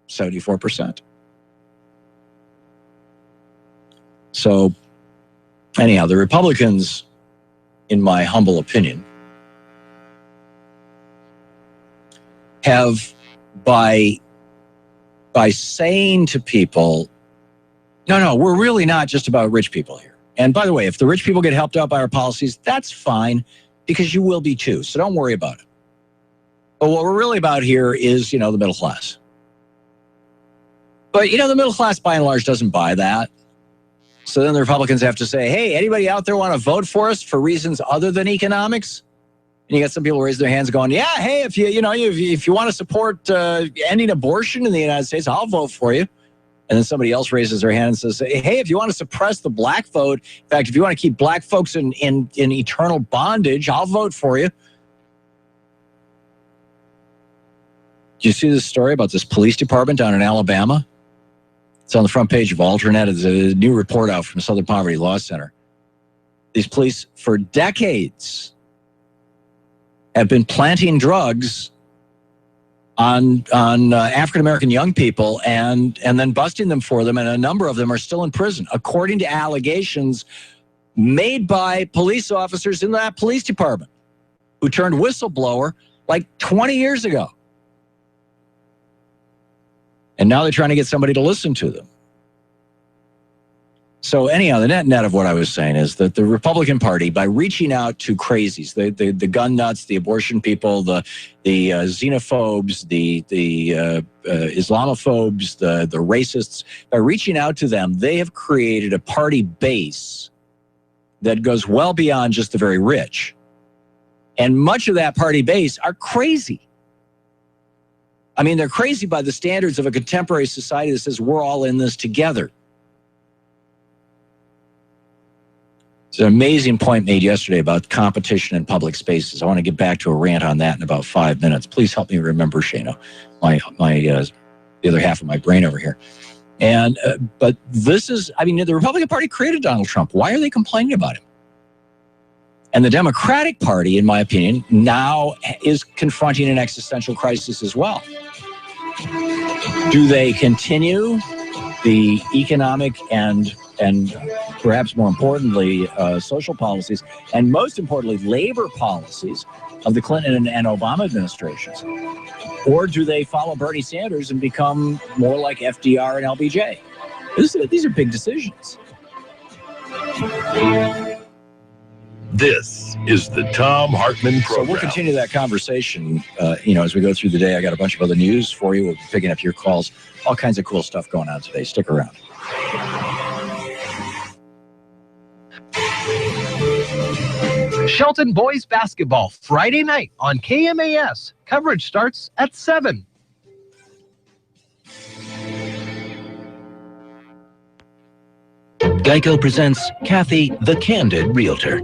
74%. So, anyhow, the Republicans, in my humble opinion, have, by saying to people, no, we're really not just about rich people here. And by the way, if the rich people get helped out by our policies, that's fine, because you will be too. So don't worry about it. But what we're really about here is, the middle class. But, the middle class, by and large, doesn't buy that. So then the Republicans have to say, hey, anybody out there want to vote for us for reasons other than economics? And you got some people raise their hands going, yeah, hey, if you want to support ending abortion in the United States, I'll vote for you. And then somebody else raises their hand and says, hey, if you want to suppress the black vote, in fact, if you want to keep black folks in eternal bondage, I'll vote for you. Do you see this story about this police department down in Alabama? It's on the front page of Alternet. It's a new report out from Southern Poverty Law Center. These police, for decades, have been planting drugs on African-American young people and then busting them for them, and a number of them are still in prison, according to allegations made by police officers in that police department who turned whistleblower like 20 years ago. And now they're trying to get somebody to listen to them. So anyhow, the net of what I was saying is that the Republican Party, by reaching out to crazies, the gun nuts, the abortion people, the xenophobes, the Islamophobes, the racists, by reaching out to them, they have created a party base that goes well beyond just the very rich. And much of that party base are crazy. I mean, they're crazy by the standards of a contemporary society that says we're all in this together. It's an amazing point made yesterday about competition in public spaces. I want to get back to a rant on that in about 5 minutes. Please help me remember, Shano, my the other half of my brain over here. And but this is, the Republican Party created Donald Trump. Why are they complaining about him? And the Democratic Party, in my opinion, now is confronting an existential crisis as well. Do they continue the economic and perhaps more importantly, social policies, and most importantly, labor policies of the Clinton and Obama administrations? Or do they follow Bernie Sanders and become more like FDR and LBJ? These are big decisions. This is the Thom Hartmann Program. So we'll continue that conversation, as we go through the day. I got a bunch of other news for you. We'll be picking up your calls. All kinds of cool stuff going on today. Stick around. Shelton boys basketball Friday night on KMAS. Coverage starts at 7. Geico presents Kathy, the Candid Realtor.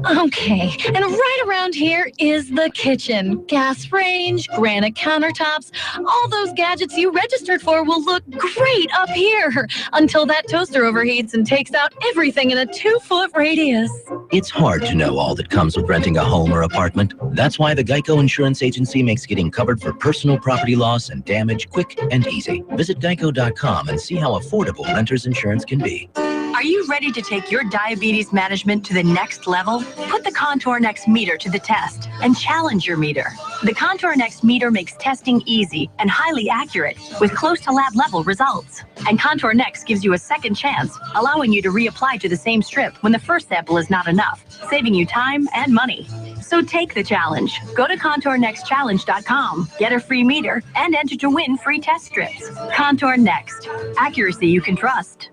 Okay, and right around here is the kitchen. Gas range, granite countertops, all those gadgets you registered for will look great up here until that toaster overheats and takes out everything in a 2-foot radius. It's hard to know all that comes with renting a home or apartment. That's why the Geico Insurance Agency makes getting covered for personal property loss and damage quick and easy. Visit geico.com and see how affordable renter's insurance can be. Are you ready to take your diabetes management to the next level? Put the Contour Next meter to the test and challenge your meter. The Contour Next meter makes testing easy and highly accurate with close to lab level results. And Contour Next gives you a second chance, allowing you to reapply to the same strip when the first sample is not enough, saving you time and money. So take the challenge. Go to ContourNextChallenge.com, get a free meter, and enter to win free test strips. Contour Next. Accuracy you can trust.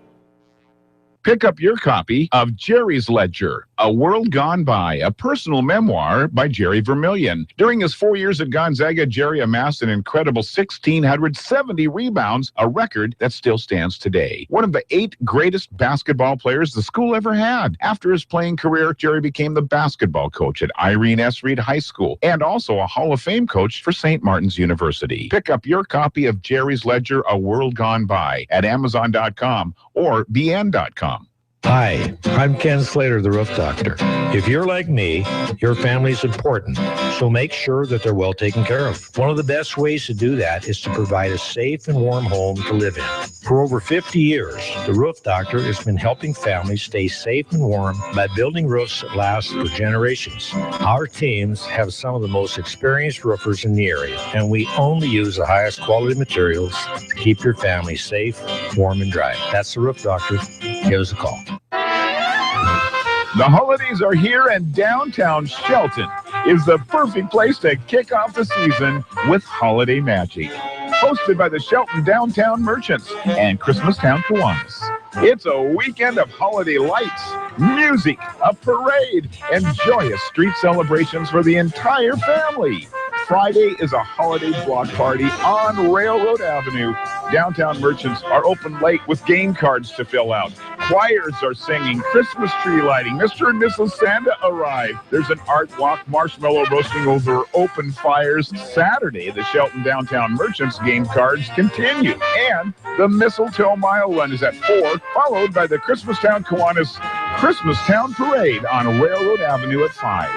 Pick up your copy of Jerry's Ledger, A World Gone By, a personal memoir by Jerry Vermillion. During his 4 years at Gonzaga, Jerry amassed an incredible 1,670 rebounds, a record that still stands today. One of the 8 greatest basketball players the school ever had. After his playing career, Jerry became the basketball coach at Irene S. Reed High School and also a Hall of Fame coach for St. Martin's University. Pick up your copy of Jerry's Ledger, A World Gone By at Amazon.com or BN.com. Hi, I'm Ken Slater, the Roof Doctor. If you're like me, your family's important, so make sure that they're well taken care of. One of the best ways to do that is to provide a safe and warm home to live in. For over 50 years, the Roof Doctor has been helping families stay safe and warm by building roofs that last for generations. Our teams have some of the most experienced roofers in the area, and we only use the highest quality materials to keep your family safe, warm, and dry. That's the Roof Doctor. Give us a call. The holidays are here, and downtown Shelton is the perfect place to kick off the season with holiday magic. Hosted by the Shelton Downtown Merchants and Christmastown Kiwanis. It's a weekend of holiday lights, music, a parade, and joyous street celebrations for the entire family. Friday is a holiday block party on Railroad Avenue. Downtown Merchants are open late with game cards to fill out. Choirs are singing, Christmas tree lighting, Mr. and Mrs. Santa arrive. There's an art walk, marshmallow roasting over open fires. Saturday, the Shelton Downtown Merchants game cards continue. And the Mistletoe Mile Run is at 4, followed by the Christmastown Kiwanis Christmastown Parade on Railroad Avenue at 5.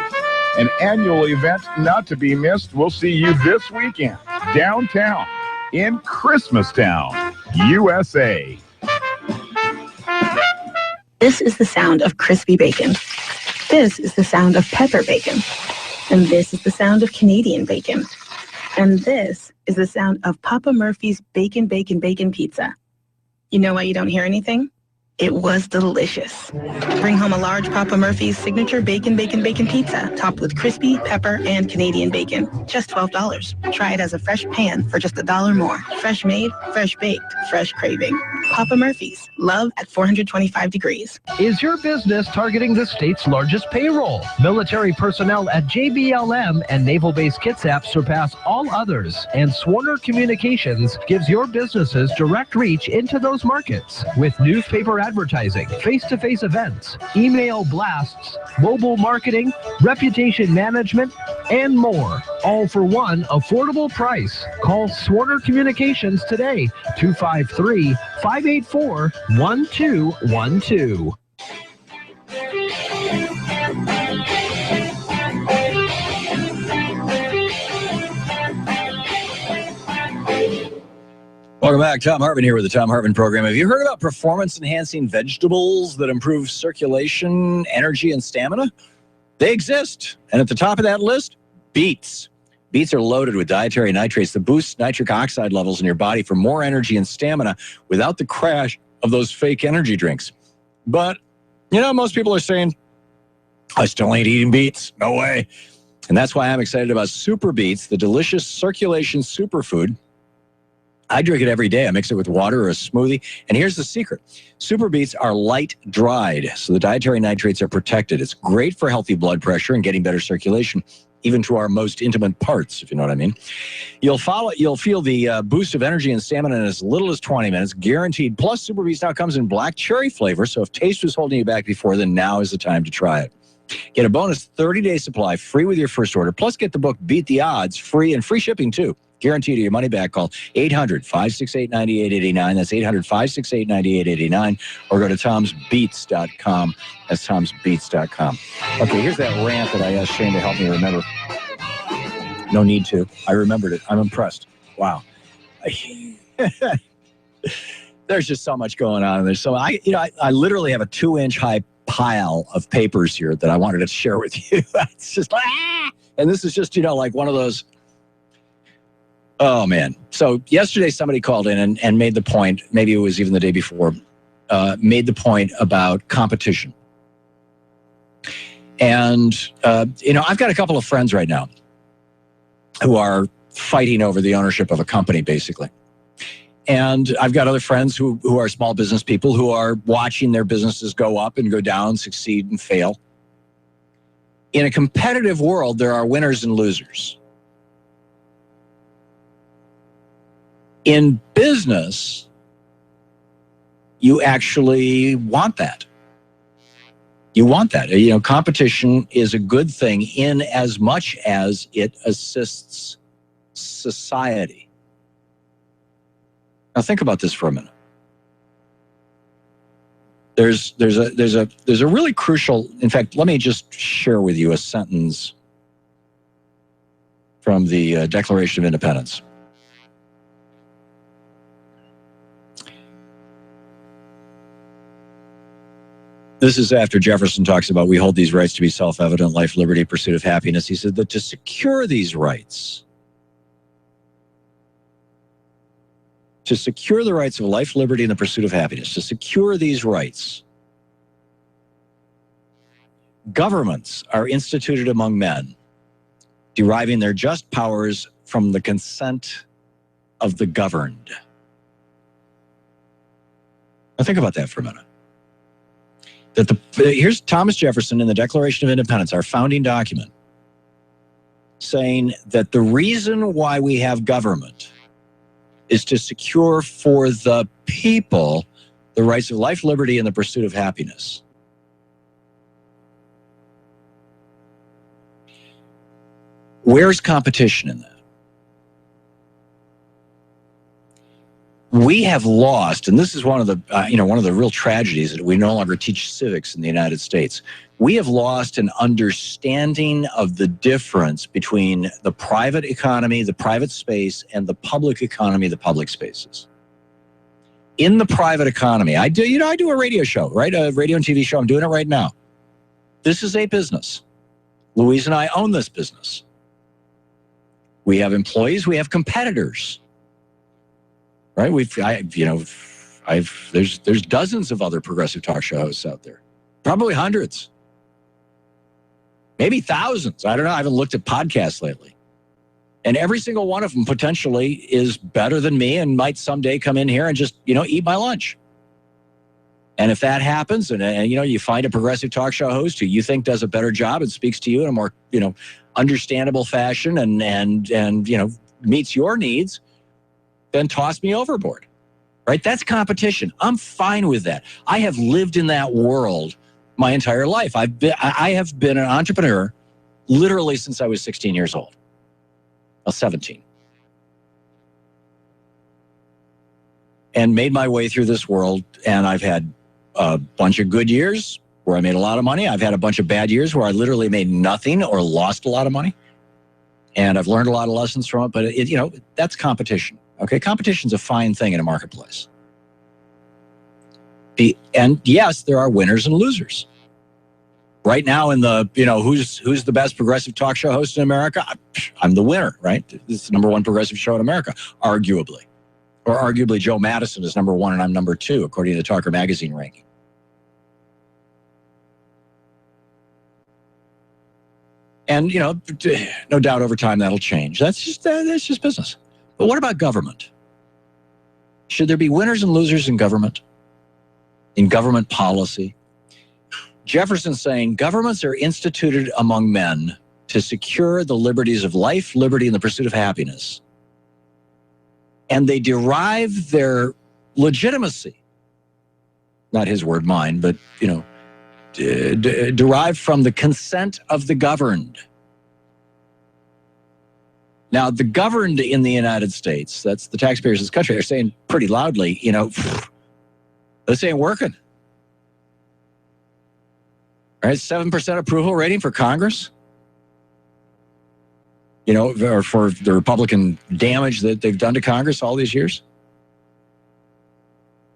An annual event not to be missed. We'll see you this weekend downtown in Christmastown, USA. This is the sound of crispy bacon. This is the sound of pepper bacon. And this is the sound of Canadian bacon. And this is the sound of Papa Murphy's Bacon Bacon Bacon Pizza. You know why you don't hear anything? It was delicious. Bring home a large Papa Murphy's signature Bacon Bacon Bacon Pizza, topped with crispy, pepper, and Canadian bacon. Just $12. Try it as a fresh pan for just $1 more. Fresh made, fresh baked, fresh craving. Papa Murphy's. Love at 425 degrees. Is your business targeting the state's largest payroll? Military personnel at JBLM and Naval Base Kitsap surpass all others, and Swarner Communications gives your businesses direct reach into those markets with newspaper advertising, face-to-face events, email blasts, mobile marketing, reputation management, and more, all for one affordable price. Call Swarner Communications today, 253-584-1212. Welcome back. Tom Hartman here with the Tom Hartman Program. Have you heard about performance-enhancing vegetables that improve circulation, energy, and stamina? They exist. And at the top of that list, beets. Beets are loaded with dietary nitrates that boost nitric oxide levels in your body for more energy and stamina without the crash of those fake energy drinks. But, you know, most people are saying, I still ain't eating beets. No way. And that's why I'm excited about Super Beets, the delicious circulation superfood. I drink it every day. I mix it with water or a smoothie. And here's the secret. Super Beets are light dried, so the dietary nitrates are protected. It's great for healthy blood pressure and getting better circulation, even to our most intimate parts, if you know what I mean. You'll feel the boost of energy and stamina in as little as 20 minutes, guaranteed. Plus, Super Beets now comes in black cherry flavor, so if taste was holding you back before, then now is the time to try it. Get a bonus 30-day supply free with your first order. Plus, get the book Beat the Odds free and free shipping, too. Guaranteed your money back. Call 800-568-9889. That's 800-568-9889. Or go to tomsbeats.com. That's tomsbeats.com. Okay, here's that rant that I asked Shane to help me remember. No need to. I remembered it. I'm impressed. Wow. there's just so much going on. There's so I literally have a 2-inch high pile of papers here that I wanted to share with you. It's just and this is just like one of those. Oh man! So yesterday somebody called in and made the point. Maybe it was even the day before. Made the point about competition. And I've got a couple of friends right now who are fighting over the ownership of a company, basically. And I've got other friends who are small business people who are watching their businesses go up and go down, succeed and fail. In a competitive world, there are winners and losers. In business, you actually want that. You want that. Competition is a good thing in as much as it assists society. Now think about this for a minute. There's a really crucial. In fact, let me just share with you a sentence from the Declaration of Independence. This is after Jefferson talks about we hold these rights to be self-evident, life, liberty, pursuit of happiness. He said that to secure these rights, to secure the rights of life, liberty, and the pursuit of happiness, to secure these rights, governments are instituted among men, deriving their just powers from the consent of the governed. Now think about that for a minute. Here's Thomas Jefferson in the Declaration of Independence, our founding document, saying that the reason why we have government is to secure for the people the rights of life, liberty, and the pursuit of happiness. Where's competition in that? We have lost, and this is one of the real tragedies that we no longer teach civics in the United States. We have lost an understanding of the difference between the private economy, the private space, and the public economy, the public spaces. In the private economy, I do a radio show, right? A radio and TV show. I'm doing it right now. This is a business. Louise and I own this business. We have employees. We have competitors. Right? There's dozens of other progressive talk show hosts out there. Probably hundreds. Maybe thousands. I don't know. I haven't looked at podcasts lately. And every single one of them potentially is better than me and might someday come in here and just, eat my lunch. And if that happens and you find a progressive talk show host who you think does a better job and speaks to you in a more, understandable fashion and meets your needs, then toss me overboard, right? That's competition. I'm fine with that. I have lived in that world my entire life. I have been an entrepreneur literally since I was 16 years old. Well, 17. And made my way through this world, and I've had a bunch of good years where I made a lot of money. I've had a bunch of bad years where I literally made nothing or lost a lot of money. And I've learned a lot of lessons from it, but that's competition. Okay, competition's a fine thing in a marketplace. And yes, there are winners and losers. Right now in the, who's the best progressive talk show host in America? I'm the winner, right? This is the number one progressive show in America, arguably. Or arguably Joe Madison is number one and I'm number two, according to the Talker Magazine ranking. And, no doubt over time that'll change. That's just business. But what about government? Should there be winners and losers in government policy? Jefferson's saying governments are instituted among men to secure the liberties of life, liberty, and the pursuit of happiness. And they derive their legitimacy, not his word, mine, but, derived from the consent of the governed. Now, the governed in the United States, that's the taxpayers of this country, they're saying pretty loudly, this ain't working. Right, 7% approval rating for Congress. Or for the Republican damage that they've done to Congress all these years.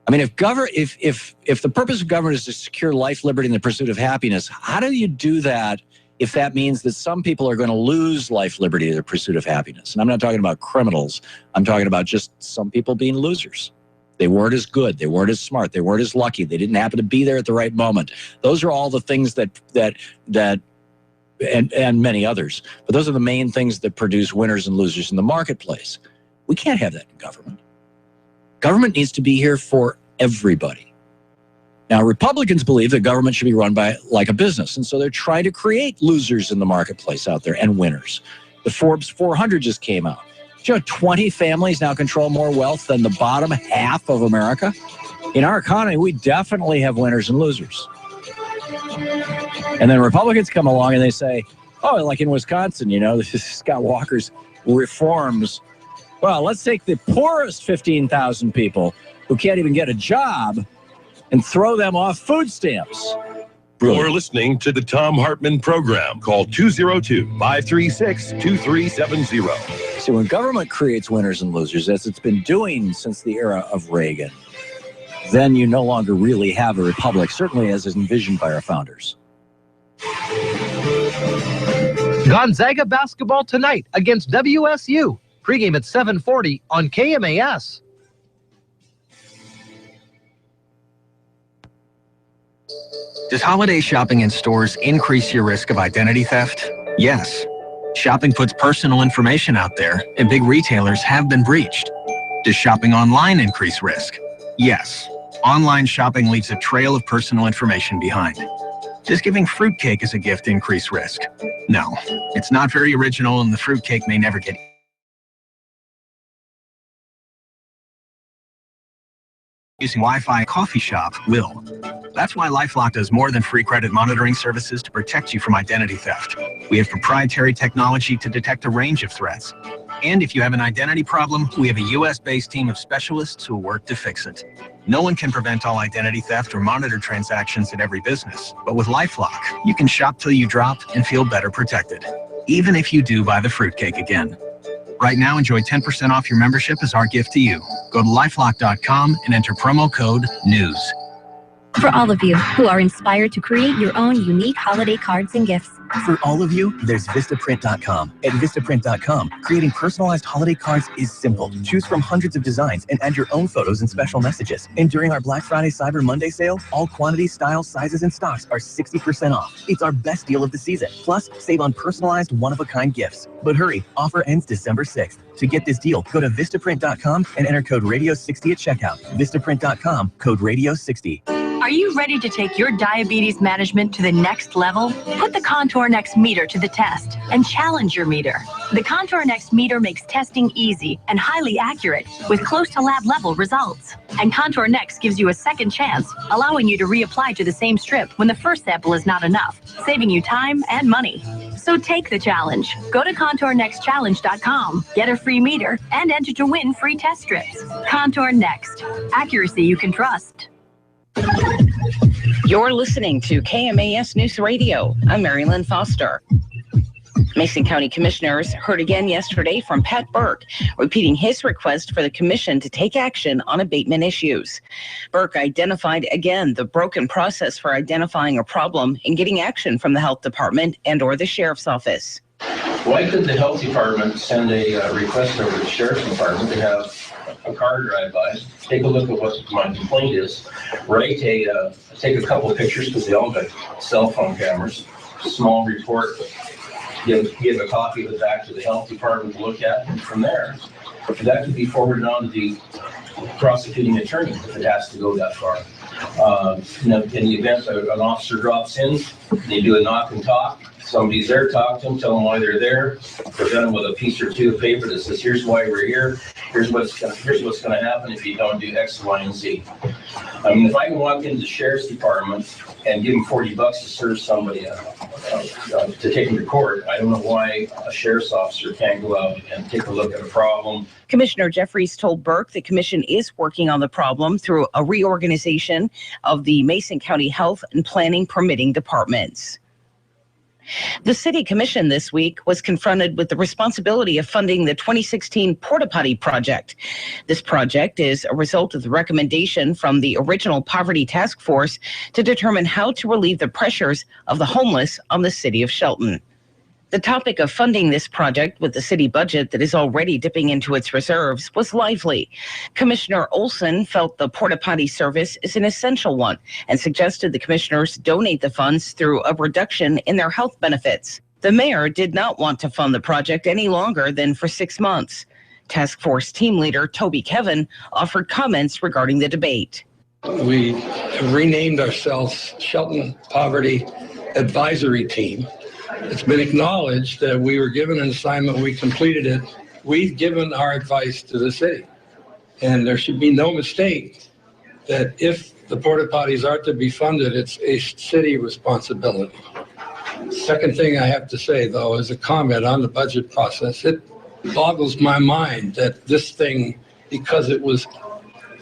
I mean, if the purpose of government is to secure life, liberty, and the pursuit of happiness, how do you do that if that means that some people are going to lose life, liberty, and the pursuit of happiness? And I'm not talking about criminals. I'm talking about just some people being losers. They weren't as good. They weren't as smart. They weren't as lucky. They didn't happen to be there at the right moment. Those are all the things that many others. But those are the main things that produce winners and losers in the marketplace. We can't have that in government. Government needs to be here for everybody. Now, Republicans believe that government should be run like a business, and so they're trying to create losers in the marketplace out there and winners. The Forbes 400 just came out. Do you know 20 families now control more wealth than the bottom half of America? In our economy, we definitely have winners and losers. And then Republicans come along and they say, oh, like in Wisconsin, this is Scott Walker's reforms. Well, let's take the poorest 15,000 people who can't even get a job and throw them off food stamps. You're listening to the Thom Hartmann Program. Call 202-536-2370. See, when government creates winners and losers, as it's been doing since the era of Reagan, then you no longer really have a republic, certainly as is envisioned by our founders. Gonzaga basketball tonight against WSU. Pregame at 7:40 on KMAS. Does holiday shopping in stores increase your risk of identity theft? Yes. Shopping puts personal information out there, and big retailers have been breached. Does shopping online increase risk? Yes. Online shopping leaves a trail of personal information behind. Does giving fruitcake as a gift increase risk? No. It's not very original, and the fruitcake may never get using Wi-Fi coffee shop will. That's why LifeLock does more than free credit monitoring services to protect you from identity theft. We have proprietary technology to detect a range of threats. And if you have an identity problem, we have a US-based team of specialists who work to fix it. No one can prevent all identity theft or monitor transactions at every business. But with LifeLock, you can shop till you drop and feel better protected, even if you do buy the fruitcake again. Right now, enjoy 10% off your membership as our gift to you. Go to lifelock.com and enter promo code NEWS. For all of you who are inspired to create your own unique holiday cards and gifts. For all of you, there's Vistaprint.com. At Vistaprint.com, creating personalized holiday cards is simple. Choose from hundreds of designs and add your own photos and special messages. And during our Black Friday Cyber Monday sale, all quantities, styles, sizes, and stocks are 60% off. It's our best deal of the season. Plus, save on personalized, one-of-a-kind gifts. But hurry, offer ends December 6th. To get this deal, go to Vistaprint.com and enter code Radio60 at checkout. Vistaprint.com, code Radio60. Are you ready to take your diabetes management to the next level? Put the Contour Next meter to the test and challenge your meter. The Contour Next meter makes testing easy and highly accurate with close to lab level results. And Contour Next gives you a second chance, allowing you to reapply to the same strip when the first sample is not enough, saving you time and money. So take the challenge. Go to ContourNextChallenge.com, get a free meter, and enter to win free test strips. Contour Next. Accuracy you can trust. You're listening to KMAS News Radio. I'm Mary Lynn Foster. Mason County Commissioners heard again yesterday from Pat Burke, repeating his request for the commission to take action on abatement issues. Burke identified again the broken process for identifying a problem and getting action from the health department and/or the sheriff's office. Why couldn't the health department send a request over to the sheriff's department to have a car drive by, take a look at what my complaint is, take a couple of pictures because they all got cell phone cameras, small report, give a copy of it back to the health department to look at, and from there, that could be forwarded on to the prosecuting attorney if it has to go that far. In the event that an officer drops in, they do a knock and talk. Somebody's there, talk to them, tell them why they're there, present them with a piece or two of paper that says, here's why we're here, here's what's going to happen if you don't do X, Y, and Z. I mean, if I can walk into the sheriff's department and give them $40 to serve somebody to take them to court, I don't know why a sheriff's officer can't go out and take a look at a problem. Commissioner Jeffries told Burke the commission is working on the problem through a reorganization of the Mason County Health and Planning Permitting departments. The City Commission this week was confronted with the responsibility of funding the 2016 Porta Potty project. This project is a result of the recommendation from the original Poverty Task Force to determine how to relieve the pressures of the homeless on the city of Shelton. The topic of funding this project with the city budget that is already dipping into its reserves was lively. Commissioner Olson felt the porta potty service is an essential one and suggested the commissioners donate the funds through a reduction in their health benefits. The mayor did not want to fund the project any longer than for 6 months. Task Force team leader Toby Kevin offered comments regarding the debate. We have renamed ourselves Shelton Poverty Advisory Team. It's been acknowledged that we were given an assignment, we completed it. We've given our advice to the city. And there should be no mistake that if the porta potties are to be funded, it's a city responsibility. Second thing I have to say, though, is a comment on the budget process. It boggles my mind that this thing, because it was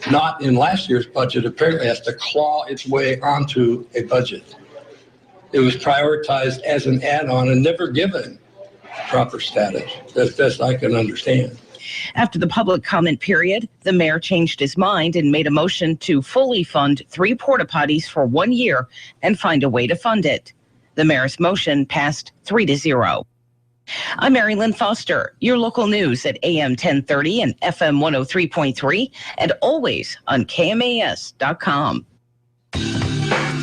not in last year's budget, apparently has to claw its way onto a budget. It was prioritized as an add-on and never given proper status, as best I can understand. After the public comment period, the mayor changed his mind and made a motion to fully fund 3 porta potties for 1 year and find a way to fund it. The mayor's motion passed 3-0. I'm Mary Lynn Foster, your local news at AM 1030 and FM 103.3 and always on KMAS.com.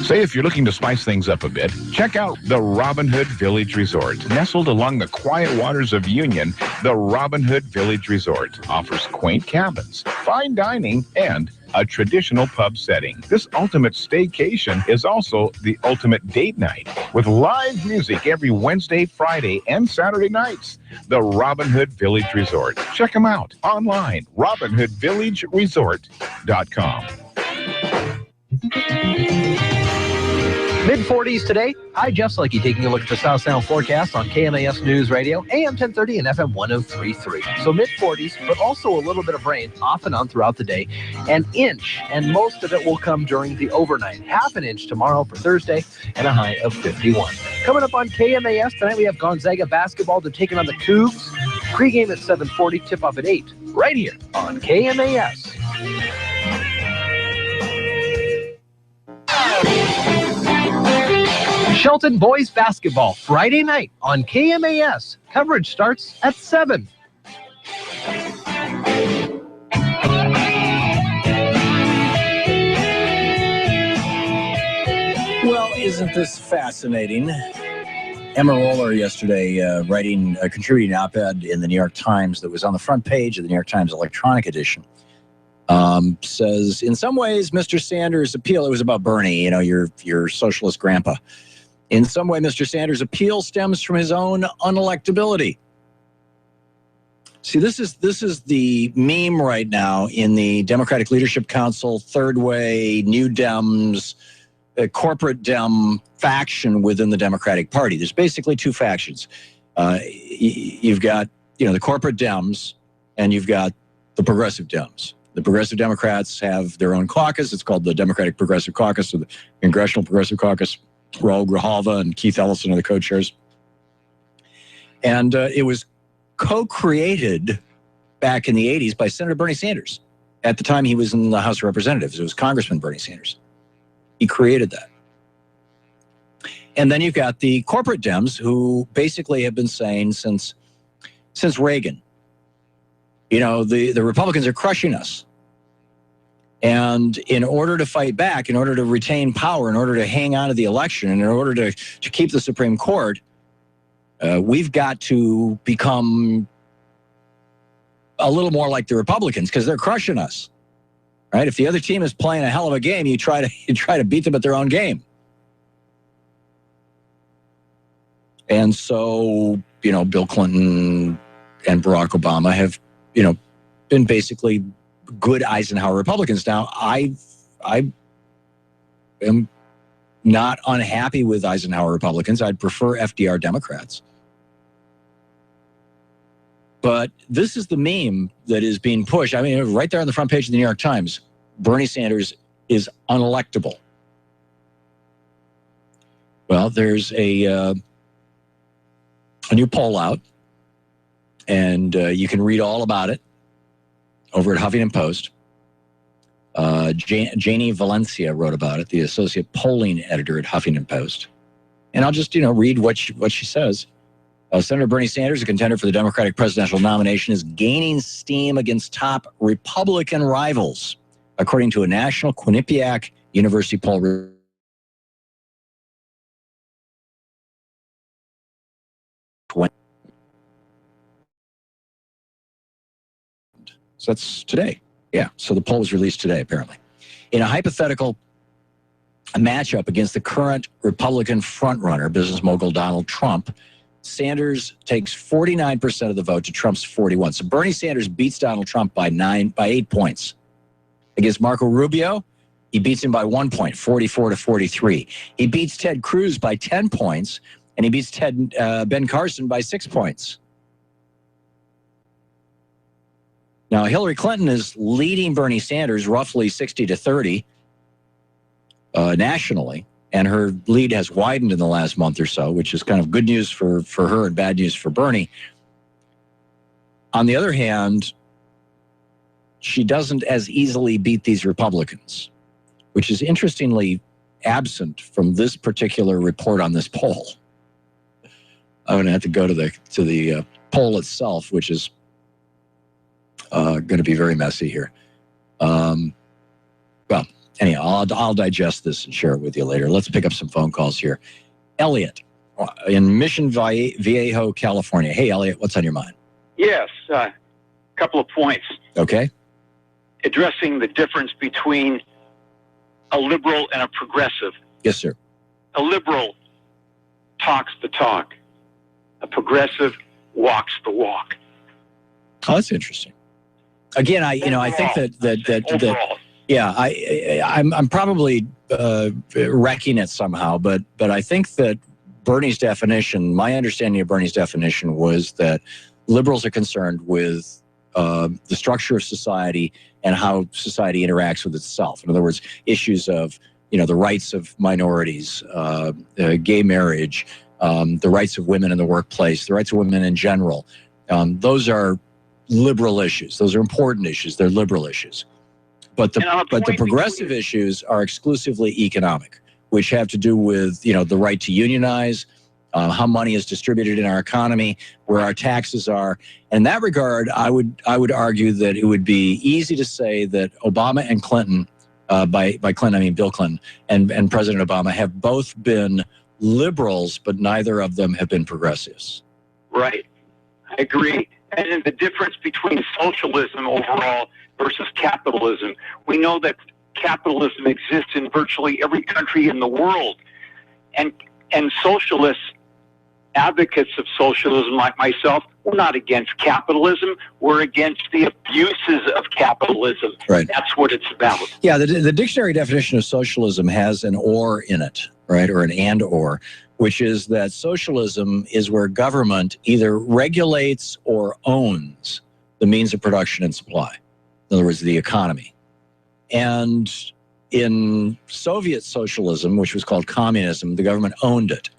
Say if you're looking to spice things up a bit, check out the Robin Hood Village Resort. Nestled along the quiet waters of Union, the Robin Hood Village Resort offers quaint cabins, fine dining, and a traditional pub setting. This ultimate staycation is also the ultimate date night with live music every Wednesday, Friday, and Saturday nights. The Robin Hood Village Resort. Check them out online, robinhoodvillageresort.com. Mid-40s today. Hi, Jeff Slikey taking a look at the South Sound forecast on KMAS News Radio, AM 1030 and FM 103.3. So mid-40s, but also a little bit of rain off and on throughout the day. An inch, and most of it will come during the overnight. Half an inch tomorrow for Thursday, and a high of 51. Coming up on KMAS tonight, we have Gonzaga basketball. They're taking on the Cougs. Pre-game at 7:40, tip-off at 8. Right here on KMAS. Shelton boys basketball Friday night on KMAS. Coverage starts at 7. Well, isn't this fascinating? Emma Roller yesterday contributing an op-ed in the New York Times that was on the front page of the New York Times electronic edition. Says, in some ways, Mr. Sanders' appeal, it was about Bernie, your socialist grandpa. In some way, Mr. Sanders' appeal stems from his own unelectability. See, this is the meme right now in the Democratic Leadership Council, Third Way, New Dems, corporate Dem faction within the Democratic Party. There's basically 2 factions. You've got, the corporate Dems, and you've got the progressive Dems. The Progressive Democrats have their own caucus. It's called the Democratic Progressive Caucus, or the Congressional Progressive Caucus. Raul Grijalva and Keith Ellison are the co-chairs. And it was co-created back in the 80s by Senator Bernie Sanders. At the time he was in the House of Representatives, it was Congressman Bernie Sanders. He created that. And then you've got the corporate Dems who basically have been saying since Reagan, the Republicans are crushing us. And in order to fight back, in order to retain power, in order to hang on to the election, and in order to keep the Supreme Court, we've got to become a little more like the Republicans because they're crushing us, right? If the other team is playing a hell of a game, you try to beat them at their own game. And so, Bill Clinton and Barack Obama have, been basically good Eisenhower Republicans. Now, I am not unhappy with Eisenhower Republicans. I'd prefer FDR Democrats. But this is the meme that is being pushed. I mean, right there on the front page of the New York Times, Bernie Sanders is unelectable. Well, there's a a new poll out, and you can read all about it over at Huffington Post. Janie Valencia wrote about it, the associate polling editor at Huffington Post. And I'll just, read what she says. Senator Bernie Sanders, a contender for the Democratic presidential nomination, is gaining steam against top Republican rivals, according to a national Quinnipiac University poll. So that's today. Yeah, so the poll was released today, apparently. In a hypothetical matchup against the current Republican frontrunner, business mogul Donald Trump, Sanders takes 49% of the vote to Trump's 41%. So Bernie Sanders beats Donald Trump by 8 points. Against Marco Rubio, he beats him by 1 point, 44-43. He beats Ted Cruz by 10 points, and he beats Ben Carson by 6 points. Now, Hillary Clinton is leading Bernie Sanders roughly 60-30 nationally, and her lead has widened in the last month or so, which is kind of good news for her and bad news for Bernie. On the other hand, she doesn't as easily beat these Republicans, which is interestingly absent from this particular report on this poll. I'm going to have to go to the poll itself, which is going to be very messy here. Well, anyhow, I'll digest this and share it with you later. Let's pick up some phone calls here. Elliot in Mission Viejo, California. Hey, Elliot, what's on your mind? Yes, a couple of points. Okay. Addressing the difference between a liberal and a progressive. Yes, sir. A liberal talks the talk. A progressive walks the walk. Oh, that's interesting. Again, I think that yeah, I'm probably wrecking it somehow, but I think that Bernie's definition, my understanding of Bernie's definition was that liberals are concerned with the structure of society and how society interacts with itself. In other words, issues of the rights of minorities, gay marriage, the rights of women in the workplace, the rights of women in general. Those are liberal issues. Those are important issues. They're liberal issues. But the progressive issues are exclusively economic, which have to do with the right to unionize, how money is distributed in our economy, where our taxes are. In that regard, I would argue that it would be easy to say that Obama and Clinton, by Clinton I mean Bill Clinton, and President Obama have both been liberals, but neither of them have been progressives. Right. I agree. And in the difference between socialism overall versus capitalism, we know that capitalism exists in virtually every country in the world. And socialists, advocates of socialism like myself, we're not against capitalism. We're against the abuses of capitalism. Right. That's what it's about. Yeah, the dictionary definition of socialism has an or in it, right, or an and or, which is that socialism is where government either regulates or owns the means of production and supply. In other words, the economy. And in Soviet socialism, which was called communism, the government owned it.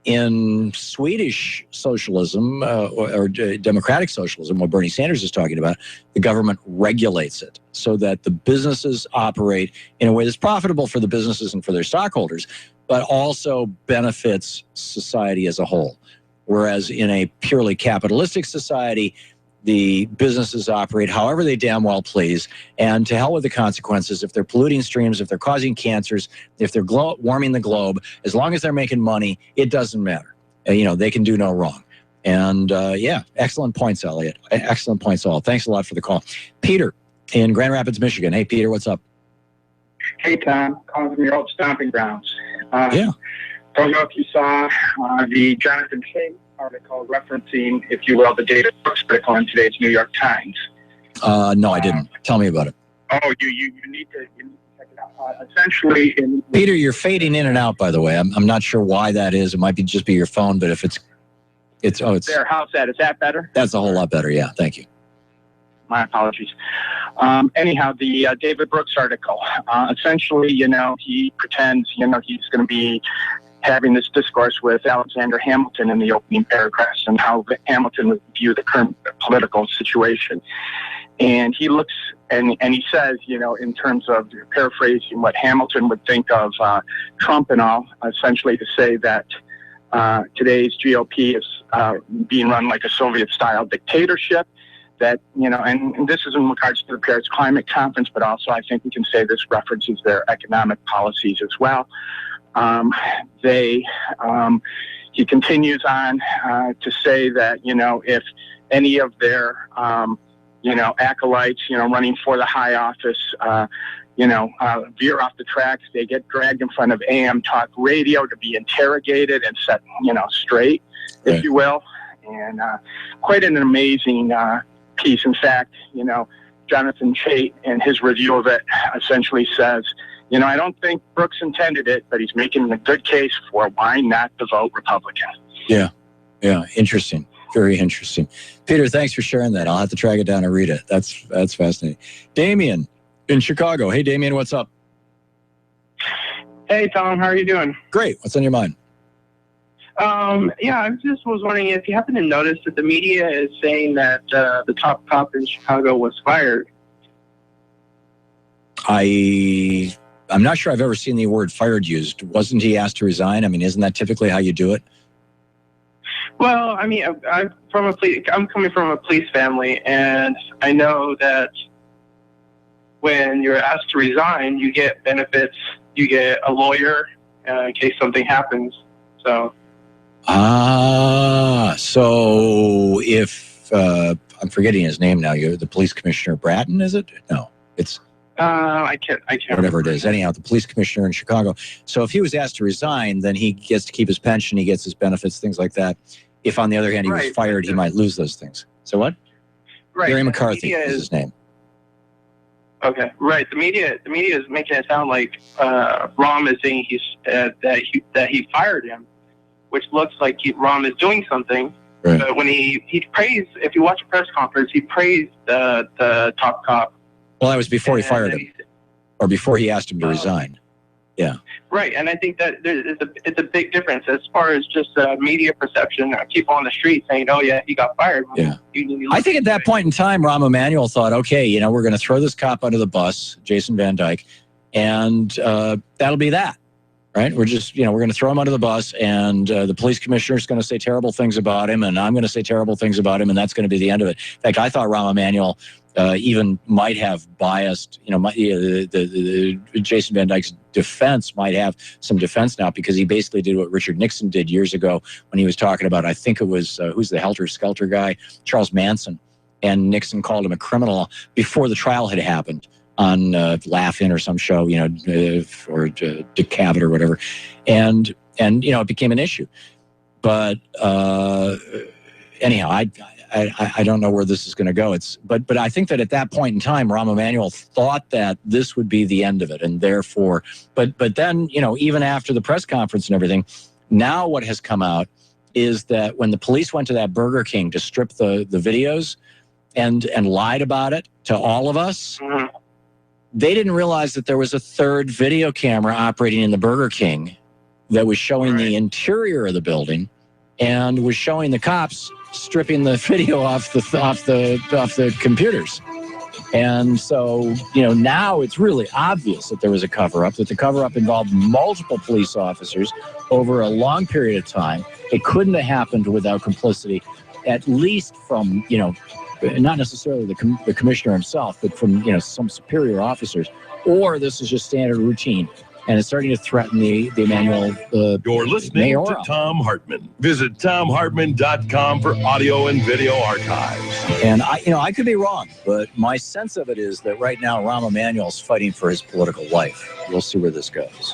In Swedish socialism or democratic socialism, what Bernie Sanders is talking about, the government regulates it so that the businesses operate in a way that's profitable for the businesses and for their stockholders, but also benefits society as a whole. Whereas in a purely capitalistic society, the businesses operate however they damn well please, and to hell with the consequences. If they're polluting streams, if they're causing cancers, if they're warming the globe, as long as they're making money, it doesn't matter. They can do no wrong. And yeah, excellent points, Elliot. Excellent points all. Thanks a lot for the call. Peter in Grand Rapids, Michigan. Hey, Peter, what's up? Hey, Tom. Calling from your old stomping grounds. Yeah. Don't know if you saw the Jonathan King article referencing, if you will, the David Brooks article in today's New York Times. No, I didn't. Tell me about it. Oh, you need to check it out. Essentially, Peter, you're fading in and out, by the way. I'm not sure why that is. It might just be your phone, but if it's there. How's that? Is that better? That's a whole lot better. Yeah, thank you. My apologies. Anyhow, the David Brooks article, essentially, he pretends, he's going to be having this discourse with Alexander Hamilton in the opening paragraphs and how Hamilton would view the current political situation. And he looks and he says, in terms of paraphrasing what Hamilton would think of Trump and all, essentially to say that today's GOP is being run like a Soviet-style dictatorship. That, and this is in regards to the Paris Climate Conference, but also I think we can say this references their economic policies as well. He continues on to say that, if any of their, acolytes, running for the high office, veer off the tracks, they get dragged in front of AM talk radio to be interrogated and set, straight, if you will. And quite an amazing piece. In fact, Jonathan Chait in his review of it essentially says, I don't think Brooks intended it, but he's making a good case for why not to vote Republican. Yeah. Interesting. Very interesting. Peter, thanks for sharing that. I'll have to track it down and read it. That's fascinating. Damien in Chicago. Hey, Damien, what's up? Hey, Tom, how are you doing? Great. What's on your mind? I just was wondering if you happen to notice that the media is saying that the top cop in Chicago was fired. I'm not sure I've ever seen the word fired used. Wasn't he asked to resign? I mean, isn't that typically how you do it? Well, I mean, I'm coming from a police family, and I know that when you're asked to resign, you get benefits. You get a lawyer in case something happens. So if I'm forgetting his name now, the police commissioner Bratton, is it? No, it's I can't. Whatever it is. Anyhow, the police commissioner in Chicago. So if he was asked to resign, then he gets to keep his pension, he gets his benefits, things like that. If, on the other hand, he was fired, he might lose those things. So what? Right. Gary McCarthy is his name. Okay. Right. The media is making it sound like Rahm is saying that he fired him, which looks like Rahm is doing something. Right. But when he praised, if you watch a press conference, he praised the top cop. Well, that was before he fired him, or before he asked him to resign. Yeah. Right, and I think that it's a big difference as far as just media perception. People on the street saying, "Oh yeah, he got fired." Yeah. I think at that point in time, Rahm Emanuel thought, "Okay, we're going to throw this cop under the bus, Jason Van Dyke, and that'll be that, right? We're just, we're going to throw him under the bus, and the police commissioner is going to say terrible things about him, and I'm going to say terrible things about him, and that's going to be the end of it." In fact, I thought Rahm Emanuel even might have biased, the Jason Van Dyke's defense might have some defense now, because he basically did what Richard Nixon did years ago when he was talking about, I think it was, who's the Helter Skelter guy? Charles Manson. And Nixon called him a criminal before the trial had happened on Laugh-In or some show, or Dick Cavett or whatever. And it became an issue. But anyhow, I don't know where this is going to go. But I think that at that point in time, Rahm Emanuel thought that this would be the end of it, and therefore, but then even after the press conference and everything, now what has come out is that when the police went to that Burger King to strip the videos and lied about it to all of us, they didn't realize that there was a third video camera operating in the Burger King that was showing the interior of the building and was showing the cops stripping the video off the computers. And so, now it's really obvious that there was a cover-up, that the cover-up involved multiple police officers over a long period of time. It couldn't have happened without complicity, at least from, not necessarily the commissioner himself, but from, some superior officers, or this is just standard routine. And it's starting to threaten the Emanuel You're listening to Tom Hartman. Visit TomHartman.com for audio and video archives. And I could be wrong, but my sense of it is that right now Rahm Emanuel's fighting for his political life. We'll see where this goes.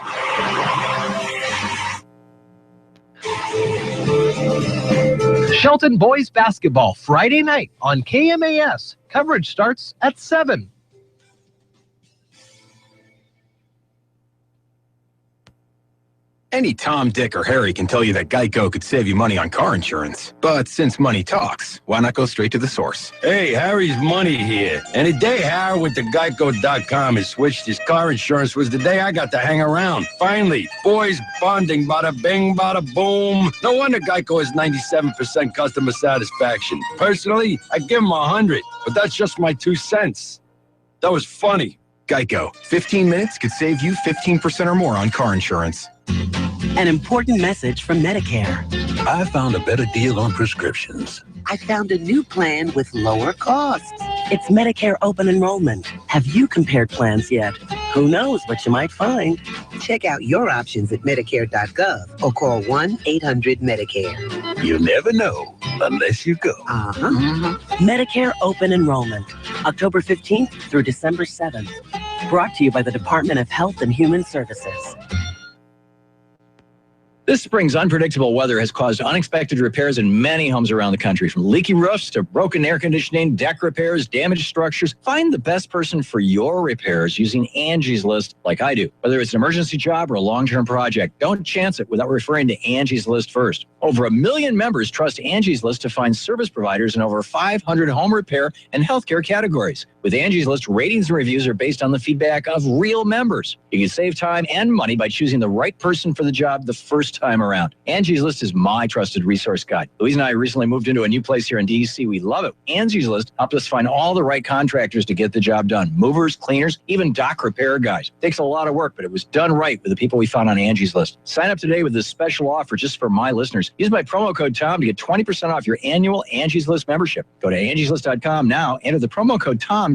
Shelton boys basketball Friday night on KMAS. Coverage starts at 7. Any Tom, Dick, or Harry can tell you that Geico could save you money on car insurance. But since money talks, why not go straight to the source? Hey, Harry's Money here. And the day Harry with the Geico.com has switched his car insurance was the day I got to hang around. Finally, boys bonding, bada bing, bada boom. No wonder Geico has 97% customer satisfaction. Personally, I'd give him 100, but that's just my 2 cents. That was funny. Geico. 15 minutes could save you 15% or more on car insurance. An important message from Medicare. I found a better deal on prescriptions. I found a new plan with lower costs. It's Medicare open enrollment. Have you compared plans yet? Who knows what you might find? Check out your options at Medicare.gov or call 1-800-MEDICARE. You never know unless you go. Medicare open enrollment, October 15th through December 7th. Brought to you by the Department of Health and Human Services. This spring's unpredictable weather has caused unexpected repairs in many homes around the country, from leaky roofs to broken air conditioning, deck repairs, damaged structures. Find the best person for your repairs using Angie's List like I do. Whether it's an emergency job or a long-term project, don't chance it without referring to Angie's List first. Over 1 million members trust Angie's List to find service providers in over 500 home repair and healthcare categories. With Angie's List, ratings and reviews are based on the feedback of real members. You can save time and money by choosing the right person for the job the first time around. Angie's List is my trusted resource guide. Louise and I recently moved into a new place here in D.C. We love it. Angie's List helped us find all the right contractors to get the job done. Movers, cleaners, even dock repair guys. Takes a lot of work, but it was done right with the people we found on Angie's List. Sign up today with this special offer just for my listeners. Use my promo code TOM to get 20% off your annual Angie's List membership. Go to angieslist.com now, enter the promo code TOM